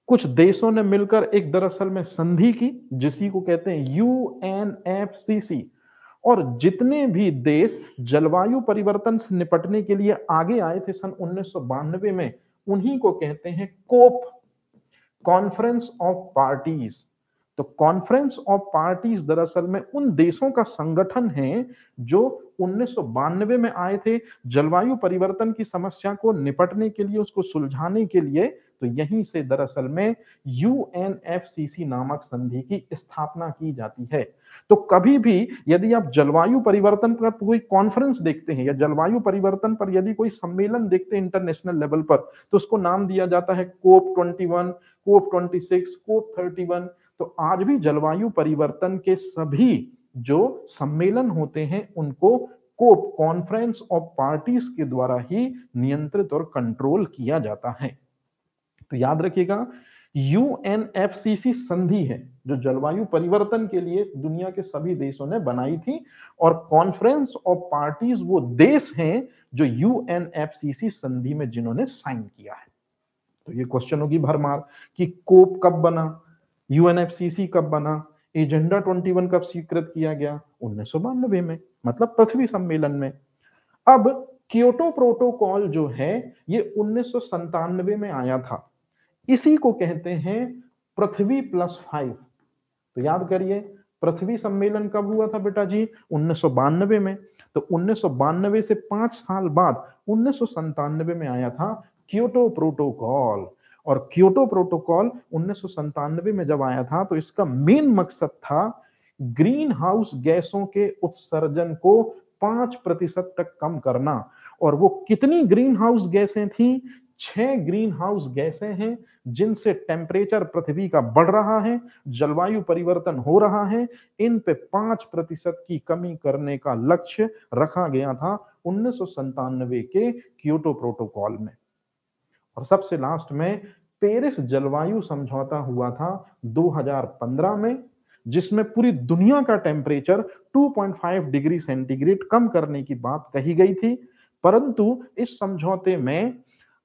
कुछ देशों ने मिलकर एक दरअसल में संधि की, जिसी को कहते हैं यूएनएफसीसी। और जितने भी देश जलवायु परिवर्तन से निपटने के लिए आगे आए थे सन 1992 में, उन्हीं को कहते हैं कोप, कॉन्फ्रेंस ऑफ पार्टीज। तो कॉन्फ्रेंस ऑफ पार्टीज दरअसल में उन देशों का संगठन है जो 1992 में आए थे जलवायु परिवर्तन की समस्या को निपटने के लिए, उसको सुलझाने के लिए। तो यहीं से दरअसल में यूएनएफसीसी नामक संधि की स्थापना की जाती है। तो कभी भी यदि आप जलवायु परिवर्तन पर कोई कॉन्फ्रेंस देखते हैं या जलवायु परिवर्तन पर यदि कोई सम्मेलन देखते हैं इंटरनेशनल लेवल पर, तो उसको नाम दिया जाता है कोप 21, कोप 26, कोप 31। तो आज भी जलवायु परिवर्तन के सभी जो सम्मेलन होते हैं उनको कोप, कॉन्फ्रेंस ऑफ पार्टीज के द्वारा ही नियंत्रित और कंट्रोल किया जाता है। तो याद रखिएगा, यूएनएफसीसी संधि है जो जलवायु परिवर्तन के लिए दुनिया के सभी देशों ने बनाई थी, और कॉन्फ्रेंस ऑफ पार्टीज वो देश हैं जो यूएनएफसीसी संधि में जिन्होंने साइन किया है। तो ये क्वेश्चन होगी भरमार कि कोप कब बना, यूएनएफसीसी कब बना, एजेंडा 21 कब स्वीकृत किया गया? 1992 में, मतलब पृथ्वी सम्मेलन में। अब क्योटो प्रोटोकॉल जो है ये 1997 में आया था, इसी को कहते हैं पृथ्वी +5। तो याद करिए, पृथ्वी सम्मेलन कब हुआ था बेटा जी? 1992 में। तो 1992 से 5 साल बाद 1997 में आया था क्योटो प्रोटोकॉल। और क्योटो प्रोटोकॉल 1997 में जब आया था तो इसका मेन मकसद था ग्रीन हाउस गैसों के उत्सर्जन को 5% तक कम करना। और वो कितनी ग्रीन हाउस गैसें थी? 6 ग्रीन हाउस गैसें हैं जिनसे टेम्परेचर पृथ्वी का बढ़ रहा है, जलवायु परिवर्तन हो रहा है। इन पे 5% की कमी करने का लक्ष्य रखा गया था 1997 के क्योटो प्रोटोकॉल में। और सबसे लास्ट में पेरिस जलवायु समझौता हुआ था 2015 में, जिसमें पूरी दुनिया का टेम्परेचर 2.5 डिग्री सेंटीग्रेड कम करने की बात कही गई थी। परंतु इस समझौते में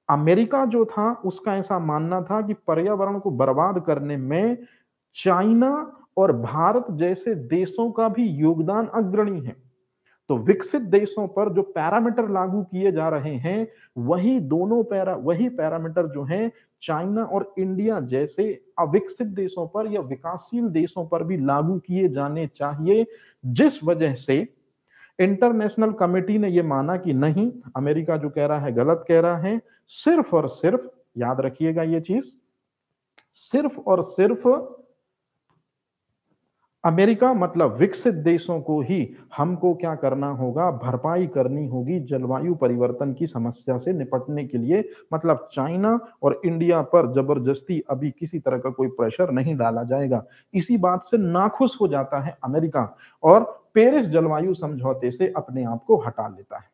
अमेरिका जो था उसका ऐसा मानना था कि पर्यावरण को बर्बाद करने में चाइना और भारत जैसे देशों का भी योगदान अग्रणी है। तो विकसित देशों पर जो पैरामीटर लागू किए जा रहे हैं वही पैरामीटर जो हैं चाइना और इंडिया जैसे अविकसित देशों पर या विकासशील देशों पर भी लागू किए जाने चाहिए, जिस वजह से इंटरनेशनल कमेटी ने यह माना कि नहीं, अमेरिका जो कह रहा है गलत कह रहा है। सिर्फ और सिर्फ याद रखिएगा ये चीज, सिर्फ और सिर्फ अमेरिका मतलब विकसित देशों को ही हमको क्या करना होगा, भरपाई करनी होगी जलवायु परिवर्तन की समस्या से निपटने के लिए। मतलब चाइना और इंडिया पर जबरदस्ती अभी किसी तरह का कोई प्रेशर नहीं डाला जाएगा। इसी बात से नाखुश हो जाता है अमेरिका और पेरिस जलवायु समझौते से अपने आप को हटा लेता है।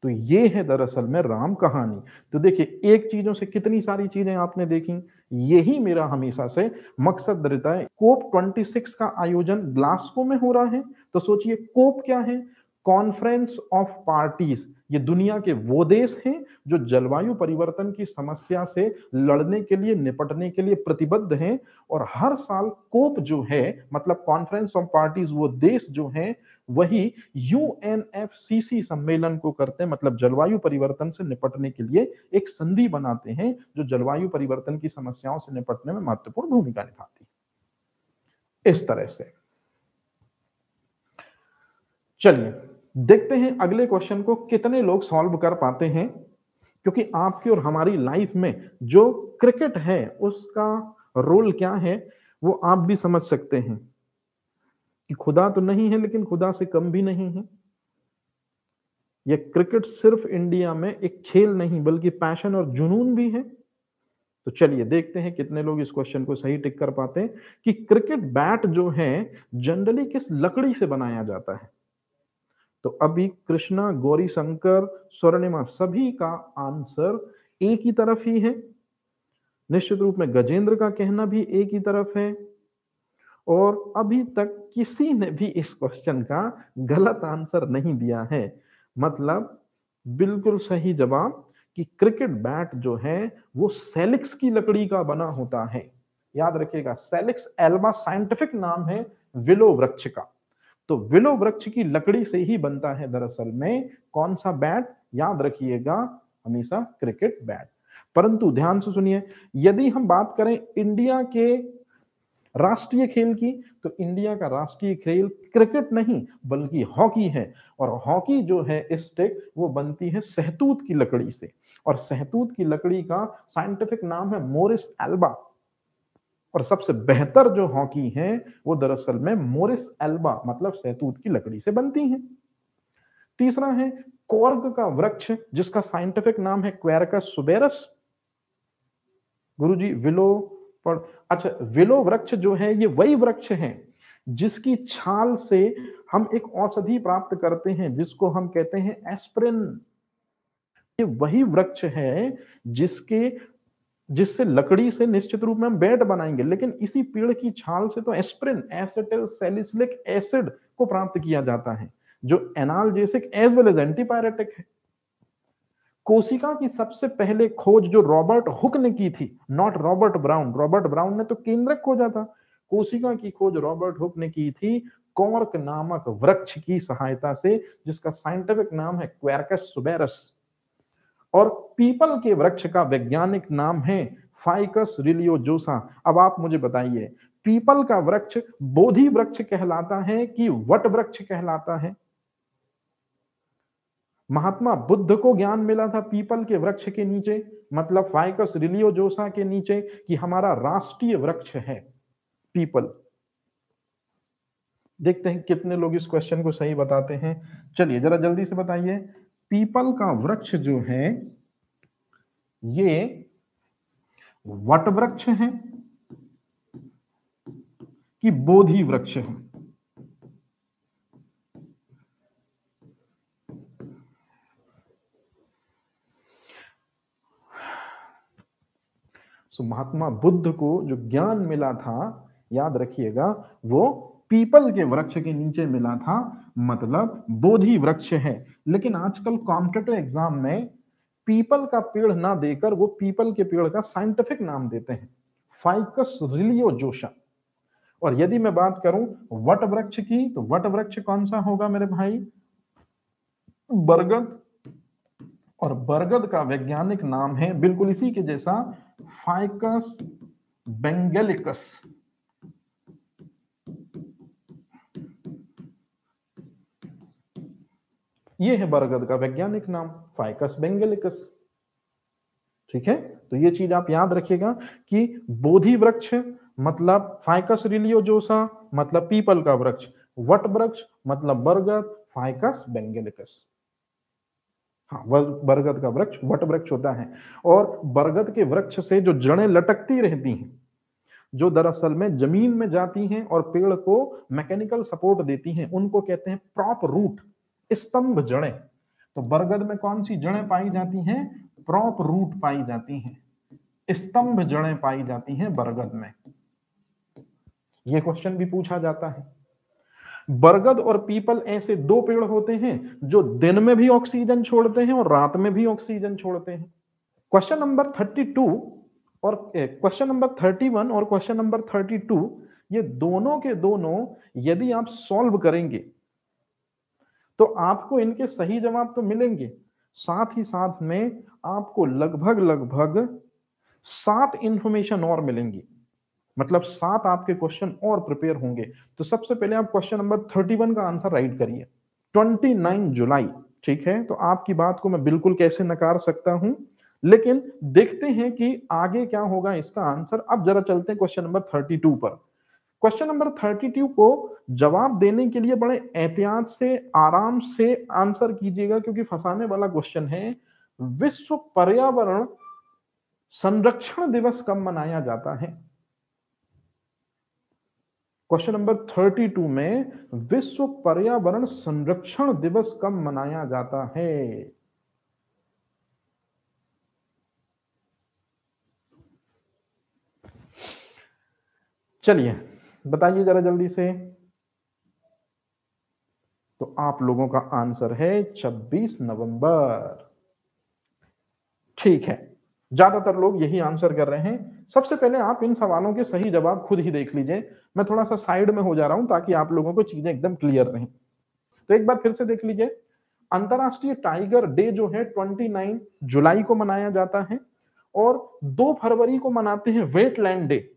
तो ये है दरअसल में राम कहानी। तो देखिए, एक चीजों से कितनी सारी चीजें आपने देखी। यही मेरा हमेशा से मकसद रहता है। कोप 26 का आयोजन ग्लासगो में हो रहा है। तो सोचिए, कोप क्या है? Conference of parties. ये दुनिया के वो देश हैं जो जलवायु परिवर्तन की समस्या से लड़ने के लिए, निपटने के लिए प्रतिबद्ध हैं। और हर साल कोप जो है, मतलब कॉन्फ्रेंस ऑफ पार्टीज, वो देश जो हैं वही यूएनएफसीसी सम्मेलन को करते हैं, मतलब जलवायु परिवर्तन से निपटने के लिए एक संधि बनाते हैं जो जलवायु परिवर्तन की समस्याओं से निपटने में महत्वपूर्ण भूमिका निभाती है। इस तरह से चलिए देखते हैं अगले क्वेश्चन को कितने लोग सॉल्व कर पाते हैं, क्योंकि आपकी और हमारी लाइफ में जो क्रिकेट है उसका रोल क्या है वो आप भी समझ सकते हैं कि खुदा तो नहीं है लेकिन खुदा से कम भी नहीं है। यह क्रिकेट सिर्फ इंडिया में एक खेल नहीं बल्कि पैशन और जुनून भी है। तो चलिए देखते हैं कितने लोग इस क्वेश्चन को सही टिक कर पाते हैं कि क्रिकेट बैट जो है जनरली किस लकड़ी से बनाया जाता है। तो अभी कृष्णा, गौरी शंकर, स्वर्णिमा सभी का आंसर एक ही तरफ ही है। निश्चित रूप में गजेंद्र का कहना भी एक ही तरफ है और अभी तक किसी ने भी इस क्वेश्चन का गलत आंसर नहीं दिया है। मतलब बिल्कुल सही जवाब कि क्रिकेट बैट जो है वो सेलिक्स की लकड़ी का बना होता है। याद रखिएगा, सेलिक्स एल्बा साइंटिफिक नाम है विलो वृक्ष का। तो विलो वृक्ष की लकड़ी से ही बनता है दरअसल में कौन सा बैट? याद रखिएगा हमेशा क्रिकेट बैट। परंतु ध्यान से सुनिए, यदि हम बात करें इंडिया के राष्ट्रीय खेल की, तो इंडिया का राष्ट्रीय खेल क्रिकेट नहीं बल्कि हॉकी है। और हॉकी जो है स्टिक वो बनती है सहतूत की लकड़ी से, और सहतूत की लकड़ी का साइंटिफिक नाम है मोरिस एल्बा। और सबसे बेहतर जो हॉकी है वो दरअसल में मोरिस एल्बा मतलब सहतूत की लकड़ी से बनती है। तीसरा है कॉर्क का वृक्ष जिसका साइंटिफिक नाम है क्वेरकस सुबेरस। गुरुजी विलो पर, अच्छा, विलो वृक्ष जो है ये वही वृक्ष है जिसकी छाल से हम एक औषधि प्राप्त करते हैं जिसको हम कहते हैं एस्पिरिन। ये वही वृक्ष है जिससे लकड़ी से निश्चित रूप में हम बेड बनाएंगे, लेकिन इसी पेड़ की छाल से तो एस्पिरिन, एसिटिल सैलिसिलिक एसिड को प्राप्त किया जाता है जो analgesic as well as antipyretic है। कोशिका की सबसे पहले खोज जो रॉबर्ट हुक ने की थी, not Robert brown, Robert brown ने तो केंद्रक खोजा था, कोशिका की खोज रॉबर्ट हुक ने की थी कॉर्क नामक वृक्ष की सहायता से जिसका साइंटिफिक नाम है क्वेरकस सुबेरस। और पीपल के वृक्ष का वैज्ञानिक नाम है फाइकस रिलियोजोसा। अब आप मुझे बताइए, पीपल का वृक्ष बोधि वृक्ष कहलाता है कि वट वृक्ष कहलाता है? महात्मा बुद्ध को ज्ञान मिला था पीपल के वृक्ष के नीचे, मतलब फाइकस रिलियोजोसा के नीचे, कि हमारा राष्ट्रीय वृक्ष है पीपल। देखते हैं कितने लोग इस क्वेश्चन को सही बताते हैं। चलिए जरा जल्दी से बताइए, पीपल का वृक्ष जो है ये वट वृक्ष है कि बोधि वृक्ष है? महात्मा बुद्ध को जो ज्ञान मिला था, याद रखिएगा, वो पीपल के वृक्ष के नीचे मिला था, मतलब बोधि वृक्ष है। लेकिन आजकल कॉम्पिटिटिव एग्जाम में पीपल का पेड़ ना देकर वो पीपल के पेड़ का साइंटिफिक नाम देते हैं, फाइकस रिलियोजोसा। और यदि मैं बात करूं वट वृक्ष की, तो वट वृक्ष कौन सा होगा मेरे भाई? बरगद। और बरगद का वैज्ञानिक नाम है बिल्कुल इसी के जैसा, फाइकस बेंगेलिकस। ये है बरगद का वैज्ञानिक नाम, फाइकस बेंगेलिकस। ठीक है, तो ये चीज आप याद रखिएगा कि बोधि वृक्ष मतलब फाइकस रिलियोजोसा, मतलब पीपल का वृक्ष, वट वृक्ष मतलब बरगद, फाइकस बेंगेलिकस। हाँ, बरगद का वृक्ष वट वृक्ष होता है। और बरगद के वृक्ष से जो जड़ें लटकती रहती हैं, जो दरअसल में जमीन में जाती हैं और पेड़ को मैकेनिकल सपोर्ट देती हैं, उनको कहते हैं प्रॉप रूट, स्तंभ जड़ें। तो बरगद में कौन सी जड़ें पाई जाती हैं? प्रॉप रूट पाई जाती हैं, स्तंभ जड़ें पाई जाती हैं बरगद में। यह क्वेश्चन भी पूछा जाता है। बरगद और पीपल ऐसे दो पेड़ होते हैं जो दिन में भी ऑक्सीजन छोड़ते हैं और रात में भी ऑक्सीजन छोड़ते हैं। क्वेश्चन नंबर 32 और क्वेश्चन नंबर 31 और क्वेश्चन नंबर 32, ये दोनों के दोनों यदि आप सॉल्व करेंगे तो आपको इनके सही जवाब तो मिलेंगे, साथ ही साथ में आपको लगभग 7 इंफॉर्मेशन और मिलेंगी, मतलब 7 आपके क्वेश्चन और प्रिपेयर होंगे। तो सबसे पहले आप क्वेश्चन नंबर 31 का आंसर राइट करिए, 29 जुलाई। ठीक है, तो आपकी बात को मैं बिल्कुल कैसे नकार सकता हूं, लेकिन देखते हैं कि आगे क्या होगा इसका आंसर। अब जरा चलते हैं क्वेश्चन नंबर 32 पर। क्वेश्चन नंबर 32 को जवाब देने के लिए बड़े एहतियात से, आराम से आंसर कीजिएगा, क्योंकि फंसाने वाला क्वेश्चन है। विश्व पर्यावरण संरक्षण दिवस कब मनाया जाता है? क्वेश्चन नंबर 32 में विश्व पर्यावरण संरक्षण दिवस कब मनाया जाता है? चलिए बताइए जरा जल्दी से। तो आप लोगों का आंसर है 26 नवंबर। ठीक है, ज्यादातर लोग यही आंसर कर रहे हैं। सबसे पहले आप इन सवालों के सही जवाब खुद ही देख लीजिए। मैं थोड़ा सा साइड में हो जा रहा हूं ताकि आप लोगों को चीजें एकदम क्लियर रहें। तो एक बार फिर से देख लीजिए, अंतरराष्ट्रीय टाइगर डे जो है 29 जुलाई को मनाया जाता है, और 2 फरवरी को मनाते हैं वेटलैंड डे,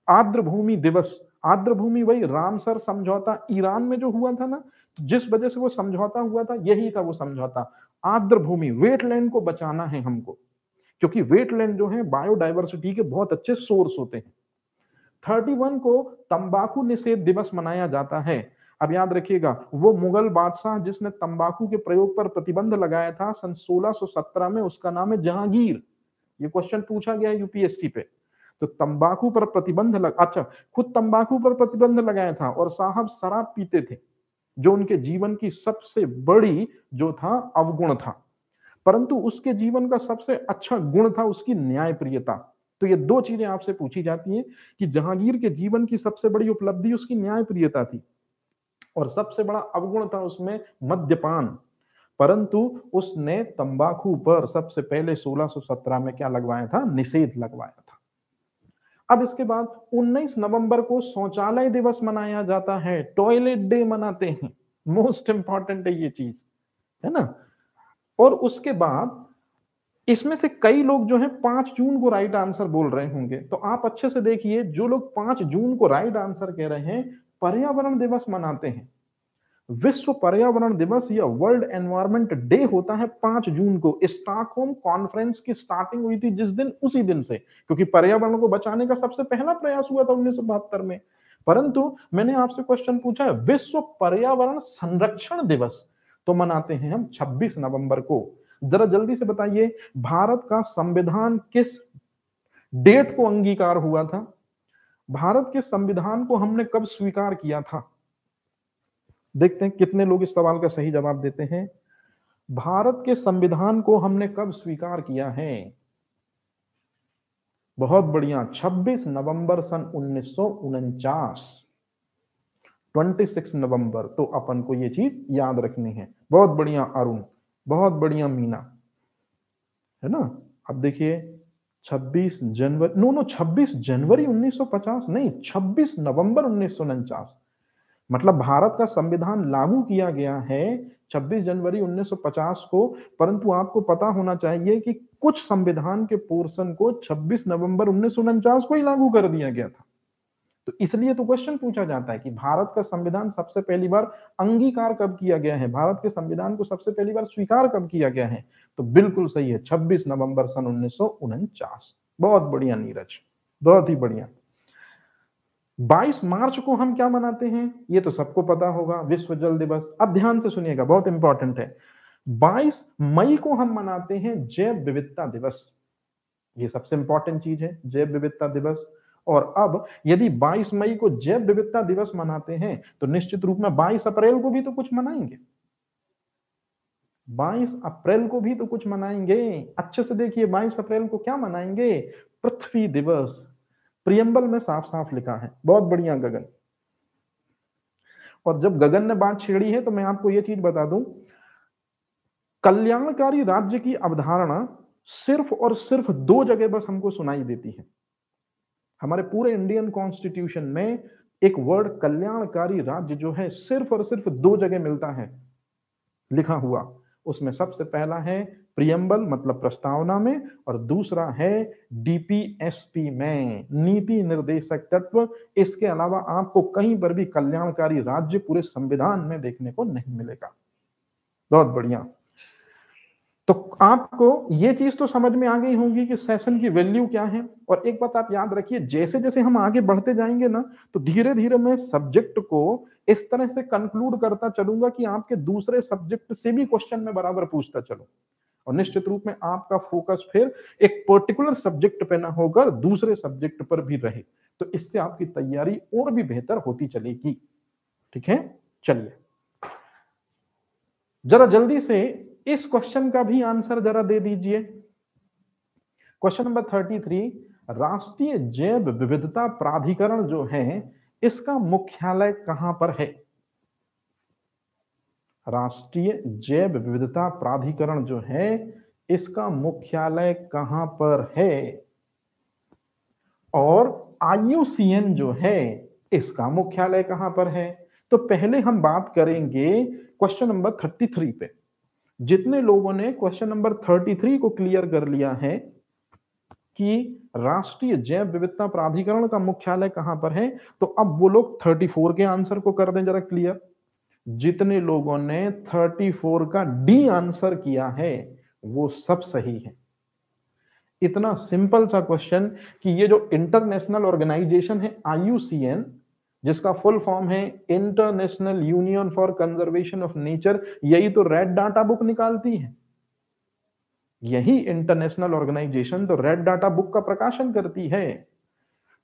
आर्द्र भूमि दिवस। आर्द्र भूमि वही रामसर समझौता ईरान में जो हुआ था ना, जिस वजह से वो समझौता हुआ था, यही था वो समझौता। आर्द्र भूमि, वेटलैंड को बचाना है हमको, क्योंकि वेटलैंड जो है बायोडाइवर्सिटी के बहुत अच्छे सोर्स होते हैं। 31 को तंबाकू निषेध दिवस मनाया जाता है। अब याद रखिएगा, वो मुगल बादशाह जिसने तंबाकू के प्रयोग पर प्रतिबंध लगाया था सन 1617 में, उसका नाम है जहांगीर। ये क्वेश्चन पूछा गया यूपीएससी पे। तो तंबाकू पर प्रतिबंध अच्छा, खुद तंबाकू पर प्रतिबंध लगाया था, और साहब शराब पीते थे, जो उनके जीवन की सबसे बड़ी जो था अवगुण था। परंतु उसके जीवन का सबसे अच्छा गुण था उसकी न्यायप्रियता। तो ये 2 चीजें आपसे पूछी जाती हैं कि जहांगीर के जीवन की सबसे बड़ी उपलब्धि उसकी न्यायप्रियता थी, और सबसे बड़ा अवगुण था उसमें मद्यपान। परंतु उसने तंबाकू पर सबसे पहले 1617 में क्या लगवाया था? निषेध लगवाया था। अब इसके बाद 19 नवंबर को शौचालय दिवस मनाया जाता है, टॉयलेट डे मनाते हैं। मोस्ट इंपॉर्टेंट है ये चीज, है ना। और उसके बाद इसमें से कई लोग जो है 5 जून को राइट आंसर बोल रहे होंगे, तो आप अच्छे से देखिए, जो लोग 5 जून को राइट आंसर कह रहे हैं, पर्यावरण दिवस मनाते हैं। विश्व पर्यावरण दिवस या वर्ल्ड एनवायरनमेंट डे होता है 5 जून को। स्टॉकहोम कॉन्फ्रेंस की स्टार्टिंग हुई थी जिस दिन, उसी दिन से, क्योंकि पर्यावरण को बचाने का सबसे पहला प्रयास हुआ था 1972 में। परंतु मैंने आपसे क्वेश्चन पूछा है विश्व पर्यावरण संरक्षण दिवस, तो मनाते हैं हम 26 नवंबर को। जरा जल्दी से बताइए, भारत का संविधान किस डेट को अंगीकार हुआ था? भारत के संविधान को हमने कब स्वीकार किया था? देखते हैं कितने लोग इस सवाल का सही जवाब देते हैं। भारत के संविधान को हमने कब स्वीकार किया है? बहुत बढ़िया, 26 नवंबर सन 1949। 26 नवंबर। तो अपन को ये चीज याद रखनी है। बहुत बढ़िया अरुण, बहुत बढ़िया मीना, है ना। अब देखिए 26 जनवरी, नो नो 26 जनवरी 1950 नहीं, 26 नवंबर 1949। मतलब भारत का संविधान लागू किया गया है 26 जनवरी 1950 को, परंतु आपको पता होना चाहिए कि कुछ संविधान के पोर्शन को 26 नवंबर 1949 को ही लागू कर दिया गया था। तो इसलिए तो क्वेश्चन पूछा जाता है कि भारत का संविधान सबसे पहली बार अंगीकार कब किया गया है, भारत के संविधान को सबसे पहली बार स्वीकार कब किया गया है। तो बिल्कुल सही है, 26 नवंबर सन 1949। बहुत बढ़िया नीरज, बहुत ही बढ़िया। 22 मार्च को हम क्या मनाते हैं, ये तो सबको पता होगा, विश्व जल दिवस। अब ध्यान से सुनिएगा, बहुत इंपॉर्टेंट है। 22 मई को हम मनाते हैं जैव विविधता दिवस। ये सबसे इंपॉर्टेंट चीज है, जैव विविधता दिवस। और अब यदि 22 मई को जैव विविधता दिवस मनाते हैं तो निश्चित रूप में 22 अप्रैल को भी तो कुछ मनाएंगे, 22 अप्रैल को भी तो कुछ मनाएंगे। अच्छे से देखिए, 22 अप्रैल को क्या मनाएंगे, पृथ्वी दिवस। प्रियम्बल में साफ साफ लिखा है। बहुत बढ़िया गगन। और जब गगन ने बात छेड़ी है तो मैं आपको यह चीज बता दूं, कल्याणकारी राज्य की अवधारणा सिर्फ और सिर्फ दो जगह बस हमको सुनाई देती है। हमारे पूरे इंडियन कॉन्स्टिट्यूशन में एक वर्ड कल्याणकारी राज्य जो है सिर्फ और सिर्फ दो जगह मिलता है लिखा हुआ। उसमें सबसे पहला है प्रियम्बल मतलब प्रस्तावना में, और दूसरा है डीपीएसपी में, नीति निर्देशक तत्व। इसके अलावा आपको कहीं पर भी कल्याणकारी राज्य पूरे संविधान में देखने को नहीं मिलेगा। बहुत बढ़िया। तो आपको ये चीज तो समझ में आ गई होगी कि सेशन की वैल्यू क्या है। और एक बात आप याद रखिए, जैसे जैसे हम आगे बढ़ते जाएंगे ना, तो धीरे धीरे मैं सब्जेक्ट को इस तरह से कंक्लूड करता चलूंगा कि आपके दूसरे सब्जेक्ट से भी क्वेश्चन में बराबर पूछता चलूं, और निश्चित रूप में आपका फोकस फिर एक पर्टिकुलर सब्जेक्ट पे ना होकर दूसरे सब्जेक्ट पर भी रहे। तो इससे आपकी तैयारी और भी बेहतर होती चलेगी। ठीक है, चलिए जरा जल्दी से इस क्वेश्चन का भी आंसर जरा दे दीजिए। क्वेश्चन नंबर 33, राष्ट्रीय जैव विविधता प्राधिकरण जो है इसका मुख्यालय कहां पर है। राष्ट्रीय जैव विविधता प्राधिकरण जो है इसका मुख्यालय कहां पर है, और IUCN जो है इसका मुख्यालय कहां पर है। तो पहले हम बात करेंगे क्वेश्चन नंबर 33 पे। जितने लोगों ने क्वेश्चन नंबर 33 को क्लियर कर लिया है कि राष्ट्रीय जैव विविधता प्राधिकरण का मुख्यालय कहां पर है, तो अब वो लोग 34 के आंसर को कर दें जरा क्लियर। जितने लोगों ने 34 का डी आंसर किया है वो सब सही है। इतना सिंपल सा क्वेश्चन कि ये जो इंटरनेशनल ऑर्गेनाइजेशन है IUCN, जिसका फुल फॉर्म है international union for conservation of nature, यही तो रेड डाटा बुक निकालती है। यही इंटरनेशनल ऑर्गेनाइजेशन तो रेड डाटा बुक का प्रकाशन करती है।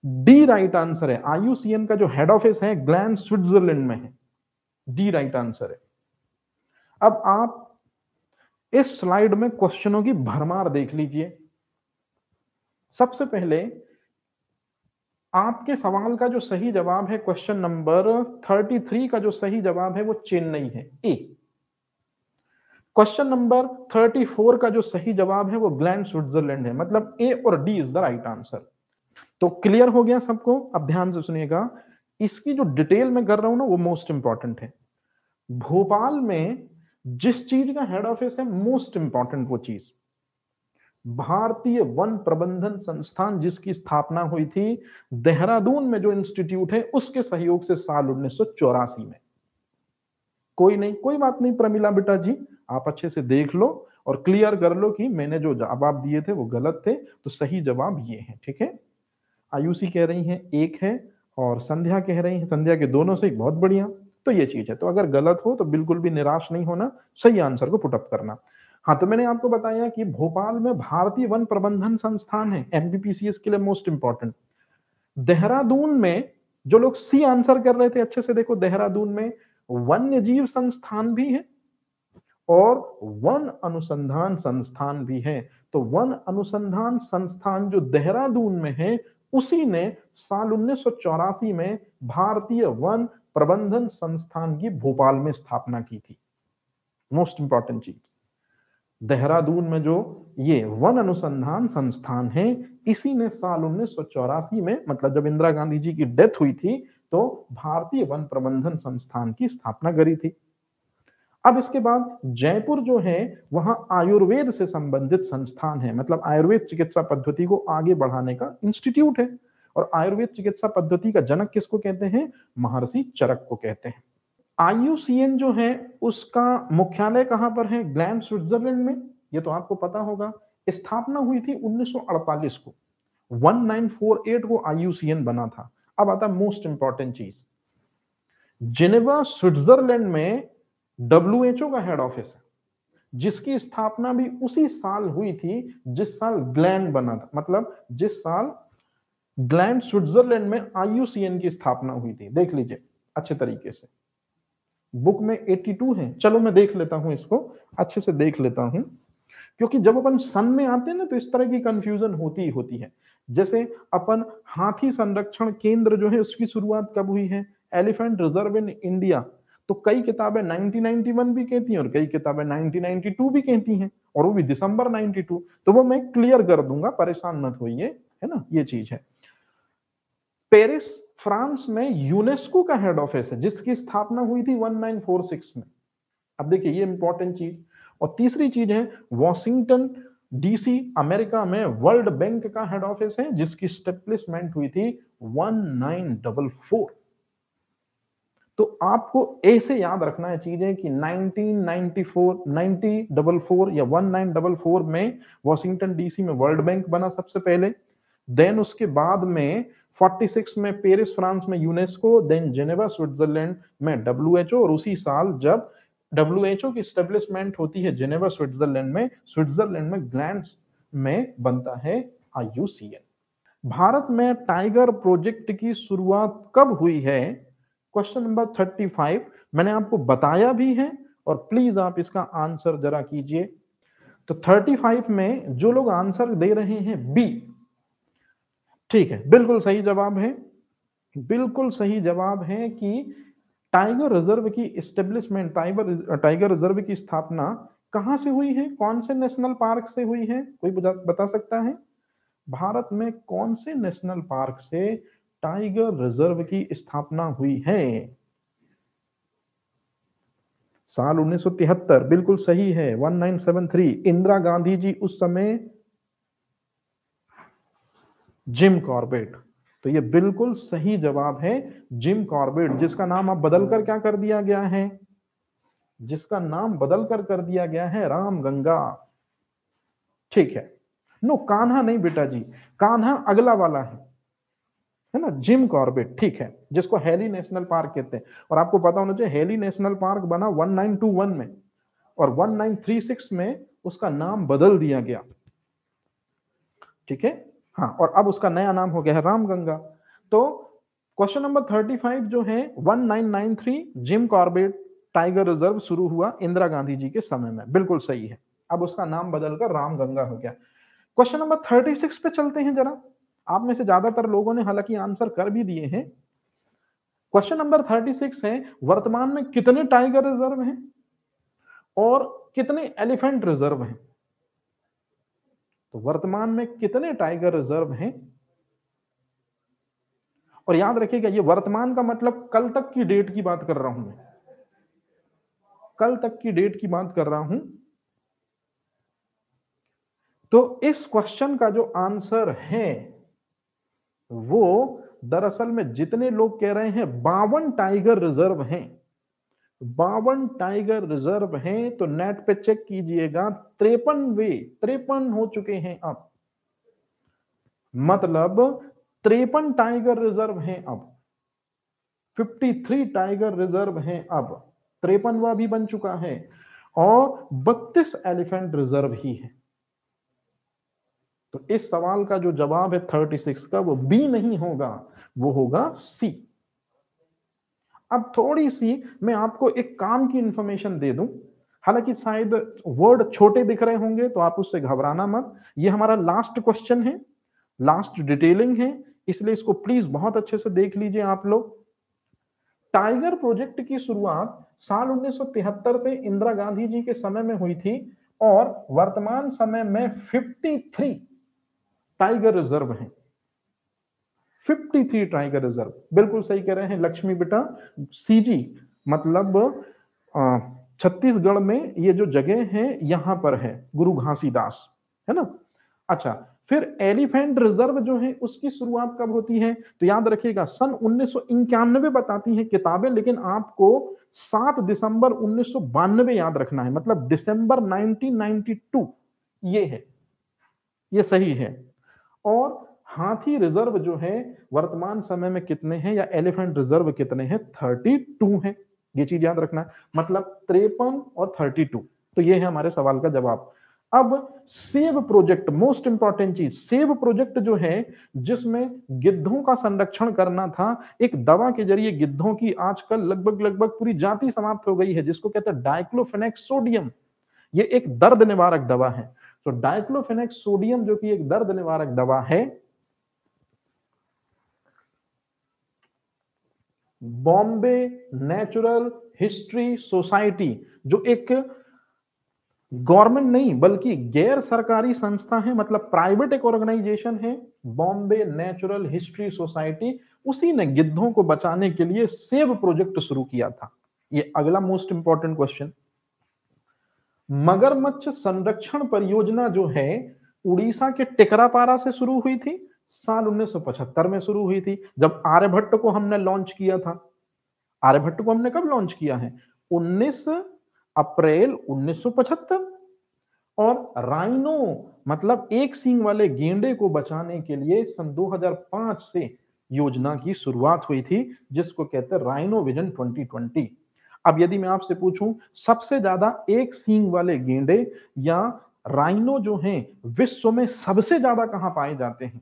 डी राइट आंसर है। IUCN का जो हेड ऑफिस है ग्लैंड स्विट्जरलैंड में है। डी राइट आंसर है। अब आप इस स्लाइड में क्वेश्चनों की भरमार देख लीजिए। सबसे पहले आपके सवाल का जो सही जवाब है, क्वेश्चन नंबर 33 का जो सही जवाब है वो चेन्नई है, ए। क्वेश्चन नंबर 34 का जो सही जवाब है वो ग्लैंड स्विट्जरलैंड है, मतलब ए और D is the right answer. तो क्लियर हो गया सबको। अब ध्यान से सुनिएगा, इसकी जो डिटेल में कर रहा हूं ना वो मोस्ट इंपॉर्टेंट है। भोपाल में जिस चीज का हेड ऑफिस है, मोस्ट इंपॉर्टेंट वो चीज, भारतीय वन प्रबंधन संस्थान जिसकी स्थापना हुई थी देहरादून में, जो इंस्टीट्यूट है उसके सहयोग से साल 1984 में। कोई नहीं, कोई बात नहीं प्रमिला बेटा जी, आप अच्छे से देख लो और क्लियर कर लो कि मैंने जो जवाब दिए थे वो गलत थे। तो सही जवाब ये है। ठीक है, आयुषी कह रही है एक है, और संध्या कह रही है, संध्या के दोनों से, बहुत बढ़िया। तो ये चीज है। तो अगर गलत हो तो बिल्कुल भी निराश नहीं होना, सही आंसर को पुटअप करना। हाँ, तो मैंने आपको बताया कि भोपाल में भारतीय वन प्रबंधन संस्थान है, MBPCS के लिए मोस्ट इंपॉर्टेंट। देहरादून में जो लोग सी आंसर कर रहे थे, अच्छे से देखो, देहरादून में वन्य जीव संस्थान भी है और वन अनुसंधान संस्थान भी है। तो वन अनुसंधान संस्थान जो देहरादून में है उसी ने साल 1984 में भारतीय वन प्रबंधन संस्थान की भोपाल में स्थापना की थी। मोस्ट इंपॉर्टेंट चीज, देहरादून में जो ये वन अनुसंधान संस्थान है, इसी ने साल 1984 में, मतलब जब इंदिरा गांधी जी की डेथ हुई थी, तो भारतीय वन प्रबंधन संस्थान की स्थापना करी थी। अब इसके बाद जयपुर जो है वहां आयुर्वेद से संबंधित संस्थान है, मतलब आयुर्वेद चिकित्सा पद्धति को आगे बढ़ाने का इंस्टीट्यूट है। और आयुर्वेद चिकित्सा पद्धति का जनक किसको कहते हैं? महर्षि चरक को कहते हैं। IUCN जो है उसका मुख्यालय कहां पर है? ग्लैंड, स्विट्जरलैंड में। ये तो आपको पता होगा। स्थापना हुई थी 1948 को, 1948 को IUCN बना था। अब आता है मोस्ट इंपॉर्टेंट चीज, जिनेवा स्विट्जरलैंड में WHO का हेड ऑफिस है, जिसकी स्थापना भी उसी साल हुई थी जिस साल ग्लैंड बना था, मतलब जिस साल ग्लैंड स्विट्जरलैंड में IUCN की स्थापना हुई थी। देख लीजिए अच्छे तरीके से, बुक में 82 है। चलो मैं देख लेता हूं, इसको अच्छे से देख लेता हूं, क्योंकि जब अपन सन में आते हैं ना तो इस तरह की कंफ्यूजन होती ही होती है। जैसे अपन हाथी संरक्षण केंद्र जो है उसकी शुरुआत कब हुई है? एलिफेंट रिजर्व इन इंडिया, तो कई किताबें 1991 भी कहती हैं और कई किताबें 1992 भी कहती हैं, और वो भी दिसंबर 92। तो वो मैं क्लियर कर दूंगा, परेशान मत होइए, है ना, ये चीज है। पेरिस फ्रांस में यूनेस्को का हेड ऑफिस है, जिसकी स्थापना हुई थी 1946 में। अब देखिए ये इंपॉर्टेंट चीज। और तीसरी चीज है वॉशिंगटन DC अमेरिका में वर्ल्ड बैंक का हेड ऑफिस है, जिसकी स्टेब्लिशमेंट हुई थी 1944। तो आपको ऐसे याद रखना है चीजें कि 1994, 1944 या 1944 में वॉशिंगटन DC में वर्ल्ड बैंक बना सबसे पहले, देन उसके बाद में 46 में पेरिस फ्रांस में यूनेस्को, देन जेनेवा स्विट्जरलैंड में WHO, और उसी साल जब WHO की स्टेब्लिशमेंट होती है जेनेवा स्विट्जरलैंड में ग्लैंड में बनता है IUCN। भारत में टाइगर प्रोजेक्ट की शुरुआत कब हुई है? क्वेश्चन नंबर 35 मैंने आपको बताया भी है, और प्लीज आप इसका आंसर जरा कीजिए। तो 35 में जो लोग आंसर दे रहे हैं बी, ठीक है, बिल्कुल सही जवाब है। बिल्कुल सही जवाब है कि टाइगर रिजर्व की एस्टेब्लिशमेंट, टाइगर रिजर्व की स्थापना कहां से हुई है? कौन से नेशनल पार्क से हुई है? कोई बता सकता है? भारत में कौन से नेशनल पार्क से टाइगर रिजर्व की स्थापना हुई है? साल 1973, बिल्कुल सही है, 1973। इंदिरा गांधी जी उस समय, जिम कॉर्बेट। तो ये बिल्कुल सही जवाब है, जिम कॉर्बेट, जिसका नाम अब बदलकर क्या कर दिया गया है? जिसका नाम बदलकर कर दिया गया है रामगंगा। ठीक है। नो, कान्हा नहीं बेटा जी, कान्हा अगला वाला है ना, जिम कॉर्बेट, ठीक है, जिसको हेली नेशनल पार्क कहते हैं। और आपको पता होना चाहिए हेली नेशनल पार्क बना 1921 में, और 1936 में उसका नाम बदल दिया गया। ठीक है, हाँ, और अब उसका नया नाम हो गया है रामगंगा। तो क्वेश्चन नंबर 35 जो है 1993 जिम कॉर्बेट टाइगर रिजर्व शुरू हुआ इंदिरा गांधी जी के समय में, बिल्कुल सही है। अब उसका नाम बदलकर रामगंगा हो गया। क्वेश्चन नंबर 36 पे चलते हैं जरा। आप में से ज्यादातर लोगों ने हालांकि आंसर कर भी दिए हैं। क्वेश्चन नंबर 36 है, वर्तमान में कितने टाइगर रिजर्व हैं और कितने एलिफेंट रिजर्व हैं? तो वर्तमान में कितने टाइगर रिजर्व हैं? और याद रखिएगा ये वर्तमान का मतलब कल तक की डेट की बात कर रहा हूं मैं, कल तक की डेट की बात कर रहा हूं। तो इस क्वेश्चन का जो आंसर है वो दरअसल में जितने लोग कह रहे हैं 52 टाइगर रिजर्व हैं, 52 टाइगर रिजर्व हैं, तो नेट पे चेक कीजिएगा 53 हो चुके हैं अब, मतलब 53 टाइगर रिजर्व हैं अब, 53 टाइगर रिजर्व हैं अब, 53वां भी बन चुका है, और 32 एलिफेंट रिजर्व ही है। तो इस सवाल का जो जवाब है 36 का, वो बी नहीं होगा, वो होगा सी। अब थोड़ी सी मैं आपको एक काम की इंफॉर्मेशन दे दूं, हालांकि शायद वर्ड छोटे दिख रहे होंगे तो आप उससे घबराना मत। ये हमारा लास्ट क्वेश्चन है, लास्ट डिटेलिंग है, इसलिए इसको प्लीज बहुत अच्छे से देख लीजिए आप लोग। टाइगर प्रोजेक्ट की शुरुआत साल 1973 से इंदिरा गांधी जी के समय में हुई थी और वर्तमान समय में 53 टाइगर रिजर्व हैं। 53 टाइगर रिजर्व, बिल्कुल सही कह रहे हैं लक्ष्मी बेटा। सीजी मतलब छत्तीसगढ़ में ये जो जगह है यहां पर है, गुरु घासीदास, है ना। अच्छा, फिर एलिफेंट रिजर्व जो है उसकी शुरुआत कब होती है, तो याद रखिएगा सन 1991 बताती है किताबें, लेकिन आपको 7 दिसंबर 1992 याद रखना है, मतलब दिसंबर 1992 ये है, ये सही है। और हाथी रिजर्व जो है वर्तमान समय में कितने हैं, या एलिफेंट रिजर्व कितने हैं, 32 हैं। ये चीज याद रखना है, मतलब 53 और 32। तो ये है हमारे सवाल का जवाब। अब सेव प्रोजेक्ट, मोस्ट इंपॉर्टेंट चीज, सेव प्रोजेक्ट जो है जिसमें गिद्धों का संरक्षण करना था, एक दवा के जरिए गिद्धों की आजकल लगभग पूरी जाति समाप्त हो गई है, जिसको कहते हैं डाइक्लोफेनेक सोडियम। ये एक दर्द निवारक दवा है। तो डाइक्लोफेनेक सोडियम जो कि एक दर्द निवारक दवा है, बॉम्बे नेचुरल हिस्ट्री सोसाइटी जो एक गवर्नमेंट नहीं बल्कि गैर सरकारी संस्था है, मतलब प्राइवेट एक ऑर्गेनाइजेशन है, बॉम्बे नेचुरल हिस्ट्री सोसाइटी, उसी ने गिद्धों को बचाने के लिए सेव प्रोजेक्ट शुरू किया था। ये अगला मोस्ट इंपॉर्टेंट क्वेश्चन। मगरमच्छ संरक्षण परियोजना जो है उड़ीसा के टिकरापारा से शुरू हुई थी, साल 1975 में शुरू हुई थी, जब आर्यभट्ट को हमने लॉन्च किया था। आर्यभट्ट को हमने कब लॉन्च किया है, 19 अप्रैल 1975। और राइनो मतलब एक सींग वाले गेंडे को बचाने के लिए सन 2005 से योजना की शुरुआत हुई थी, जिसको कहते हैं राइनो विजन 2020। अब यदि मैं आपसे पूछूं सबसे ज्यादा एक सींग वाले गेंडे या राइनो जो हैं विश्व में सबसे ज्यादा कहां पाए जाते हैं,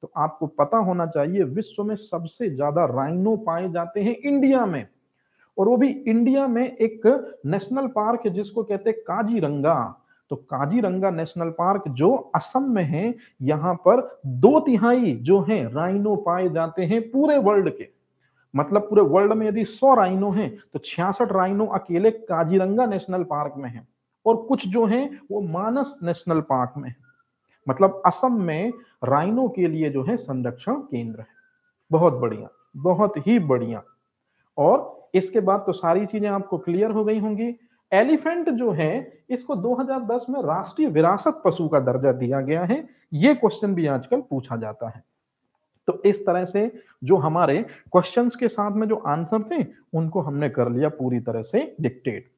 तो आपको पता होना चाहिए विश्व में सबसे ज्यादा राइनो पाए जाते हैं इंडिया में। और वो भी इंडिया में एक नेशनल पार्क है जिसको कहते हैं काजीरंगा। तो काजीरंगा नेशनल पार्क जो असम में है, यहां पर 2/3 जो है राइनो पाए जाते हैं पूरे वर्ल्ड के। मतलब पूरे वर्ल्ड में यदि 100 राइनो हैं तो 66 राइनो अकेले काजीरंगा नेशनल पार्क में है, और कुछ जो है वो मानस नेशनल पार्क में है। मतलब असम में राइनो के लिए जो है संरक्षण केंद्र है। बहुत बढ़िया, बहुत ही बढ़िया। और इसके बाद तो सारी चीजें आपको क्लियर हो गई होंगी। एलिफेंट जो है इसको 2010 में राष्ट्रीय विरासत पशु का दर्जा दिया गया है, ये क्वेश्चन भी आजकल पूछा जाता है। तो इस तरह से जो हमारे क्वेश्चंस के साथ में जो आंसर थे उनको हमने कर लिया पूरी तरह से डिक्टेट।